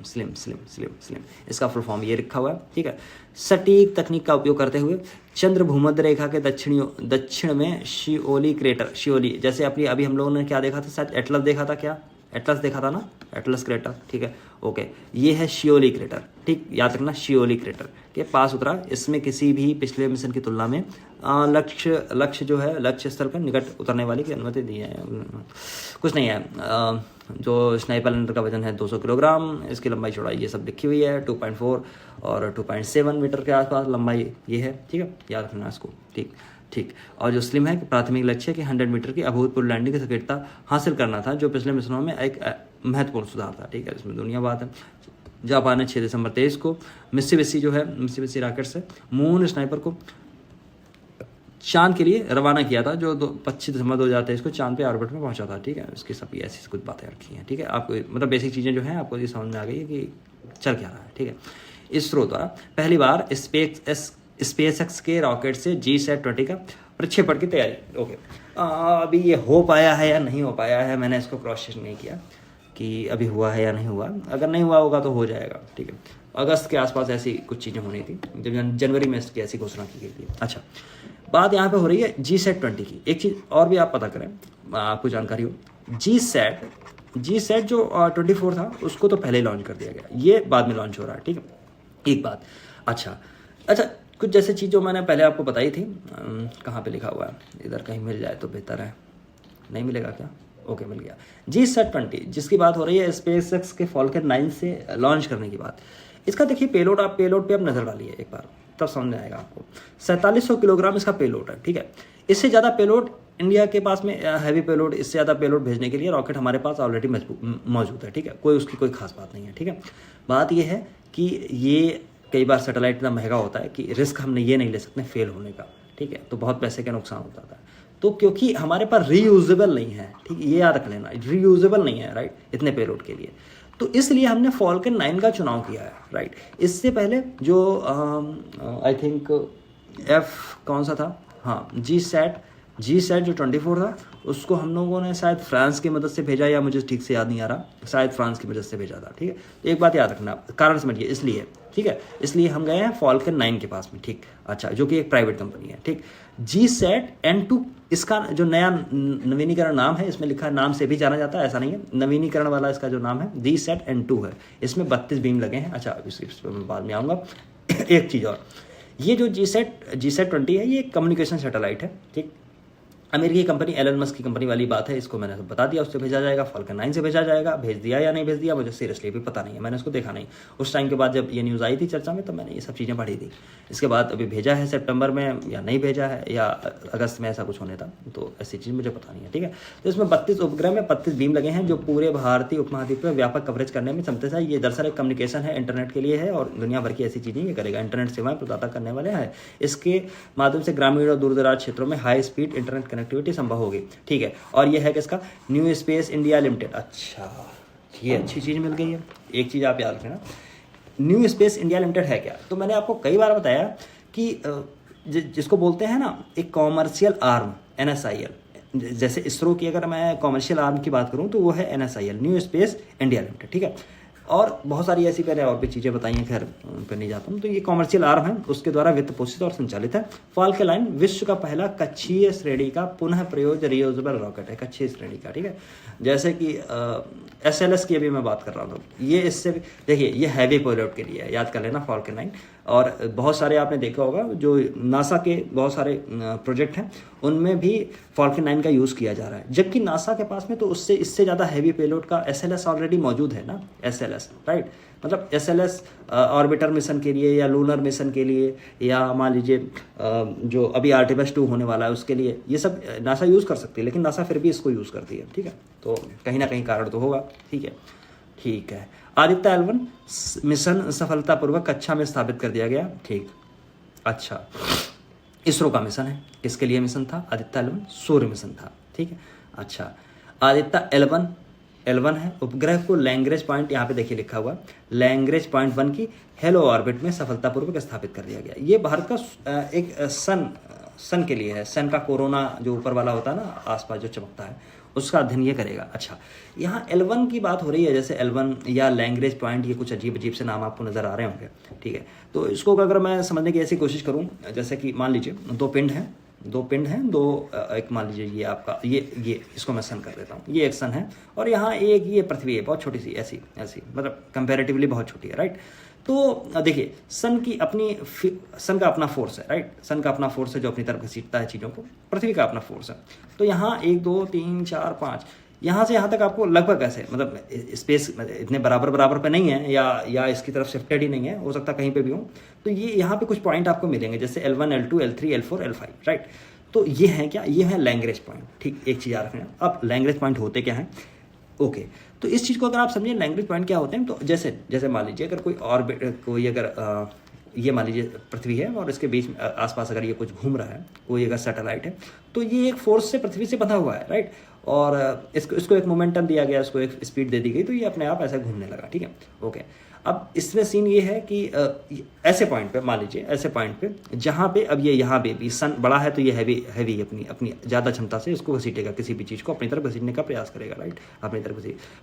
इसका फुल फॉर्म ये रखा हुआ है, ठीक है। सटीक तकनीक का उपयोग करते हुए चंद्र भूमध्य रेखा के दक्षिण में शिओली क्रेटर, शिओली जैसे अभी हम लोगों ने क्या देखा था, शायद एटलस देखा था, क्या एटलस देखा था ना, एटलस क्रेटर, ठीक है, ओके। ये है शिओली क्रेटर, ठीक, याद रखना, शिओली क्रेटर के पास उतरा। इसमें किसी भी पिछले मिशन की तुलना में लक्ष्य जो है, लक्ष्य स्थल पर निकट उतरने वाली की अनुमति दी है, कुछ नहीं है। जो स्नाइपर लैंडर का वजन है 200 किलोग्राम, इसकी लंबाई चौड़ाई ये सब लिखी हुई है, 2.4 और 2.7 मीटर के आसपास लंबाई ये है, ठीक है, याद रखना इसको, ठीक। और जो स्लिम है, प्राथमिक लक्ष्य कि 100 मीटर की अभूतपूर्व लैंडिंग की सटीकता हासिल करना था, जो पिछले मिशनों में एक महत्वपूर्ण सुधार था, ठीक है, इसमें दुनिया बात है। जापान ने 6 दिसंबर 23 को मित्सुबिशी रॉकेट से मून स्नाइपर को चांद के लिए रवाना किया था, जो 25 दिसंबर 2023 को चांद पे ऑर्बिट में पहुंचा था, ठीक है। इसकी सभी ऐसी कुछ बातें रखी हैं, ठीक है, आपको मतलब बेसिक चीज़ें जो हैं आपको ये समझ में आ गई है कि चल क्या रहा है, ठीक है। इसरो द्वारा पहली बार स्पेसएक्स के रॉकेट से GSAT-20 का प्रक्षेपण की तैयारी, ओके। अभी ये हो पाया है या नहीं हो पाया है, मैंने इसको क्रॉस चेक नहीं किया कि अभी हुआ है या नहीं हुआ, अगर नहीं हुआ होगा तो हो जाएगा, ठीक है। अगस्त के आसपास ऐसी कुछ चीज़ें होनी थी, जब जनवरी में इसकी ऐसी घोषणा की गई थी। अच्छा, बात यहाँ पे हो रही है GSAT-20 की। एक चीज़ और भी आप पता करें, आपको जानकारी हो, GSAT जो 24 था उसको तो पहले लॉन्च कर दिया गया, ये बाद में लॉन्च हो रहा है, ठीक है, एक बात। अच्छा, कुछ जैसे चीज़ जो मैंने पहले आपको बताई थी, कहाँ पे लिखा हुआ है, इधर कहीं मिल जाए तो बेहतर है, नहीं मिलेगा क्या, ओके, मिल गया। GSAT-20 जिसकी बात हो रही है स्पेसएक्स के फॉल्कन 9 से लॉन्च करने की बात। इसका देखिए पेलोड पे आप नजर डालिए एक बार, तब समझ में आएगा आपको। 4700 किलोग्राम इसका पेलोड है, ठीक है। इससे ज़्यादा पेलोड इंडिया के पास में हैवी पेलोड, इससे ज़्यादा पेलोड भेजने के लिए रॉकेट हमारे पास ऑलरेडी मौजूद है, ठीक है, उसकी कोई खास बात नहीं है, ठीक है। बात यह है कि ये कई बार सैटेलाइट इतना महंगा होता है कि रिस्क हमने ये नहीं ले सकते फेल होने का, ठीक है, तो बहुत पैसे का नुकसान होता है। तो क्योंकि हमारे पास रीयूजेबल नहीं है, ठीक, ये याद रख लेना, रीयूजेबल नहीं है, राइट, इतने पेलोड के लिए, तो इसलिए हमने फॉल्कन 9 का चुनाव किया है, राइट। इससे पहले जो आई थिंक कौन सा था, हाँ, GSAT जो 24 था उसको हम लोगों ने शायद फ्रांस की मदद से भेजा, या मुझे ठीक से याद नहीं आ रहा, शायद फ्रांस की मदद से भेजा था, ठीक है। तो एक बात याद रखना, कारण समझिए, इसलिए, ठीक है, इसलिए हम गए हैं फॉल्कन 9 के पास में, ठीक। अच्छा, जो कि एक प्राइवेट कंपनी है, ठीक। GSAT-N2 इसका जो नया नवीनीकरण नाम है, इसमें लिखा है, नाम से भी जाना जाता है, ऐसा नहीं है, नवीनीकरण वाला इसका जो नाम है GSAT-N2 है। इसमें 32 बीम लगे हैं। अच्छा, इस पर मैं बाद में आऊँगा। एक चीज़ और, ये जो GSAT-20 है, ये एक कम्युनिकेशन सैटेलाइट है, ठीक। अमेरिकी कंपनी एलन मस्क की कंपनी वाली बात है, इसको मैंने सब बता दिया, उससे भेजा जाएगा, फॉल्कन 9 से भेजा जाएगा। भेज दिया या नहीं भेज दिया मुझे सीरियसली भी पता नहीं है, मैंने उसको देखा नहीं। उस टाइम के बाद जब ये न्यूज़ आई थी चर्चा में, तो मैंने ये सब चीज़ें पढ़ी थी। इसके बाद अभी भेजा है सितंबर में या नहीं भेजा है, या अगस्त में ऐसा कुछ होने था, तो ऐसी चीज़ मुझे पता नहीं है, ठीक है। तो इसमें 32 उपग्रह में 32 बीम लगे हैं, जो पूरे भारतीय उपमहाद्वीप में व्यापक कवरेज करने में क्षमता है। ये दरअसल एक कम्युनिकेशन है, इंटरनेट के लिए है, और दुनिया भर की ऐसी चीज़ें ये करेगा, इंटरनेट सेवाएं प्रदाता करने वाले हैं। इसके माध्यम से ग्रामीण और दूरदराज क्षेत्रों में हाई स्पीड इंटरनेट कनेक्टिविटी संभव होगी, ठीक है। और ये है किसका, न्यू स्पेस इंडिया लिमिटेड। अच्छा, ये अच्छी चीज़ मिल गई है। एक चीज़ आप याद रखना, न्यू स्पेस इंडिया लिमिटेड है क्या, तो मैंने आपको कई बार बताया कि जिसको बोलते हैं ना एक कॉमर्शियल आर्म, NSIL, जैसे इसरो की अगर मैं कॉमर्शियल आर्म की बात करूँ तो वो है NSIL, new space India limited, ठीक है। और बहुत सारी ऐसी पहले और भी चीज़ें बताई हैं, खैर उन पर नहीं जाता हूँ। तो ये कॉमर्शियल आर्म है, उसके द्वारा वित्त पोषित और संचालित है। फाल्कन 9 विश्व का पहला कक्षीय श्रेणी का पुनः प्रयोग रियूजेबल रॉकेट है, कक्षीय श्रेणी का, ठीक है। जैसे कि SLS की अभी मैं बात कर रहा हूँ, ये इससे देखिए ये हैवी पेलोड के लिए है, याद कर लेना फाल्कन 9। और बहुत सारे आपने देखा होगा जो नासा के बहुत सारे प्रोजेक्ट हैं उनमें भी फाल्कन 9 का यूज़ किया जा रहा है, जबकि नासा के पास में तो उससे इससे ज़्यादा हैवी पेलोड का SLS ऑलरेडी मौजूद है ना, SLS, राइट। मतलब SLS ऑर्बिटर मिशन के लिए या लूनर मिशन के लिए, या मान लीजिए जो अभी आर्टेमिस 2 होने वाला है उसके लिए, ये सब नासा यूज़ कर सकती है, लेकिन नासा फिर भी इसको यूज़ करती है, ठीक है। तो कहीं ना कहीं कारण तो होगा, ठीक है, ठीक है। आदित्य L1 मिशन सफलतापूर्वक कक्षा में स्थापित कर दिया गया, ठीक। अच्छा, इसरो का मिशन है, किसके लिए मिशन था? आदित्य L1 सूर्य मिशन था, ठीक है। अच्छा, आदित्य L1 है, उपग्रह को लैग्रेंज पॉइंट, यहाँ पे देखिए लिखा हुआ लैग्रेंज पॉइंट 1 की हेलो ऑर्बिट में सफलतापूर्वक स्थापित कर दिया गया। ये भारत का एक सन के लिए है, सन का कोरोना जो ऊपर वाला होता है ना, आसपास जो चमकता है, उसका अध्ययन ये करेगा। अच्छा, यहाँ L1 की बात हो रही है, जैसे L1 या लैग्रेंज पॉइंट, ये कुछ अजीब अजीब से नाम आपको नज़र आ रहे होंगे, ठीक है। तो इसको अगर मैं समझने की ऐसी कोशिश करूँ, जैसे कि मान लीजिए दो पिंड हैं, एक मान लीजिए ये आपका ये इसको मैं सन कर देता हूँ, ये एक सन है, और यहाँ एक ये पृथ्वी है, बहुत छोटी सी, ऐसी मतलब कंपैरेटिवली बहुत छोटी है, राइट। तो देखिए सन का अपना फोर्स है, राइट। सन का अपना फोर्स है जो अपनी तरफ घसीटता है चीज़ों को, पृथ्वी का अपना फोर्स है। तो यहाँ 1 2 3 4 5 यहाँ से यहाँ तक आपको लगभग ऐसे, मतलब स्पेस इतने बराबर पे नहीं है, या इसकी तरफ शिफ्टेड ही नहीं है, हो सकता कहीं पे भी हो। तो ये यहाँ पे कुछ पॉइंट आपको मिलेंगे, जैसे L1 L2 L3 L4 L5, right. तो ये है क्या? ये है लैग्रेंज पॉइंट, ठीक। एक चीज़ याद रखना। अब लैग्रेंज पॉइंट होते क्या हैं? ओके, तो इस चीज़ को अगर आप समझें लैग्रेंज पॉइंट क्या होते हैं, तो जैसे मान लीजिए अगर ये मान लीजिए पृथ्वी है और इसके बीच में आसपास अगर ये कुछ घूम रहा है, कोई अगर सैटेलाइट है, तो ये एक फोर्स से पृथ्वी से बंधा हुआ है, राइट। और इसको एक मोमेंटम दिया गया, इसको एक स्पीड दे दी गई, तो ये अपने आप ऐसा घूमने लगा, ठीक है, ओके। अब इसमें सीन ये है कि ऐसे पॉइंट पे, मान लीजिए ऐसे पॉइंट पे जहाँ पे अब ये यहाँ पे भी सन बड़ा है, तो ये हैवी अपनी ज़्यादा क्षमता से इसको घसीटेगा, किसी भी चीज़ को अपनी तरफ घसीटने का प्रयास करेगा, राइट।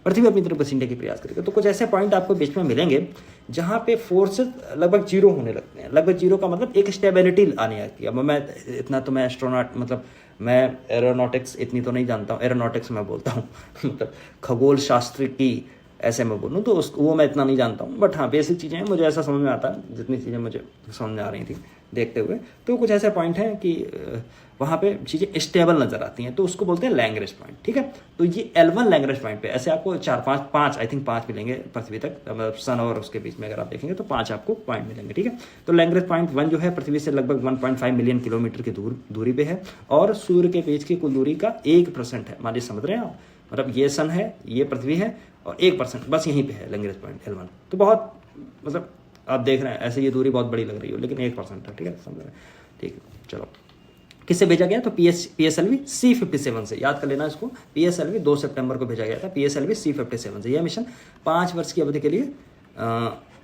पृथ्वी अपनी तरफ घसीटने का प्रयास करेगा। तो कुछ ऐसे पॉइंट आपको बीच में मिलेंगे जहाँ पे फोर्सेस लगभग 0 होने लगते हैं। लगभग 0 का मतलब एक स्टेबिलिटी आने आती है। अब मैं इतना तो मैं एस्ट्रोनॉट, मतलब मैं एरोनॉटिक्स इतनी तो नहीं जानता हूँ, एरोनॉटिक्स मैं बोलता हूँ मतलब खगोल शास्त्र की ऐसे मैं बोलूँ तो वो मैं इतना नहीं जानता हूँ, बट हाँ बेसिक चीज़ें हैं, मुझे ऐसा समझ में आता है, जितनी चीज़ें मुझे समझ में आ रही थी देखते हुए। तो कुछ ऐसे पॉइंट हैं कि वहाँ पे चीज़ें स्टेबल नज़र आती हैं, तो उसको बोलते हैं लैग्रेंज पॉइंट, ठीक है। तो ये L1 लैग्रेंज पॉइंट पे ऐसे आपको 4-5 आई थिंक 5 मिलेंगे पृथ्वी तक, मतलब सन और उसके बीच में अगर आप देखेंगे तो 5 आपको पॉइंट मिलेंगे, ठीक है। तो लैग्रेंज पॉइंट 1 जो है पृथ्वी से लगभग 1.5 मिलियन किलोमीटर की दूरी पे है, और सूर्य के बीच की कुल दूरी का 1% है। मान लीजिए समझ रहे हैं आप, मतलब ये सन है, ये पृथ्वी है, और 1% बस यहीं पे है लैग्रेंज पॉइंट L1। तो बहुत, मतलब आप देख रहे हैं ऐसे ये दूरी बहुत बड़ी लग रही हो, लेकिन 1% है, ठीक है, समझ रहे हैं, ठीक है। चलो, किससे भेजा गया? तो PSLV C57 से, याद कर लेना इसको। PSLV 2 सितंबर को भेजा गया था, PSLV C57 से। यह मिशन 5 वर्ष की अवधि के लिए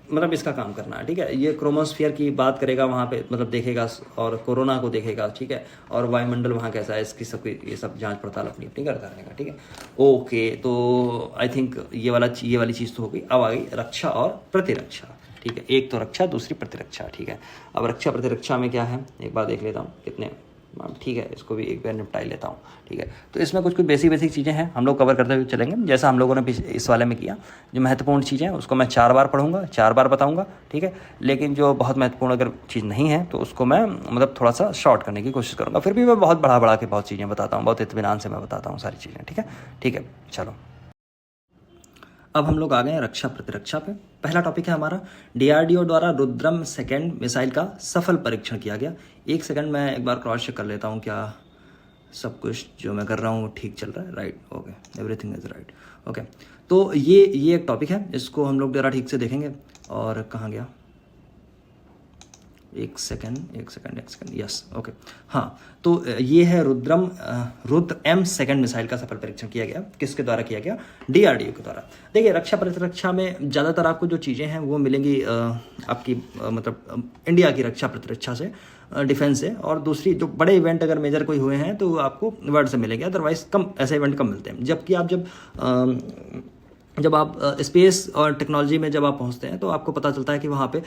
मतलब इसका काम करना है, ठीक है। ये क्रोमोस्फीयर की बात करेगा वहाँ पे, मतलब देखेगा, और कोरोना को देखेगा, ठीक है, और वायुमंडल वहाँ कैसा है, इसकी सब ये सब जांच पड़ताल अपनी करता रहेगा, ठीक है, ओके। तो आई थिंक ये वाली चीज़ तो हो गई। अब आ गई रक्षा और प्रतिरक्षा, ठीक है। एक तो रक्षा, दूसरी प्रतिरक्षा, ठीक है। अब रक्षा प्रतिरक्षा में क्या है, एक बार देख लेता हूँ कितने, ठीक है, इसको भी एक बार निपटा लेता हूँ, ठीक है। तो इसमें कुछ बेसिक चीज़ें हैं, हम लोग कवर करते हुए चलेंगे, जैसा हम लोगों ने इस वाले में किया। जो महत्वपूर्ण चीज़ें हैं उसको मैं 4 बार पढ़ूंगा, 4 बार बताऊंगा, ठीक है। लेकिन जो बहुत महत्वपूर्ण अगर चीज़ नहीं है तो उसको मैं मतलब थोड़ा सा शॉर्ट करने की कोशिश करूँगा। फिर भी मैं बहुत बढ़ा के बहुत चीज़ें बताता हूँ, बहुत इत्मीनान से मैं बताता हूँ सारी चीज़ें, ठीक है। चलो, अब हम लोग आ गए हैं रक्षा प्रतिरक्षा पे। पहला टॉपिक है हमारा, DRDO द्वारा रुद्रम सेकेंड मिसाइल का सफल परीक्षण किया गया। एक सेकंड मैं एक बार क्रॉस चेक कर लेता हूँ, क्या सब कुछ जो मैं कर रहा हूँ ठीक चल रहा है, right, okay, everything is right, okay. तो ये एक टॉपिक है, इसको हम लोग जरा ठीक से देखेंगे। और कहाँ गया, एक सेकंड, यस, ओके। हाँ, तो ये है रुद्र M सेकंड मिसाइल का सफल परीक्षण किया गया। किसके द्वारा किया गया? DRDO के द्वारा। देखिए, रक्षा प्रतिरक्षा में ज़्यादातर आपको जो चीज़ें हैं वो मिलेंगी आपकी मतलब इंडिया की रक्षा प्रतिरक्षा से, डिफेंस से, और दूसरी जो बड़े इवेंट अगर मेजर कोई हुए हैं तो आपको वर्ल्ड से मिलेंगे, अदरवाइज कम ऐसे इवेंट कम मिलते हैं। जबकि आप जब आप स्पेस और टेक्नोलॉजी में जब आप पहुंचते हैं तो आपको पता चलता है कि वहाँ पे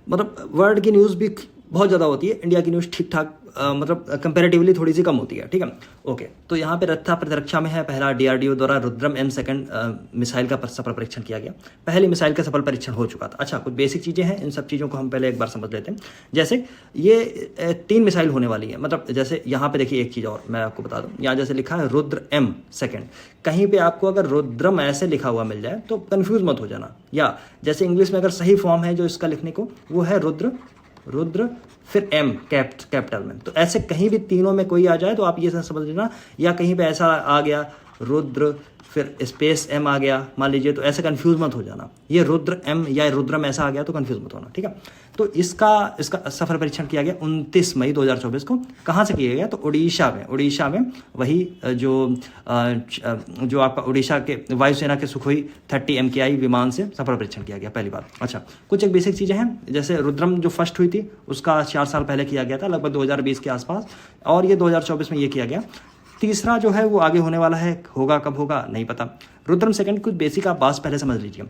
मतलब वर्ल्ड की न्यूज़ भी बहुत ज़्यादा होती है, इंडिया की न्यूज़ ठीक ठाक मतलब कंपैरेटिवली थोड़ी सी कम होती है, ठीक है, ओके। तो यहाँ पे रक्षा प्रतिरक्षा में है पहला DRDO द्वारा रुद्रम M सेकंड मिसाइल का सफल परीक्षण किया गया। पहली मिसाइल का सफल परीक्षण हो चुका था। अच्छा, कुछ बेसिक चीज़ें हैं, इन सब चीज़ों को हम पहले एक बार समझ लेते हैं। जैसे ये 3 मिसाइल होने वाली है, मतलब जैसे यहाँ पे देखिए एक चीज़ और मैं आपको बता दूँ, यहाँ जैसे लिखा है रुद्र M सेकंड, कहीं पे आपको अगर रुद्रम ऐसे लिखा हुआ मिल जाए तो कन्फ्यूज मत हो जाना, या जैसे इंग्लिश में अगर सही फॉर्म है जो इसका लिखने को वो है रुद्र फिर M कैपिटल में, तो ऐसे कहीं भी तीनों में कोई आ जाए तो आप ये समझ लेना, या कहीं पे ऐसा आ गया रुद्र फिर स्पेस M आ गया मान लीजिए, तो ऐसे कंफ्यूज मत हो जाना। ये रुद्र M या रुद्रम ऐसा आ गया तो कंफ्यूज मत होना, ठीक है। तो इसका सफल परीक्षण किया गया 29 मई 2024 को। कहाँ से किया गया? तो उड़ीसा में वही जो आपका उड़ीसा के वायुसेना के सुखोई 30 MKI विमान से सफल परीक्षण किया गया, पहली बात। अच्छा, कुछ एक बेसिक चीज़ें हैं, जैसे रुद्रम जो फर्स्ट हुई थी उसका 4 साल पहले किया गया था, लगभग 2020 के आसपास, और ये 2024 में ये किया गया। तीसरा जो है वो आगे होने वाला है, होगा कब होगा नहीं पता। रुद्रम सेकंड कुछ बेसिक आप बात पहले समझ लीजिए।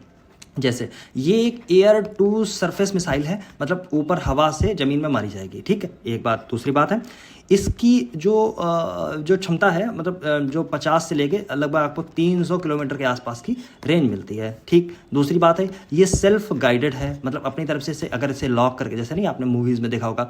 जैसे ये एक एयर टू सरफेस मिसाइल है, मतलब ऊपर हवा से ज़मीन में मारी जाएगी, ठीक है, एक बात। दूसरी बात है इसकी जो क्षमता है, मतलब जो 50 से लेके लगभग आपको 300 किलोमीटर के आसपास की रेंज मिलती है, ठीक। दूसरी बात है ये सेल्फ गाइडेड है, मतलब अपनी तरफ से अगर इसे लॉक करके, जैसे नहीं आपने मूवीज़ में देखा होगा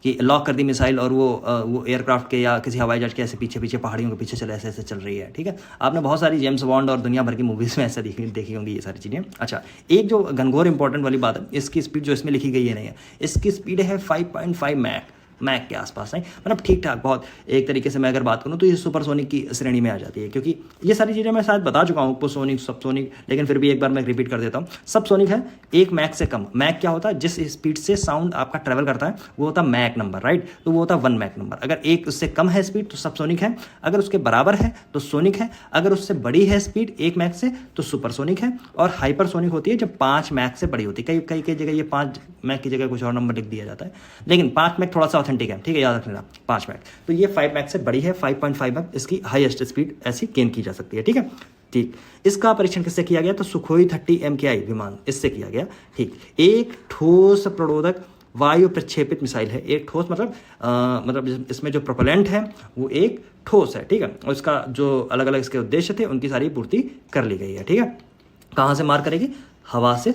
कि लॉक कर दी मिसाइल और वो एयरक्राफ्ट के या किसी हवाई जहाज के ऐसे पीछे पहाड़ियों के पीछे चले ऐसे चल रही है, ठीक है। आपने बहुत सारी जेम्स बॉन्ड और दुनिया भर की मूवीज़ में ऐसा देखी होंगी ये सारी चीज़ें। अच्छा, एक जो घनघोर इंपॉर्टेंट वाली बात है, इसकी स्पीड जो इसमें लिखी गई है नहीं है, इसकी स्पीड है 5.5 मैक के आसपास, नहीं मतलब ठीक ठाक बहुत। एक तरीके से मैं अगर बात करूं तो ये सुपरसोनिक की श्रेणी में आ जाती है, क्योंकि ये सारी चीज़ें मैं शायद बता चुका हूँ, सोनिक सबसोनिक, लेकिन फिर भी एक बार मैं रिपीट कर देता हूँ। सबसोनिक है 1 मैक से कम। मैक क्या होता है? जिस स्पीड से साउंड आपका ट्रैवल करता है वो होता है मैक नंबर, राइट, तो वो होता है 1 मैक नंबर। अगर एक उससे कम है स्पीड तो सबसोनिक है, अगर उसके बराबर है तो सोनिक है, अगर उससे बड़ी है स्पीड 1 मैक से तो सुपरसोनिक है, और हाइपरसोनिक होती है जब 5 मैक से बड़ी होती है। कई जगह ये 5 मैक की जगह कुछ और नंबर लिख दिया जाता है, लेकिन 5 मैक थोड़ा सा ऑथेंटिक है, ठीक है, याद रखना 5 मैक। तो ये 5 मैक से बड़ी है, 5.5 मैक इसकी हाईएस्ट स्पीड ऐसी गेन की जा सकती है, ठीक है, ठीक। इसका परीक्षण किससे किया गया? तो सुखोई 30 MKI विमान, इससे किया गया, ठीक। एक ठोस प्रणोदक वायु प्रक्षेपित मिसाइल है। एक ठोस मतलब इसमें जो प्रोपेलेंट है वो एक ठोस है, ठीक है, और इसका जो अलग अलग इसके उद्देश्य थे उनकी सारी पूर्ति कर ली गई है, ठीक है। कहाँ से मार करेगी? हवा से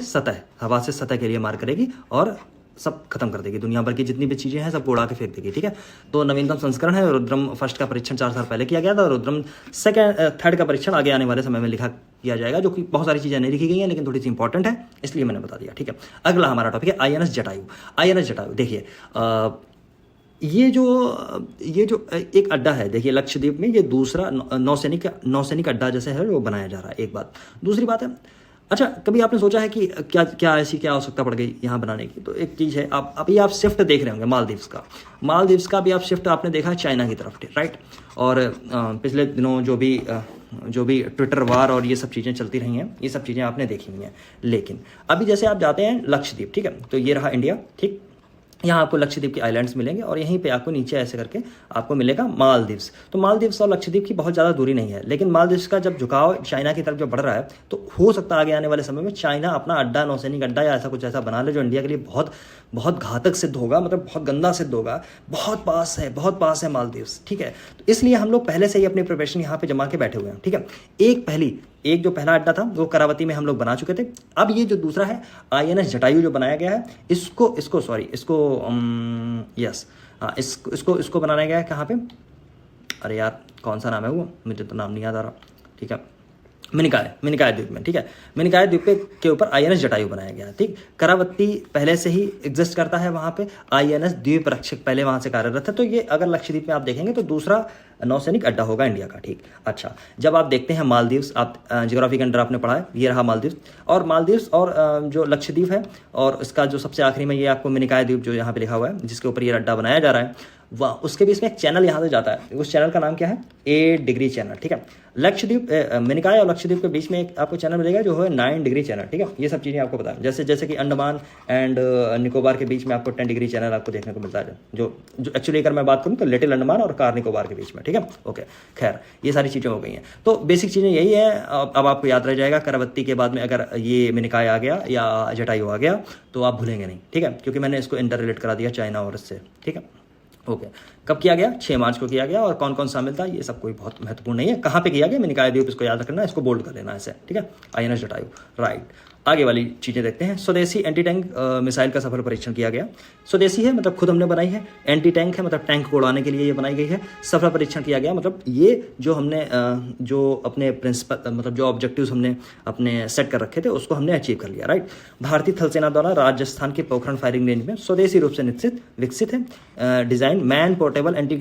सतह के लिए मार करेगी और सब खत्म कर देगी, दुनिया भर की जितनी भी चीज़ें हैं सब उड़ा के फेंक देगी, ठीक है। तो नवीनतम संस्करण है, रुद्रम फर्स्ट का परीक्षण 4 साल पहले किया गया था, रुद्रम थर्ड का परीक्षण आगे आने वाले समय में किया जाएगा, जो कि बहुत सारी चीज़ें नहीं लिखी गई हैं लेकिन थोड़ी सी इंपॉर्टेंट है, इसलिए मैंने बता दिया, ठीक है। अगला हमारा टॉपिक है INS जटायु। देखिए ये जो एक अड्डा है, देखिए लक्षद्वीप में, ये दूसरा नौसैनिक अड्डा जैसे है वो बनाया जा रहा है, एक बात। दूसरी बात है, अच्छा कभी आपने सोचा है कि क्या आवश्यकता पड़ गई यहाँ बनाने की? तो एक चीज़ है, अभी आप शिफ्ट देख रहे होंगे मालदीव्स का भी आप शिफ्ट आपने देखा है चाइना की तरफ, राइट। और पिछले दिनों जो भी ट्विटर वार और ये सब चीज़ें चलती रही हैं, ये सब चीज़ें आपने देखी हुई हैं। लेकिन अभी जैसे आप जाते हैं लक्षद्वीप, ठीक है, तो ये रहा इंडिया, ठीक। यहाँ आपको लक्षद्वीप के आइलैंड्स मिलेंगे और यहीं पे आपको नीचे ऐसे करके आपको मिलेगा मालदीव्स। तो मालदीव्स और लक्षद्वीप की बहुत ज़्यादा दूरी नहीं है, लेकिन मालदीव्स का जब झुकाव चाइना की तरफ जो बढ़ रहा है तो हो सकता है आगे आने वाले समय में चाइना अपना अड्डा, नौसैनिक अड्डा या ऐसा कुछ ऐसा बना ले जो इंडिया के लिए बहुत बहुत घातक सिद्ध होगा, मतलब बहुत गंदा सिद्ध होगा। बहुत पास है मालदीव्स, ठीक है। तो इसलिए हम लोग पहले से ही अपनी प्रिपरेशन यहाँ पे जमा के बैठे हुए हैं, ठीक है। एक जो पहला अड्डा था वो करावती में हम लोग बना चुके थे। अब ये जो दूसरा है INS जटायु जो बनाया गया है, इसको बनाया गया है कहाँ पे? अरे यार कौन सा नाम है वो, मुझे तो नाम नहीं याद आ रहा, ठीक है, मिनिकाय द्वीप में, ठीक है। मिनिकाय द्वीप के ऊपर आईएनएस जटायु बनाया गया, ठीक। करावती पहले से ही एग्जिस्ट करता है वहाँ पे, आईएनएस द्वीप रक्षक पहले वहाँ से कार्यरत है। तो ये अगर लक्षद्वीप में आप देखेंगे तो दूसरा नौसैनिक अड्डा होगा इंडिया का, ठीक। अच्छा, जब आप देखते हैं मालदीव्स, आप ज्योग्राफी के अंडर आपने पढ़ा है, ये रहा मालदीव्स। और मालदीव्स और जो लक्षद्वीप है और इसका जो सबसे आखिरी में ये आपको मिनिकाय द्वीप जो यहाँ पे लिखा हुआ है, जिसके ऊपर ये अड्डा बनाया जा रहा है, वाह, उसके बीच में एक चैनल यहाँ से जाता है। उस चैनल का नाम क्या है? 8 डिग्री चैनल, ठीक है। लक्षद्वीप, मिनिकाय और लक्षद्वीप के बीच में एक आपको चैनल मिलेगा जो है 9 डिग्री चैनल, ठीक है। ये सब चीज़ें आपको पता है। जैसे कि अंडमान एंड निकोबार के बीच में आपको 10 डिग्री चैनल आपको देखने को मिलता है, जो एक्चुअली अगर मैं बात करूँ तो लिटिल अंडमान और कार निकोबार के बीच में, ठीक है। ओके, खैर ये सारी चीज़ें हो गई हैं। तो बेसिक चीज़ें यही है। अब आपको याद रह जाएगा, करावती के बाद में अगर ये मिनिकाय आ गया या जटायु आ गया तो आप भूलेंगे नहीं, ठीक है, क्योंकि मैंने इसको इंटर रिलेट करा दिया चाइना और इससे, ठीक है। ओके, कब किया गया? 6 मार्च को किया गया। और कौन कौन शामिल था ये सब कोई बहुत महत्वपूर्ण नहीं है। कहाँ पे किया गया? मिनिकाय द्वीप, इसको याद रखना, इसको बोल्ड कर लेना ऐसे, ठीक है। INS Jatayu, right. आगे वाली चीज़ें देखते हैं। स्वदेशी एंटी टैंक मिसाइल का सफल परीक्षण किया गया। स्वदेशी है मतलब खुद हमने बनाई है, एंटी टैंक है मतलब टैंक को उड़ाने के लिए ये बनाई गई है। सफल परीक्षण किया गया मतलब ये जो हमने जो अपने प्रिंसिपल मतलब जो ऑब्जेक्टिव्स हमने अपने सेट कर रखे थे उसको हमने अचीव कर लिया, राइट। भारतीय थल सेना द्वारा राजस्थान के पोखरण फायरिंग रेंज में स्वदेशी रूप से विकसित है। Design man portable anti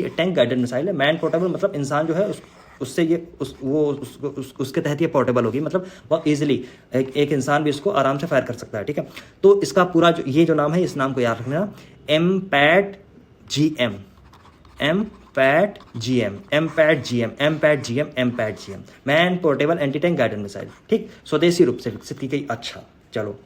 tank guided missile है। मैन पोर्टेबल मतलब इंसान जो है उससे ये उसके तहत ये पोर्टेबल होगी, मतलब बहुत ईजिली एक इंसान भी इसको आराम से फायर कर सकता है, ठीक है। तो इसका पूरा ये जो नाम है, इस नाम को याद रखना, MPATGM, man portable anti tank guided missile, ठीक, स्वदेशी रूप से विकसित की गई। अच्छा, चलो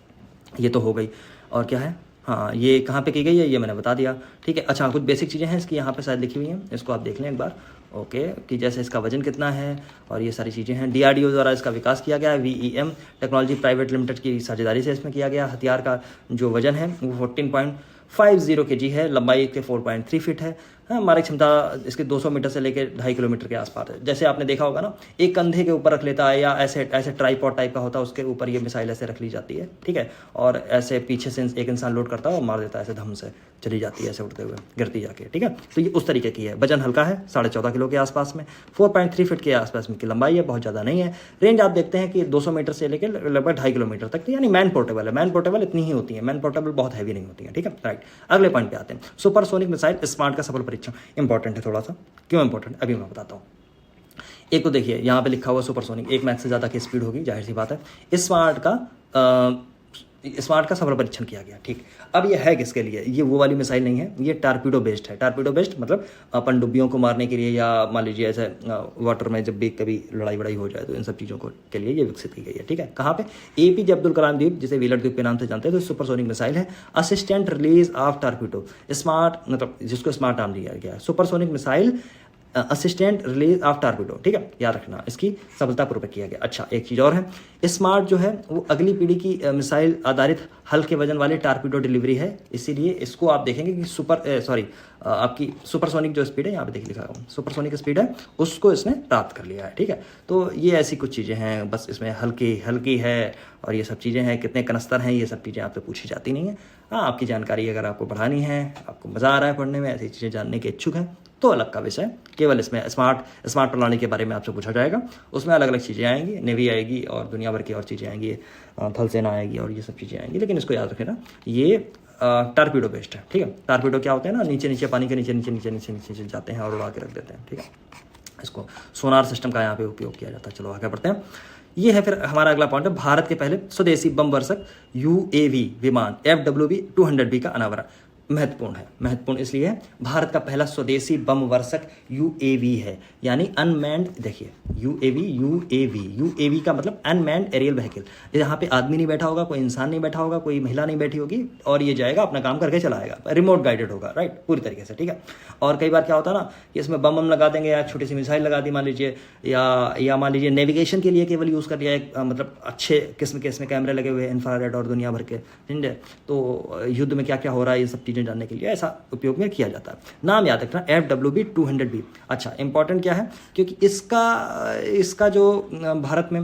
ये तो हो गई। और क्या है? हाँ, ये कहाँ पे की गई है ये मैंने बता दिया, ठीक है। अच्छा, कुछ बेसिक चीज़ें हैं इसकी यहाँ पे शायद लिखी हुई हैं, इसको आप देख लें एक बार, ओके, कि जैसे इसका वजन कितना है और ये सारी चीज़ें हैं। डीआरडीओ द्वारा इसका विकास किया गया है। वीईएम टेक्नोलॉजी प्राइवेट लिमिटेड की साझेदारी से इसमें किया गया। हथियार का जो वजन है वो 14.50 kg है। लंबाई के 4.3 फीट है। हाँ, मारक क्षमता इसके 200 मीटर से लेकर 2.5 किलोमीटर के आसपास है। जैसे आपने देखा होगा ना, एक कंधे के ऊपर रख लेता है या ऐसे ट्राइपॉड टाइप का होता है, उसके ऊपर ये मिसाइल ऐसे रख ली जाती है, ठीक है। और ऐसे पीछे से एक इंसान लोड करता है और मार देता है, ऐसे धम से चली जाती है, ऐसे उड़ते हुए गिरती जाके, ठीक है। तो ये उस तरीके की है। वजन हल्का है, 14.5 किलो के आसपास में। 4.3 फीट के आसपास में की लंबाई है, बहुत ज़्यादा नहीं है। रेंज आप देखते हैं कि 200 मीटर से लेकर लगभग 2.5 किलोमीटर तक, यानी मैन पोर्टेबल है। मैन पोर्टेबल इतनी ही होती है, मैन पोर्टेबल बहुत हैवी नहीं होती है, ठीक है, राइट। अगले पॉइंट पे आते हैं। सुपरसोनिक मिसाइल स्मार्ट का सफल परीक्षण। इंपॉर्टेंट है थोड़ा सा। क्यों इंपॉर्टेंट, अभी मैं बताता हूँ। एक तो देखिए यहाँ पे लिखा हुआ सुपरसोनिक, 1 मैच से ज़्यादा की स्पीड होगी, जाहिर सी बात है। स्मार्ट का सफल परीक्षण किया गया, ठीक। अब ये है किसके लिए? ये वो वाली मिसाइल नहीं है, ये टारपीडो बेस्ड है। टारपीडो बेस्ड मतलब पनडुब्बियों को मारने के लिए, या मान लीजिए ऐसे वाटर में जब भी कभी लड़ाई वड़ाई हो जाए तो इन सब चीज़ों को के लिए ये विकसित की गई है, ठीक है। कहाँ पे? एपीजे अब्दुल कलाम द्वीप, जिसे व्हीलर द्वीप के नाम से जानते हैं। तो सुपरसोनिक मिसाइल है। Assistant release of torpedo smart, मतलब जिसको स्मार्ट नाम दिया गया है। Supersonic missile assistant release of torpedo, ठीक है, याद रखना, इसकी सफलतापूर्वक किया गया। अच्छा, एक चीज़ और है, स्मार्ट जो है वो अगली पीढ़ी की मिसाइल आधारित हल्के वजन वाले टारपीडो डिलीवरी है। इसीलिए इसको आप देखेंगे कि आपकी सुपरसोनिक जो स्पीड है, यहाँ पे देखिए लिखा है सुपरसोनिक स्पीड है, उसको इसने प्राप्त कर लिया है, ठीक है। तो ये ऐसी कुछ चीज़ें हैं, बस इसमें हल्की है और ये सब चीज़ें हैं। कितने कनस्तर हैं, ये सब चीज़ें आपसे पूछी जाती नहीं है। हाँ, आपकी जानकारी अगर आपको बढ़ानी है, आपको मज़ा आ रहा है पढ़ने में, ऐसी चीज़ें जानने के इच्छुक हैं, तो अलग का विषय। केवल इसमें स्मार्ट प्रणाली के बारे में आपसे पूछा जाएगा। उसमें अलग अलग चीज़ें आएंगी, नेवी आएगी और दुनिया भर की और चीज़ें आएंगी, थल सेना आएगी और ये सब चीज़ें आएंगी। लेकिन इसको याद रखें ना, ये टारपीडो बेस्ड है, ठीक है। टारपीडो क्या होते हैं ना, नीचे पानी के नीचे जाते हैं और उड़ा के रख देते हैं, ठीक है। इसको सोनार सिस्टम का यहाँ पे उपयोग किया जाता है। चलो आगे बढ़ते हैं। ये है फिर हमारा अगला पॉइंट है, भारत के पहले स्वदेशी बम वर्षक UAV विमान FWB-200B का अनावरण। महत्वपूर्ण इसलिए है, भारत का पहला स्वदेशी बम वर्षक UAV है, यानी अनमैन्ड। देखिए UAV का मतलब अनमैन्ड एरियल व्हीकल। यहाँ पे आदमी नहीं बैठा होगा, कोई इंसान नहीं बैठा होगा, कोई महिला नहीं बैठी होगी, और ये जाएगा अपना काम करके चलाएगा, रिमोट गाइडेड होगा, राइट, पूरी तरीके से, ठीक है। और कई बार क्या होता है ना कि इसमें बम लगा देंगे या छोटी सी मिसाइल लगा दी मान लीजिए, या मान लीजिए नेविगेशन के लिए केवल यूज़ कर लिया, मतलब अच्छे किस्म के इसमें कैमरे लगे हुए, इंफ्रारेड और दुनिया भर के, ठीक है। तो युद्ध में क्या क्या हो रहा है ये सब चीज़ें जानने के लिए ऐसा उपयोग में किया जाता है। नाम याद रखना, FWB-200B। अच्छा, इंपॉर्टेंट क्या है, क्योंकि इसका जो भारत में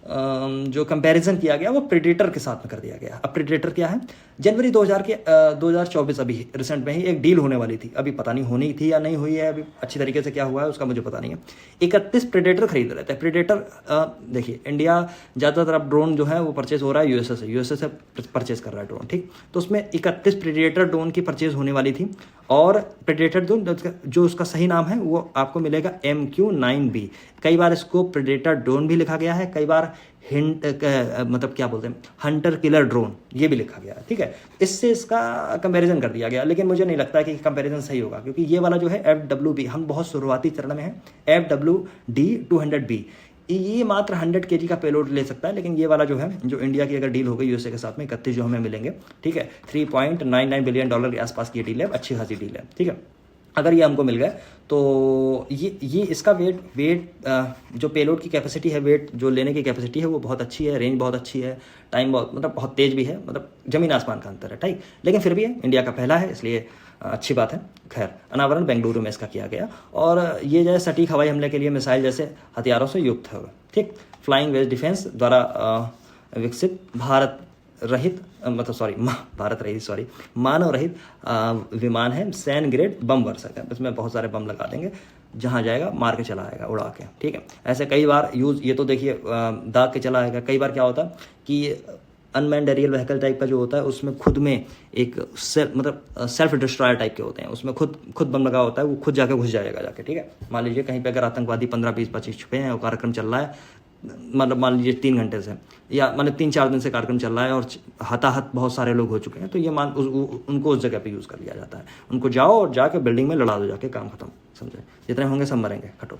जो कंपैरिजन किया गया वो प्रेडेटर के साथ में कर दिया गया। अब प्रेडेटर क्या है, जनवरी 2024 अभी रिसेंट में ही एक डील होने वाली थी, अभी पता नहीं होनी थी या नहीं हुई है, अभी अच्छी तरीके से क्या हुआ है उसका मुझे पता नहीं है। 31 प्रेडेटर खरीद रहे थे। प्रेडेटर देखिए, इंडिया ज़्यादातर अब ड्रोन जो है वो परचेज हो रहा है यूएसए से परचेज कर रहा है ड्रोन, ठीक। तो उसमें 31 प्रेडेटर ड्रोन की परचेज होने वाली थी, और प्रेडेटर जो उसका सही नाम है वो आपको मिलेगा MQ-9B। कई बार इसको प्रेडेटर ड्रोन भी लिखा गया है, कई बार हिंट मतलब क्या बोलते हैं, हंटर किलर ड्रोन, ये भी लिखा गया है, ठीक है। इससे इसका कंपैरिजन कर दिया गया, लेकिन मुझे नहीं लगता कि कंपैरिजन सही होगा, क्योंकि ये वाला जो है FWB, हम बहुत शुरुआती चरण में है, FWD-200B, ये मात्र 100 kg का पेलोड ले सकता है। लेकिन ये वाला जो है, जो इंडिया की अगर डील हो गई यूएसए के साथ में, 31 जो हमें मिलेंगे, ठीक है, $3.99 बिलियन के आसपास की डील है, अच्छी खासी डील है, ठीक है। अगर ये हमको मिल गए तो ये इसका वेट जो पेलोड की कैपेसिटी है, वेट जो लेने की कैपेसिटी है वो बहुत अच्छी है, रेंज बहुत अच्छी है, टाइम बहुत मतलब बहुत तेज़ भी है, मतलब ज़मीन आसमान का अंतर है, ठीक। लेकिन फिर भी है, इंडिया का पहला है, इसलिए अच्छी बात है। खैर, अनावरण बेंगलुरु में इसका किया गया, और ये जो है सटीक हवाई हमले के लिए मिसाइल जैसे हथियारों से युक्त है, ठीक। फ्लाइंग वेज डिफेंस द्वारा विकसित भारत रहित मानव रहित विमान है, सैन ग्रेड बम वर्षक है। इसमें बहुत सारे बम लगा देंगे, जहाँ जाएगा मार के चला आएगा, उड़ा के, ठीक है। ऐसे कई बार यूज़, ये तो देखिए दाग के चला आएगा। कई बार क्या होता है कि अनमैन्ड एरियल व्हीकल टाइप का जो होता है, उसमें खुद में एक सेल्फ डिस्ट्रॉयर टाइप के होते हैं, उसमें खुद बम लगा होता है, वो खुद जाके घुस जाएगा जाके, ठीक है। मान लीजिए कहीं पे अगर आतंकवादी 15, 20, 25 छुपे हैं और कार्यक्रम चल रहा है, मतलब मान लीजिए 3 घंटे से या मतलब 3-4 दिन से कार्यक्रम चल रहा है और हताहत बहुत सारे लोग हो चुके हैं, तो ये उनको उस जगह पे यूज़ कर लिया जाता है। उनको जाओ और जाके बिल्डिंग में लड़ा दो, जाके काम खत्म, समझे। जितने होंगे सब मरेंगे, हटो,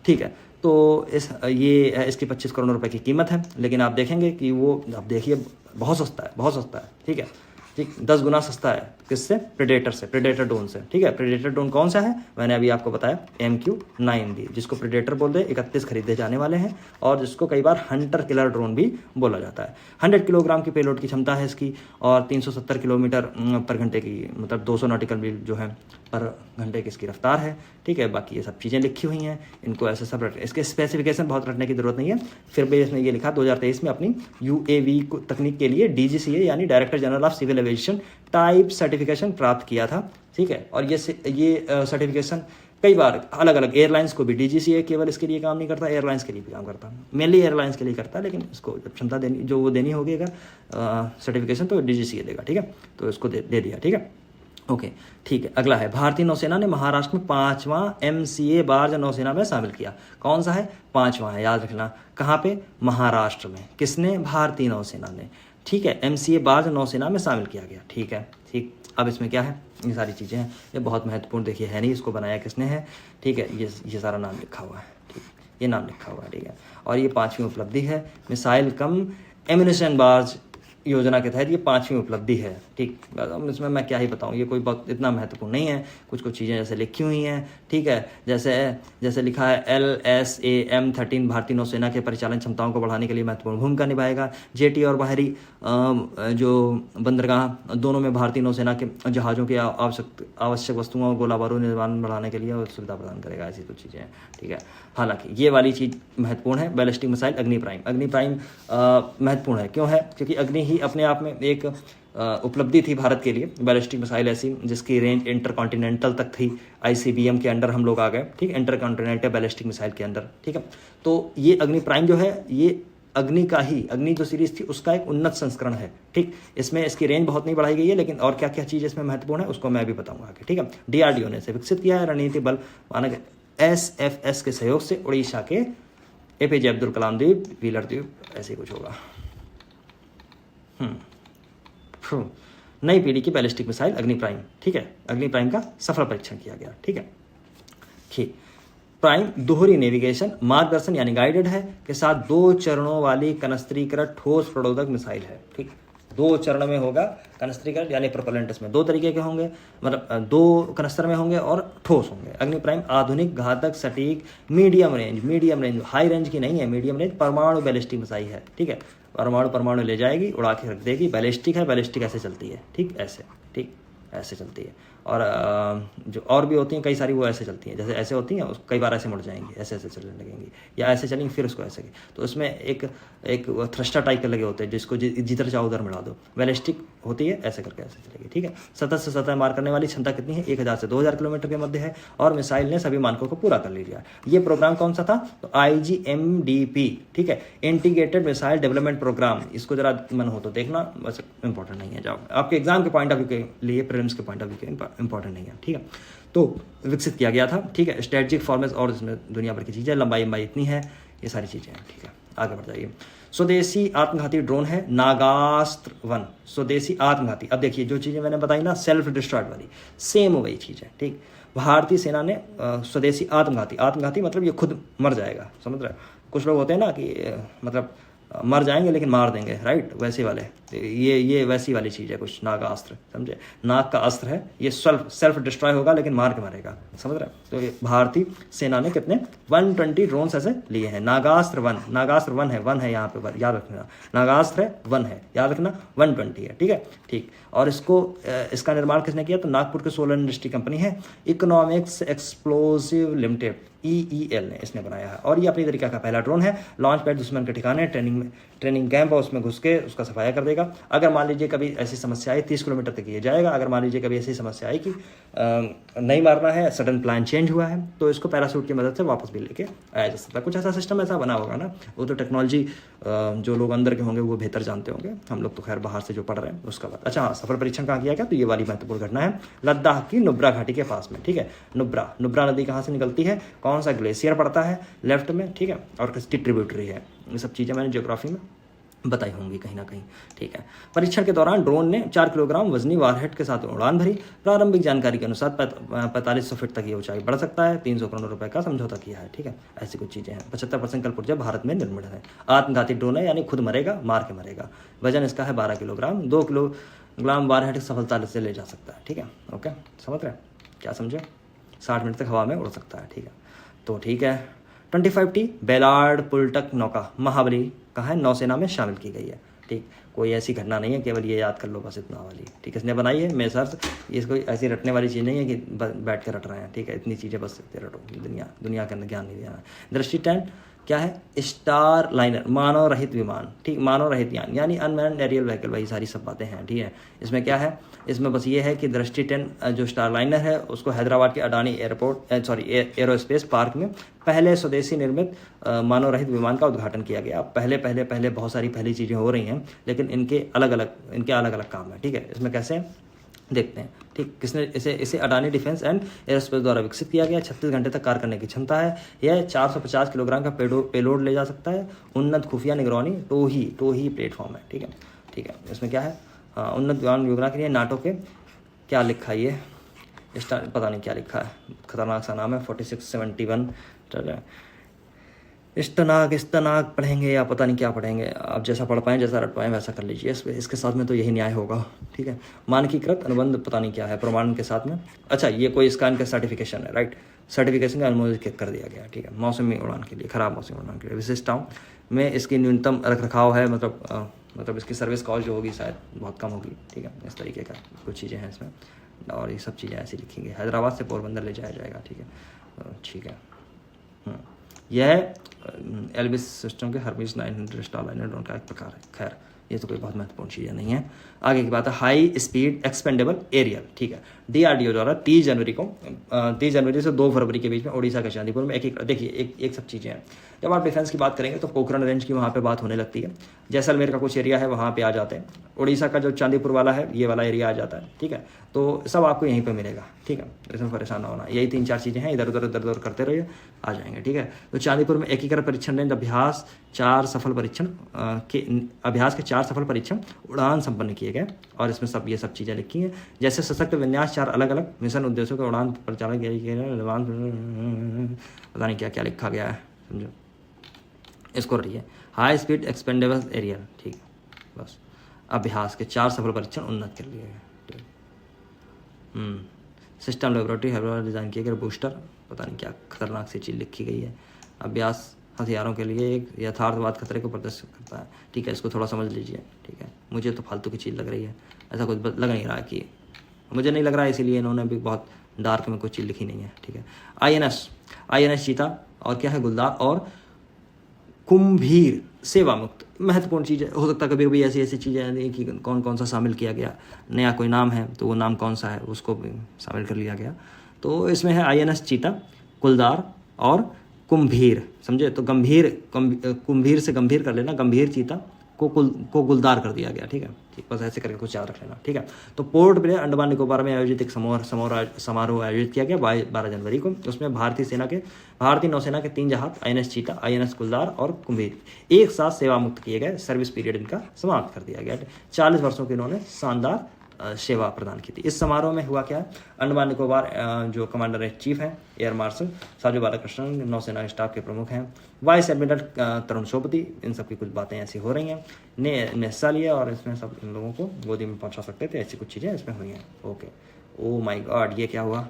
ठीक है। तो इसकी 25 करोड़ रुपए की कीमत है, लेकिन आप देखेंगे कि वो, आप देखिए, बहुत सस्ता है, ठीक है, ठीक, 10 गुना सस्ता है। किससे? प्रेडेटर से, प्रेडेटर ड्रोन से, ठीक है। प्रेडेटर ड्रोन कौन सा है, मैंने अभी आपको बताया, MQ-9B, जिसको प्रेडेटर बोलते हैं। 31 खरीदे जाने वाले हैं, और जिसको कई बार हंटर किलर ड्रोन भी बोला जाता है। 100 किलोग्राम की पेलोड की क्षमता है इसकी, और 370 किलोमीटर पर घंटे की, मतलब 200 नॉटिकल मील जो है पर घंटे की इसकी रफ्तार है, ठीक है। बाकी ये सब चीज़ें लिखी हुई हैं, इनको ऐसे सब इसके स्पेसिफिकेशन बहुत रटने की जरूरत नहीं है। फिर भी इसमें ये लिखा 2023 में अपनी UAV तकनीक के लिए DGCA यानी director general of civil aviation type certification प्राप्त किया था, ठीक है। और ये सर्टिफिकेशन कई बार अलग अलग एयरलाइंस को भी, DGCA केवल इसके लिए काम नहीं करता, एयरलाइंस के लिए भी काम करता, मेनली एयरलाइंस के लिए करता है। लेकिन इसको जब क्षमता देनी, जो वो देनी होगी सर्टिफिकेशन, तो DGCA देगा, ठीक है। तो इसको दे दिया, ठीक है, ओके, ठीक है। अगला है, भारतीय नौसेना ने महाराष्ट्र में 5वां MCA बार्ज नौसेना में शामिल किया। कौन सा है? 5वां है, याद रखना। कहाँ पे? महाराष्ट्र में। किसने? भारतीय नौसेना ने, ठीक है। MCA बार्ज नौसेना में शामिल किया गया, ठीक है, ठीक। अब इसमें क्या है, ये सारी चीज़ें हैं, ये बहुत महत्वपूर्ण, देखिए है नहीं, इसको बनाया किसने है, ठीक है। ये सारा नाम लिखा हुआ है, ठीक, ये नाम लिखा हुआ है, ठीक है। और ये 5वीं उपलब्धि है, मिसाइल कम एम्यूनिशन बार्ज योजना के तहत ये 5वीं उपलब्धि है, ठीक। इसमें मैं क्या ही बताऊं, ये कोई बहुत इतना महत्वपूर्ण नहीं है। कुछ चीज़ें जैसे लिखी हुई हैं, ठीक है। जैसे लिखा है LSAM-13 भारतीय नौसेना के परिचालन क्षमताओं को बढ़ाने के लिए महत्वपूर्ण भूमिका निभाएगा। जेटी और बाहरी जो बंदरगाह दोनों में भारतीय नौसेना के जहाज़ों की आवश्यक वस्तुओं और गोला बारूद निर्माण बढ़ाने के लिए सुविधा प्रदान करेगा। ऐसी कुछ चीज़ें हैं, ठीक है। हालांकि ये वाली चीज़ महत्वपूर्ण है, बैलिस्टिक मिसाइल अग्नि प्राइम महत्वपूर्ण है। क्यों है? क्योंकि अग्नि ही अपने आप में एक उपलब्धि थी भारत के लिए। बैलिस्टिक मिसाइल ऐसी जिसकी रेंज इंटरकॉन्टिनेंटल तक थी, ICBM के अंडर हम लोग आ गए, ठीक, इंटरकॉन्टिनेंटल बैलिस्टिक मिसाइल के अंदर, ठीक है। तो ये अग्नि प्राइम जो है, ये अग्नि जो सीरीज थी उसका एक उन्नत संस्करण है, ठीक। इसमें इसकी रेंज बहुत नहीं बढ़ाई गई है, लेकिन और क्या क्या चीज़ इसमें महत्वपूर्ण है उसको मैं भी बताऊंगा आगे, ठीक है। DRDO ने इसे विकसित किया है, रणनीति बल मानक SFS के सहयोग से। उड़ीसा के APJ अब्दुल कलाम द्वीप, व्हीलर द्वीप, ऐसे कुछ होगा। नई पीढ़ी की बैलिस्टिक मिसाइल अग्नि प्राइम, ठीक है। अग्नि प्राइम का सफल परीक्षण किया गया, ठीक है। ठीक, प्राइम दोहरी नेविगेशन मार्गदर्शन यानी गाइडेड है के साथ 2 चरणों वाली कनस्त्रीकृत ठोस प्रणोदक मिसाइल है, ठीक। 2 चरण में होगा कनस्त्रीकृत यानी प्रोपेलेंट, इसमें 2 तरीके के होंगे, मतलब 2 कनस्तर में होंगे और ठोस होंगे। अग्नि प्राइम आधुनिक घातक सटीक मीडियम रेंज, हाई रेंज की नहीं है, मीडियम रेंज परमाणु बैलिस्टिक मिसाइल है, ठीक है। परमाणु ले जाएगी, उड़ा के रख देगी। बैलिस्टिक है, बैलिस्टिक ऐसे चलती है, ठीक, ऐसे, ठीक। ऐसे चलती है। और जो और भी होती हैं कई सारी, वो ऐसे चलती हैं, जैसे ऐसे होती हैं, कई बार ऐसे मुड़ जाएंगी, ऐसे ऐसे चलने लगेंगी, या ऐसे चलेंगी फिर उसको ऐसे। तो उसमें एक थ्रस्टर टाइप के लगे होते हैं, जिसको जिधर चाहो उधर मिला दो। बैलिस्टिक होती है, ऐसे करके ऐसे चलेगी, ठीक है। सतह से सतह मार करने वाली क्षमता कितनी है? 1000 से 2000 किलोमीटर के मध्य है, और मिसाइल ने सभी मानकों को पूरा कर लिया। ये प्रोग्राम कौन सा था? तो IGMDP, ठीक है, इंटीग्रेटेड मिसाइल डेवलपमेंट प्रोग्राम। इसको जरा मन हो तो देखना, बस इंपॉर्टेंट नहीं है, जाओ आपके एग्जाम के पॉइंट ऑफ व्यू के लिए, प्रीलिम्स के पॉइंट ऑफ व्यू के इंपॉर्टेंट नहीं है, ठीक है। तो विकसित किया गया था, ठीक है, स्ट्रेटजिक फॉर्मेट, और इसमें दुनिया भर की चीज़ें, लंबाई इतनी है, ये सारी चीज़ें हैं, ठीक है। आगे बढ़ जाइए। स्वदेशी आत्मघाती ड्रोन है नागास्त्र 1, स्वदेशी आत्मघाती। अब देखिए जो चीज़ें मैंने बताई ना सेल्फ डिस्ट्रॉयड वाली, सेम वही चीज़ है, ठीक। भारतीय सेना ने स्वदेशी आत्मघाती मतलब ये खुद मर जाएगा, समझ रहे हो। कुछ लोग होते हैं ना कि मतलब मर जाएंगे लेकिन मार देंगे, राइट, वैसे वाले। ये वैसी वाली चीज़ है कुछ, नागास्त्र, समझे, नाग का अस्त्र है ये, सेल्फ डिस्ट्रॉय होगा लेकिन मार के मारेगा, समझ रहे हैं। तो ये भारतीय सेना ने कितने 120 ड्रोन्स ऐसे लिए हैं। नागास्त्र 1, नागास्त्र 1 है यहाँ पे, याद रखना, नागास्त्र है 1 है, याद रखना, 120 है, ठीक है, ठीक। और इसका निर्माण किसने किया? तो नागपुर की सोलर इंडस्ट्री कंपनी है, इकोनॉमिक्स एक्सप्लोसिव लिमिटेड, EEL ने इसने बनाया है। और ये अपनी तरीका का पहला ड्रोन है। लॉन्च पैड दुश्मन के ठिकाने, ट्रेनिंग कैंप और उसमें घुस के उसका सफाया कर देगा। अगर मान लीजिए कभी ऐसी समस्या आई, 30 किलोमीटर तक ये जाएगा। अगर मान लीजिए कभी ऐसी समस्या आई कि नहीं मारना है, सडन प्लान चेंज हुआ है, तो इसको पैराशूट की मदद से वापस भी लेके आया जा सकता है। कुछ ऐसा सिस्टम ऐसा बना होगा ना, वो तो टेक्नोलॉजी जो लोग अंदर के होंगे वो बेहतर जानते होंगे, हम लोग तो खैर बाहर से जो पढ़ रहे हैं उसका बात। अच्छा हाँ, सफल परीक्षण कहाँ किया गया? तो ये वाली महत्वपूर्ण घटना है लद्दाख की नुब्रा घाटी के पास में, ठीक है। नुब्रा नदी कहाँ से निकलती है, कौन सा ग्लेशियर पड़ता है लेफ्ट में, ठीक है, और किसकी ट्रिब्यूटरी है, ये सब चीज़ें मैंने ज्योग्राफी में बताई होंगी कहीं ना कहीं, ठीक है। परीक्षण के दौरान ड्रोन ने 4 किलोग्राम वजनी वारहेड के साथ उड़ान भरी। प्रारंभिक जानकारी के अनुसार 4500 फीट तक ये ऊंचाई बढ़ सकता है। 300 करोड़ रुपए का समझौता किया है, ठीक है। ऐसी कुछ चीज़ें हैं। 75% कल ऊर्जा भारत में निर्मित है। आत्मघाती ड्रोन है, यानी खुद मरेगा, मार के मरेगा। वजन इसका है 12 किलोग्राम। 2 किलोग्राम वारहेड सफलता से ले जा सकता है, ठीक है। ओके, समझ रहे हैं, क्या समझे? 60 मिनट तक हवा में उड़ सकता है, ठीक है। तो ठीक है। 25T बेलार्ड पुलटक नौका महाबली कहाँ है? नौसेना में शामिल की गई है, ठीक। कोई ऐसी घटना नहीं है, केवल ये याद कर लो बस इतना वाली, ठीक। इसने बनाई है, मैं सर ये कोई ऐसी रटने वाली चीज़ नहीं है कि बैठ के रट रहे हैं, ठीक है। इतनी चीज़ें बस रटो, दुनिया के अंदर ज्ञान नहीं देना है। दृष्टि 10 क्या है? स्टार लाइनर, मानव रहित विमान, ठीक, मानव रहित यान, यानी अनमैन्ड एरियल व्हीकल, वही सारी सब बातें हैं, ठीक है। इसमें क्या है? इसमें बस ये है कि दृष्टि 10 जो स्टार लाइनर है उसको हैदराबाद के अडानी एरोस्पेस पार्क में पहले स्वदेशी निर्मित मानव रहित विमान का उद्घाटन किया गया। पहले बहुत सारी पहली चीज़ें हो रही हैं, लेकिन इनके अलग अलग काम है, ठीक है। इसमें कैसे देखते हैं, ठीक। किसने इसे अडानी डिफेंस एंड एरोस्पेस द्वारा विकसित किया गया। 36 घंटे तक कार्य करने की क्षमता है। यह 450 किलोग्राम का पेलोड ले जा सकता है। उन्नत खुफिया निगरानी टोही प्लेटफॉर्म है, ठीक है, ठीक है। इसमें क्या है? उन्नत विमान योजना के लिए नाटो के क्या लिखा है, ये पता नहीं क्या लिखा है, खतरनाक सा नाम है। 4671 चल है। इस्तनाग पढ़ेंगे या पता नहीं क्या पढ़ेंगे, आप जैसा पढ़ पाएँ, जैसा रट पाएँ वैसा कर लीजिए। इसके साथ में तो यही न्याय होगा, ठीक है। मानकीकृत अनुबंध पता नहीं क्या है, प्रमाणन के साथ में। अच्छा, ये कोई इसका इनका सर्टिफिकेशन है, राइट, सर्टिफिकेशन का अनुमोदित कर दिया गया, ठीक है। मौसमी उड़ान के लिए, खराब मौसमी उड़ान के लिए। विशिष्टताओं में इसकी न्यूनतम रखरखाव है, मतलब इसकी सर्विस कॉस्ट जो होगी शायद बहुत कम होगी, ठीक है। इस तरीके का कुछ चीज़ें हैं इसमें, और ये सब चीज़ें ऐसी लिखेंगे। हैदराबाद से पोरबंदर ले जाया जाएगा, ठीक है, ठीक है। यह एल्बिस सिस्टम के हर्मिस 900 स्टार लाइनर ड्रोन का एक प्रकार है। खैर, ये तो कोई बहुत महत्वपूर्ण चीज़ नहीं है। आगे की बात है हाई स्पीड एक्सपेंडेबल एरियल, ठीक है। DRDO द्वारा 30 जनवरी से 2 फरवरी के बीच में उड़ीसा के चांदीपुर में देखिए एक सब चीज़ें हैं। जब आप डिफेंस की बात करेंगे तो पोखरण रेंज की वहाँ पे बात होने लगती है। जैसलमेर का कुछ एरिया है वहाँ पे आ जाते हैं। उड़ीसा का जो चांदीपुर वाला है ये वाला एरिया आ जाता है, ठीक है। तो सब आपको यहीं पे मिलेगा, ठीक है, इसमें परेशान ना होना। यही 3-4 चीज़ें हैं, इधर उधर करते रहिए, आ जाएंगे, ठीक है। तो चांदीपुर में एकीकृत परीक्षण रेंज अभ्यास के 4 सफल परीक्षण उड़ान संपन्न किए गए। और इसमें ये सब चीज़ें लिखी हैं, जैसे सशक्त विन्यास 4 अलग अलग मिशन उद्देश्यों के उड़ान परिचालन पता नहीं क्या क्या लिखा गया है, समझो, इसको रहिए। हाई स्पीड एक्सपेंडेबल एरिया, ठीक, बस। अभ्यास के 4 सफल परीक्षण उन्नत कर लिए गए। सिस्टम लेबोरेटरी हैदराबाद डिज़ाइन किए गए बूस्टर, पता नहीं क्या खतरनाक सी चीज़ लिखी गई है। अभ्यास हथियारों के लिए एक यथार्थवाद खतरे को प्रदर्शित करता है, ठीक है। इसको थोड़ा समझ लीजिए, ठीक है। मुझे तो फालतू की चीज़ लग रही है, ऐसा कुछ लग नहीं रहा है कि मुझे नहीं लग रहा है, इसीलिए इन्होंने भी बहुत डार्क में कोई चीज़ लिखी नहीं है, ठीक है। INS चीता, और क्या है, गुलदार और कुंभीर सेवा मुक्त। महत्वपूर्ण चीज़ है, हो सकता है कभी कभी ऐसी ऐसी चीज़ें हैं कि कौन कौन सा शामिल किया गया, नया कोई नाम है तो वो नाम कौन सा है उसको भी शामिल कर लिया गया। तो इसमें है INS चीता, कुलदार और कुंभीर, समझे। तो कुंभीर से गंभीर कर लेना, गंभीर चीता को गुलदार कर दिया गया, ठीक है। ठीक, बस ऐसे करके कुछ याद रख लेना, ठीक है। तो पोर्ट ब्लेयर अंडमान निकोबार में आयोजित एक समारोह आयोजित किया गया 12 जनवरी को। उसमें भारतीय नौसेना के 3 जहाज INS चीता, INS गुलदार और कुंभीर एक साथ सेवा मुक्त किए गए। सर्विस पीरियड इनका समाप्त कर दिया गया। 40 वर्षों की इन्होंने शानदार सेवा प्रदान की थी। इस समारोह में हुआ क्या है, अंडमान निकोबार जो कमांडर इन चीफ हैं एयर मार्शल साजू बालाकृष्णन, नौसेना स्टाफ के प्रमुख हैं, वाइस एडमिरल तरुण सोपति, इन सब की कुछ बातें ऐसी हो रही हैं, ने हिस्सा लिया और इसमें सब इन लोगों को गोदी में पहुंचा सकते थे, ऐसी कुछ चीज़ें इसमें हुई हैं। ओके, ओ माय गॉड, ये क्या हुआ,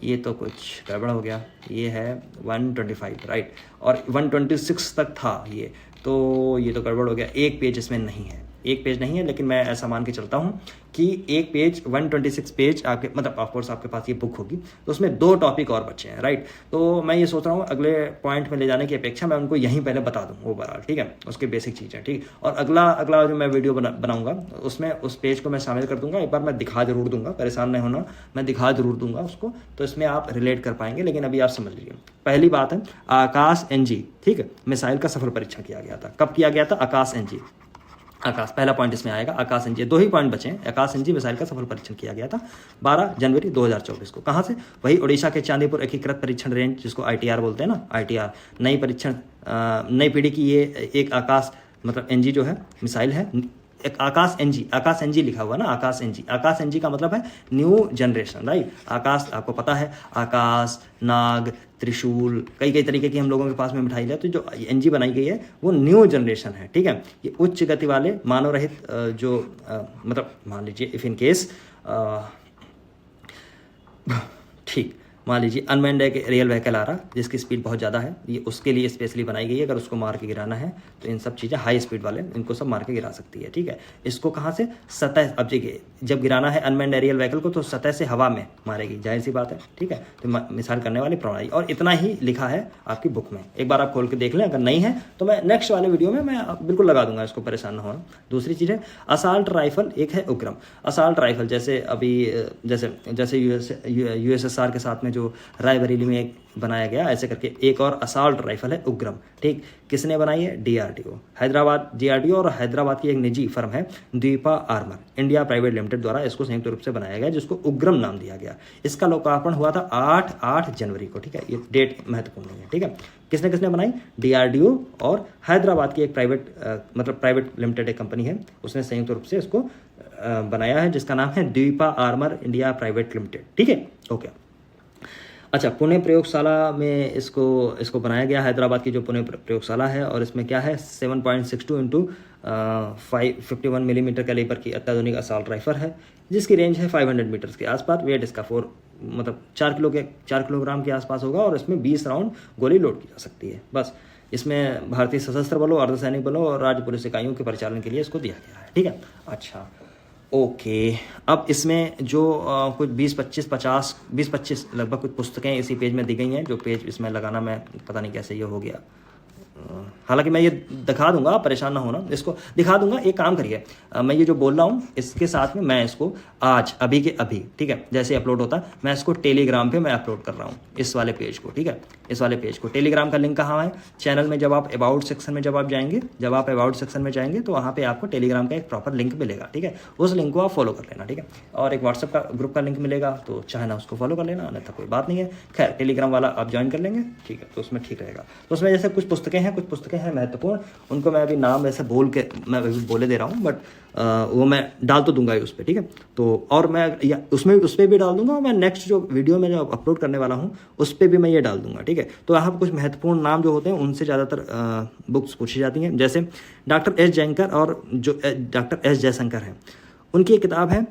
ये तो कुछ गड़बड़ हो गया। ये है 125, राइट, और 126 तक था ये, तो ये तो गड़बड़ हो गया। एक पेज इसमें नहीं है, एक पेज नहीं है, लेकिन मैं ऐसा मान के चलता हूँ कि एक पेज 126 पेज आपके, मतलब ऑफकोर्स आपके पास ये बुक होगी तो उसमें 2 टॉपिक और बचे हैं, राइट। तो मैं ये सोच रहा हूँ अगले पॉइंट में ले जाने की अपेक्षा मैं उनको यहीं पहले बता दूँ ओवरऑल, ठीक है, उसके बेसिक चीज़ें, ठीक। और अगला जो मैं वीडियो बनाऊंगा उसमें उस पेज को मैं शामिल कर दूंगा। एक बार मैं दिखा जरूर दूंगा, परेशान नहीं होना, मैं दिखा जरूर दूंगा उसको, तो इसमें आप रिलेट कर पाएंगे। लेकिन अभी आप समझ लीजिए, पहली बात है आकाश NG, ठीक है, मिसाइल का सफल परीक्षण किया गया था। कब किया गया था, आकाश NG, आकाश, पहला पॉइंट इसमें आएगा, आकाश NG। 2 ही पॉइंट बचे हैं। आकाश NG मिसाइल का सफल परीक्षण किया गया था 12 जनवरी 2024 को। कहाँ से, वही उड़ीसा के चांदीपुर एकीकृत परीक्षण रेंज, जिसको ITR बोलते हैं ना, ITR, नई पीढ़ी की ये एक आकाश, मतलब NG जो है मिसाइल है, एक आकाश NG लिखा हुआ ना, आकाश NG का मतलब है न्यू जनरेशन, राइट। आकाश आपको पता है, आकाश, नाग, त्रिशूल, कई तरीके की हम लोगों के पास में मिठाई है, तो जो NG बनाई गई है वो न्यू जनरेशन है, ठीक है। ये उच्च गति वाले मानव रहित जो मतलब मान लीजिए इफ इन केस, ठीक, मान लीजिए अनमैन्ड एक रियल व्हीकल आ रहा जिसकी स्पीड बहुत ज़्यादा है, ये उसके लिए स्पेशली बनाई गई है। अगर उसको मार के गिराना है तो इन सब चीज़ें हाई स्पीड वाले इनको सब मार के गिरा सकती है, ठीक है। इसको कहाँ से, सतह, अब देखिए जब गिराना है अनमैन्ड एरियल व्हीकल को तो सतह से हवा में मारेगी, जाहिर सी बात है, ठीक है। तो मिसाइल करने वाली प्रणाली, और इतना ही लिखा है आपकी बुक में, एक बार आप खोल के देख लें। अगर नहीं है तो मैं नेक्स्ट वाले वीडियो में मैं बिल्कुल लगा दूंगा, इसको परेशान ना होना। दूसरी चीज़ है असाल्ट राइफल, एक है उग्रम। असाल्ट राइफल जैसे अभी जैसे USSR के साथ में जो रायबरेली में एक बनाया गया, ऐसे करके एक और असाल्ट राइफल है उग्रम, ठीक। किसने बनाई है, DRDO, हैदराबाद, DRDO और हैदराबाद की एक निजी फर्म है द्वीपा आर्मर इंडिया प्राइवेट लिमिटेड द्वारा इसको संयुक्त रूप से बनाया गया, जिसको उग्रम नाम दिया गया। इसका लोकार्पण हुआ था 8 जनवरी को, ठीक है। ये डेट महत्वपूर्ण नहीं है, ठीक है। किसने बनाई, DRDO और हैदराबाद की एक प्राइवेट लिमिटेड एक कंपनी है, उसने संयुक्त रूप से इसको बनाया है, जिसका नाम है द्वीपा आर्मर इंडिया प्राइवेट लिमिटेड, ठीक है। ओके, अच्छा, पुणे प्रयोगशाला में इसको बनाया गया, हैदराबाद की जो पुणे प्रयोगशाला है, और इसमें क्या है 7.62 इंटू 51 मिलीमीटर कैलिबर की अत्याधुनिक असाल्ट राइफल है, जिसकी रेंज है 500 मीटर्स के आसपास। वेट इसका 4 किलोग्राम के आसपास होगा, और इसमें 20 राउंड गोली लोड की जा सकती है। बस इसमें भारतीय सशस्त्र बलों, अर्धसैनिक बलों और राज्य पुलिस इकाइयों के परिचालन के लिए इसको दिया गया है, ठीक है। अच्छा, ओके, अब इसमें जो कुछ 20-25 लगभग कुछ पुस्तकें इसी पेज में दी गई हैं। जो पेज इसमें लगाना, मैं पता नहीं कैसे ये हो गया, हालांकि मैं ये दिखा दूंगा, परेशान ना होना, इसको दिखा दूंगा। एक काम करिए, मैं ये जो बोल रहा हूँ इसके साथ में मैं इसको आज अभी के अभी, ठीक है, जैसे अपलोड होता मैं इसको टेलीग्राम पे मैं अपलोड कर रहा हूँ, इस वाले पेज को, ठीक है, इस वाले पेज को। टेलीग्राम का लिंक कहाँ है, चैनल में जब आप अबाउट सेक्शन में जाएंगे तो वहाँ पे आपको टेलीग्राम का एक प्रॉपर लिंक मिलेगा, ठीक है। उस लिंक को आप फॉलो कर लेना, ठीक है। और एक व्हाट्सएप का ग्रुप का लिंक मिलेगा, तो चाहे ना उसको फॉलो कर लेना, अन्यथा कोई बात नहीं है। खैर, टेलीग्राम वाला आप ज्वाइन कर लेंगे, ठीक है, तो उसमें ठीक रहेगा। तो उसमें जैसे कुछ पुस्तकें हैं महत्वपूर्ण, उनको मैं अभी नाम ऐसे बोल के मैं अभी बोले दे रहा हूँ, बट वो मैं डाल तो दूंगा ही उस पर, ठीक है। तो और मैं उस पर भी डाल दूंगा, और मैं नेक्स्ट जो वीडियो में जो अपलोड करने वाला हूँ उस पर भी मैं ये डाल दूंगा, ठीक है। तो यहाँ पर कुछ महत्वपूर्ण नाम जो होते हैं उनसे ज़्यादातर बुक्स पूछी जाती हैं, जैसे डॉक्टर एस जयशंकर हैं, उनकी एक किताब है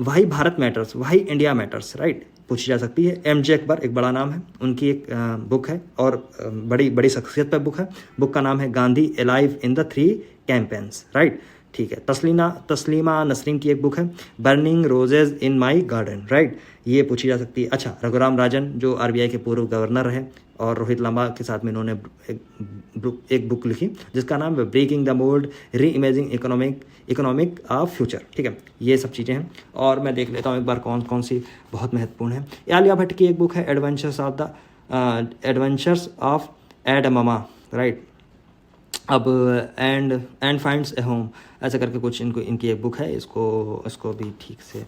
why Bharat matters, why India matters, right, पूछी जा सकती है। MJ अकबर एक बड़ा नाम है, उनकी एक बुक है, और बड़ी शख्सियत पर बुक है। बुक का नाम है Gandhi alive in the 3 campaigns, right. ठीक है। तस्लीमा नसरीन की एक बुक है बर्निंग रोजेज इन माई गार्डन, राइट, ये पूछी जा सकती है। अच्छा, रघुराम राजन जो आरबीआई के पूर्व गवर्नर रहे और रोहित लांबा के साथ में इन्होंने एक बुक लिखी जिसका नाम है ब्रेकिंग द मोल्ड री इमेजिंग इकोनॉमिक ऑफ फ्यूचर, ठीक है। ये सब चीज़ें हैं और मैं देख लेता हूँ एक बार कौन कौन सी बहुत महत्वपूर्ण है। आलिया भट्ट की एक बुक है adventures of Ed mama, right, अब एंड फाइंड्स ए होम, ऐसा करके कुछ इनकी एक बुक है, इसको भी ठीक से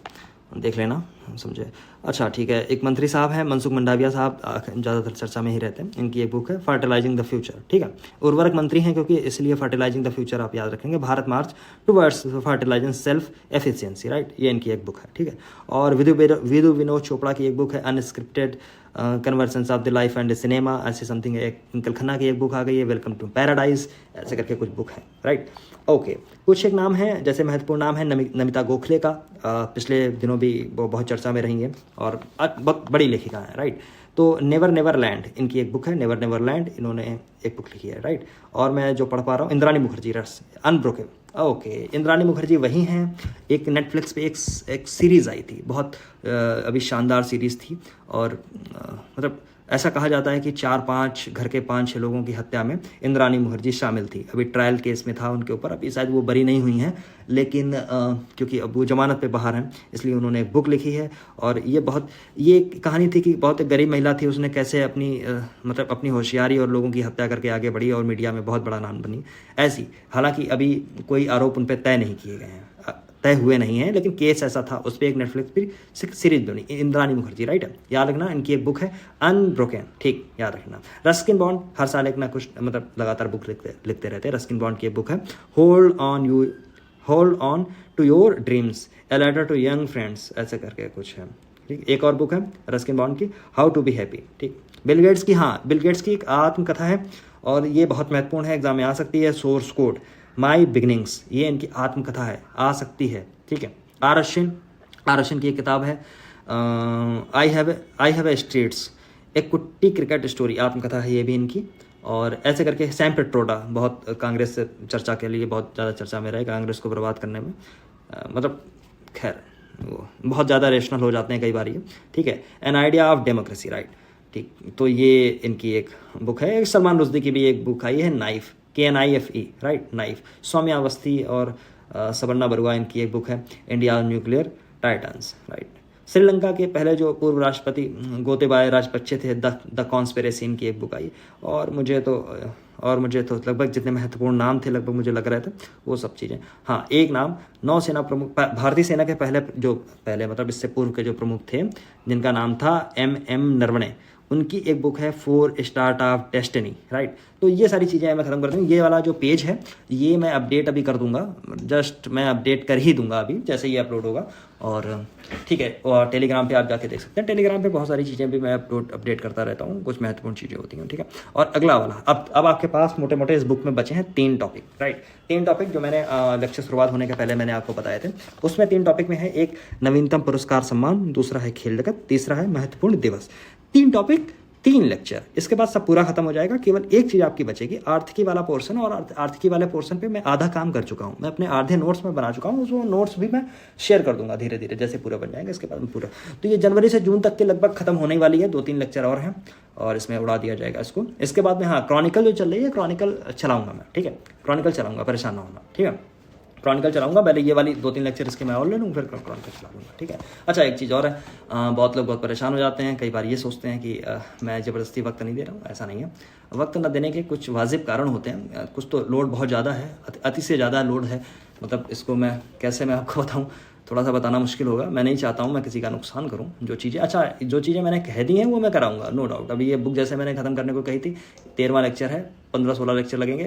देख लेना, समझे। अच्छा ठीक है, एक मंत्री साहब हैं मनसुख मंडाविया साहब, ज़्यादातर चर्चा में ही रहते हैं, इनकी एक बुक है फर्टिलाइजिंग द फ्यूचर, ठीक है। उर्वरक मंत्री हैं क्योंकि इसलिए फर्टिलाइजिंग द फ्यूचर आप याद रखेंगे। Bharat march towards fertilising self efficiency, right, ये इनकी एक बुक है, ठीक है। और विदु विनोद चोपड़ा की एक बुक है unscripted conversations of the life and cinema, ऐसे समथिंग। एक अंकल खन्ना की एक बुक आ गई है वेलकम टू पैराडाइज, ऐसे करके कुछ बुक है, राइट, ओके। कुछ एक नाम है जैसे महत्वपूर्ण नाम है नमिता गोखले का, पिछले दिनों भी वो बहुत चर्चा में रही हैं और बहुत बड़ी लेखिका है, राइट। तो नेवर लैंड इनकी एक बुक है, नेवर लैंड, इन्होंने एक बुक लिखी है, राइट। और मैं जो पढ़ पा रहा हूँ इंद्राणी मुखर्जी रस अनब्रोकन, ओके। इंद्राणी मुखर्जी वही हैं, एक नेटफ्लिक्स पे एक सीरीज़ आई थी, बहुत अभी शानदार सीरीज़ थी और मतलब ऐसा कहा जाता है कि 4-5 घर के 5-6 लोगों की हत्या में इंद्राणी मुखर्जी शामिल थी। अभी ट्रायल केस में था उनके ऊपर, अभी शायद वो बरी नहीं हुई हैं, लेकिन क्योंकि अब वो जमानत पे बाहर हैं इसलिए उन्होंने एक बुक लिखी है। और ये कहानी थी कि बहुत एक गरीब महिला थी, उसने कैसे अपनी होशियारी और लोगों की हत्या करके आगे बढ़ी और मीडिया में बहुत बड़ा नाम बनी। ऐसी, हालांकि अभी कोई आरोप उन पर तय नहीं किए गए हैं, तय हुए नहीं हैं, लेकिन केस ऐसा था, उस पर एक नेटफ्लिक्स पर सीरीज बनी इंद्राणी मुखर्जी, राइट, याद रखना। इनकी एक बुक है अनब्रोकन, ठीक, याद रखना। रस्किन बॉन्ड हर साल एक ना कुछ लगातार बुक लिखते रहते हैं। रस्किन बॉन्ड की एक बुक है hold on to your dreams, a letter to young friends, ऐसे करके कुछ है, ठीक। एक और बुक है रस्किन बॉन्ड की हाउ टू बी हैप्पी, ठीक। बिल गेट्स की एक आत्मकथा है और ये बहुत महत्वपूर्ण है, एग्जाम में आ सकती है। सोर्स कोड माई बिगनिंग्स, ये इनकी आत्मकथा है, आ सकती है, ठीक है। आर अश्विन की एक किताब है आई हैव ए स्ट्रीट्स, एक कुट्टी क्रिकेट स्टोरी, आत्मकथा है ये भी इनकी। और ऐसे करके सैम पेट्रोडा, बहुत कांग्रेस से चर्चा के लिए बहुत ज़्यादा चर्चा में रहे, कांग्रेस को बर्बाद करने में, खैर वो बहुत ज़्यादा रेशनल हो जाते हैं कई बार ये, ठीक है। An idea of democracy, right, ठीक। तो ये इनकी एक बुक है। सलमान रुश्दी की भी एक बुक आई है knife, KNIFE, right, knife. Saumya Awasthi और सवर्णा बरुआ इनकी एक बुक है India nuclear titans, right. Sri Lanka के पहले जो पूर्व राष्ट्रपति गोतेबाया राजपक्षे थे, द कॉन्स्पिरेसी, इनकी एक बुक आई। और मुझे तो लगभग जितने महत्वपूर्ण नाम थे लगभग मुझे लग रहे थे वो सब चीज़ें। हाँ, एक नाम नौसेना प्रमुख, भारतीय सेना के पहले इससे पूर्व के जो प्रमुख थे जिनका नाम था MM नरवणे, उनकी एक बुक है 4 स्टार्ट ऑफ डेस्टिनी, राइट। तो ये सारी चीज़ें मैं ख़त्म कर दूँ। ये वाला जो पेज है ये मैं अपडेट अभी कर दूंगा, जस्ट मैं अपडेट कर ही दूंगा अभी जैसे ये अपलोड होगा, और ठीक है। और टेलीग्राम पे आप जाके देख सकते हैं, टेलीग्राम पे बहुत सारी चीज़ें भी मैं अपडेट करता रहता हूँ, कुछ महत्वपूर्ण चीज़ें होती हैं, ठीक है। और अगला वाला अब आपके पास मोटे मोटे इस बुक में बचे हैं 3 टॉपिक, राइट। 3 टॉपिक जो मैंने लेक्चर शुरुआत होने के पहले मैंने आपको बताए थे, उसमें 3 टॉपिक में है एक नवीनतम पुरस्कार सम्मान, दूसरा है खेल जगत, तीसरा है महत्वपूर्ण दिवस। 3 टॉपिक 3 लेक्चर, इसके बाद सब पूरा खत्म हो जाएगा। केवल एक चीज़ आपकी बचेगी, आर्थिकी वाला पोर्शन, और आर्थिकी वाले पोर्शन पे मैं आधा काम कर चुका हूँ, मैं अपने आधे नोट्स में बना चुका हूँ, वो नोट्स भी मैं शेयर कर दूंगा धीरे धीरे जैसे पूरा बन जाएगा, इसके बाद में पूरा। तो ये जनवरी से जून तक के लगभग खत्म होने वाली है, 2-3 लेक्चर और हैं और इसमें उड़ा दिया जाएगा इसको। इसके बाद में हाँ, क्रॉनिकल जो चल रही है, क्रॉनिकल चलाऊंगा मैं, ठीक है, क्रॉनिकल चलाऊंगा, परेशान ना होना, ठीक है। क्रॉनिकल चलाऊंगा, पहले ये वाली 2-3 लेक्चर इसके मैं और ले लूँ, फिर क्रॉनिकल चला लूँगा, ठीक है। अच्छा, एक चीज़ और है, बहुत लोग बहुत परेशान हो जाते हैं, कई बार ये सोचते हैं कि मैं ज़बरदस्ती वक्त नहीं दे रहा हूँ, ऐसा नहीं है। वक्त न देने के कुछ वाजिब कारण होते हैं, कुछ तो लोड बहुत ज़्यादा है, अति से ज़्यादा लोड है, इसको मैं कैसे मैं आपको बताऊँ, थोड़ा सा बताना मुश्किल होगा। मैं नहीं चाहता हूँ मैं किसी का नुकसान करूँ। जो चीज़ें मैंने कह दी हैं वो मैं कराऊंगा, नो डाउट। अभी ये बुक जैसे मैंने ख़त्म करने को कही थी, 13वां लेक्चर है, 15-16 लेक्चर लगेंगे,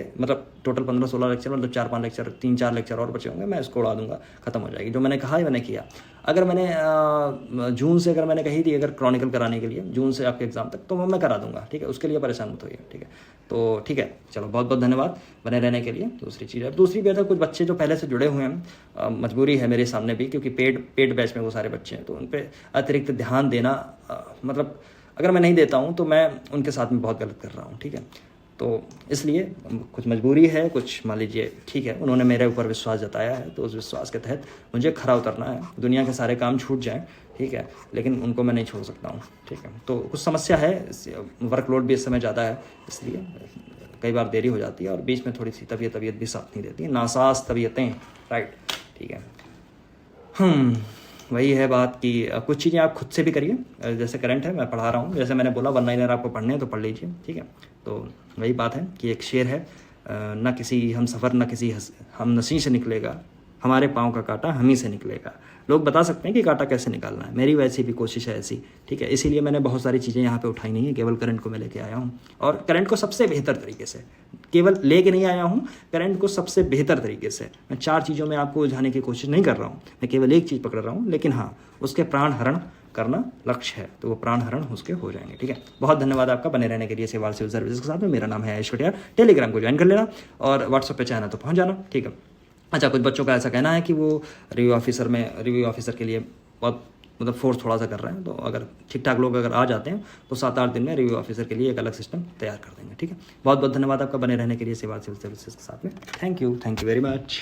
टोटल 15-16 लेक्चर, 4-5 लेक्चर, 3-4 लेक्चर और बचे होंगे, मैं इसको उड़ा दूंगा, खत्म हो जाएगी। जो मैंने कहा है मैंने किया। अगर मैंने जून से मैंने कही थी अगर क्रॉनिकल कराने के लिए जून से आपके एग्जाम तक, तो मैं करा दूंगा, ठीक है, उसके लिए परेशान मत होइए, ठीक है। तो ठीक है, चलो, बहुत बहुत धन्यवाद बने रहने के लिए। दूसरी बात है, कुछ बच्चे जो पहले से जुड़े हुए हैं, मजबूरी है मेरे सामने भी, क्योंकि पेड बैच में वो सारे बच्चे हैं, तो उन पर अतिरिक्त ध्यान देना, अगर मैं नहीं देता हूँ तो मैं उनके साथ में बहुत गलत कर रहा हूँ, ठीक है। तो इसलिए कुछ मजबूरी है, कुछ मान लीजिए ठीक है, उन्होंने मेरे ऊपर विश्वास जताया है, तो उस विश्वास के तहत मुझे खरा उतरना है। दुनिया के सारे काम छूट जाएं, ठीक है, लेकिन उनको मैं नहीं छोड़ सकता हूँ, ठीक है। तो कुछ समस्या है, वर्कलोड भी इस समय ज़्यादा है, इसलिए कई बार देरी हो जाती है और बीच में थोड़ी सी तबीयत भी साथ नहीं देती है, नासाज तबीयतें, राइट, ठीक है। वही है बात कि कुछ चीज़ें आप खुद से भी करिए, जैसे करंट है, मैं पढ़ा रहा हूँ, जैसे मैंने बोला 1 लाइनर आपको पढ़ने हैं तो पढ़ लीजिए, ठीक है। तो वही बात है कि एक शेर है, न किसी हम सफ़र न किसी हम नसी से निकलेगा, हमारे पाँव का कांटा हम ही से निकलेगा। लोग बता सकते हैं कि कांटा कैसे निकालना है, मेरी वैसी भी कोशिश है ऐसी, ठीक है। इसीलिए मैंने बहुत सारी चीज़ें यहाँ पे उठाई नहीं है, केवल करंट को मैं लेके आया हूँ, और करंट को सबसे बेहतर तरीके से, केवल लेके नहीं आया हूँ, करंट को सबसे बेहतर तरीके से। मैं 4 चीज़ों में आपको उलझाने की कोशिश नहीं कर रहा हूँ, मैं केवल एक चीज़ पकड़ रहा हूँ, लेकिन हाँ, उसके प्राण हरण करना लक्ष्य है, तो वो प्राण हरण उसके हो जाएंगे, ठीक है। बहुत धन्यवाद आपका बने रहने के लिए सेवाल सिविल सर्विसेज के साथ में। मेरा नाम है आयुष कटियार। टेलीग्राम को ज्वाइन कर लेना और व्हाट्सएप पे चाहना तो पहुँच जाना, ठीक है। अच्छा, कुछ बच्चों का ऐसा कहना है कि वो रिव्यू ऑफिसर के लिए बहुत मतलब फोर्स थोड़ा सा कर रहे हैं, तो अगर ठीक ठाक लोग अगर आ जाते हैं तो 7-8 दिन में रिव्यू ऑफिसर के लिए एक अलग सिस्टम तैयार कर देंगे, ठीक है। बहुत बहुत धन्यवाद आपका बने रहने के लिए सेवाल सिविल सर्विसेज के साथ में। Thank you very much.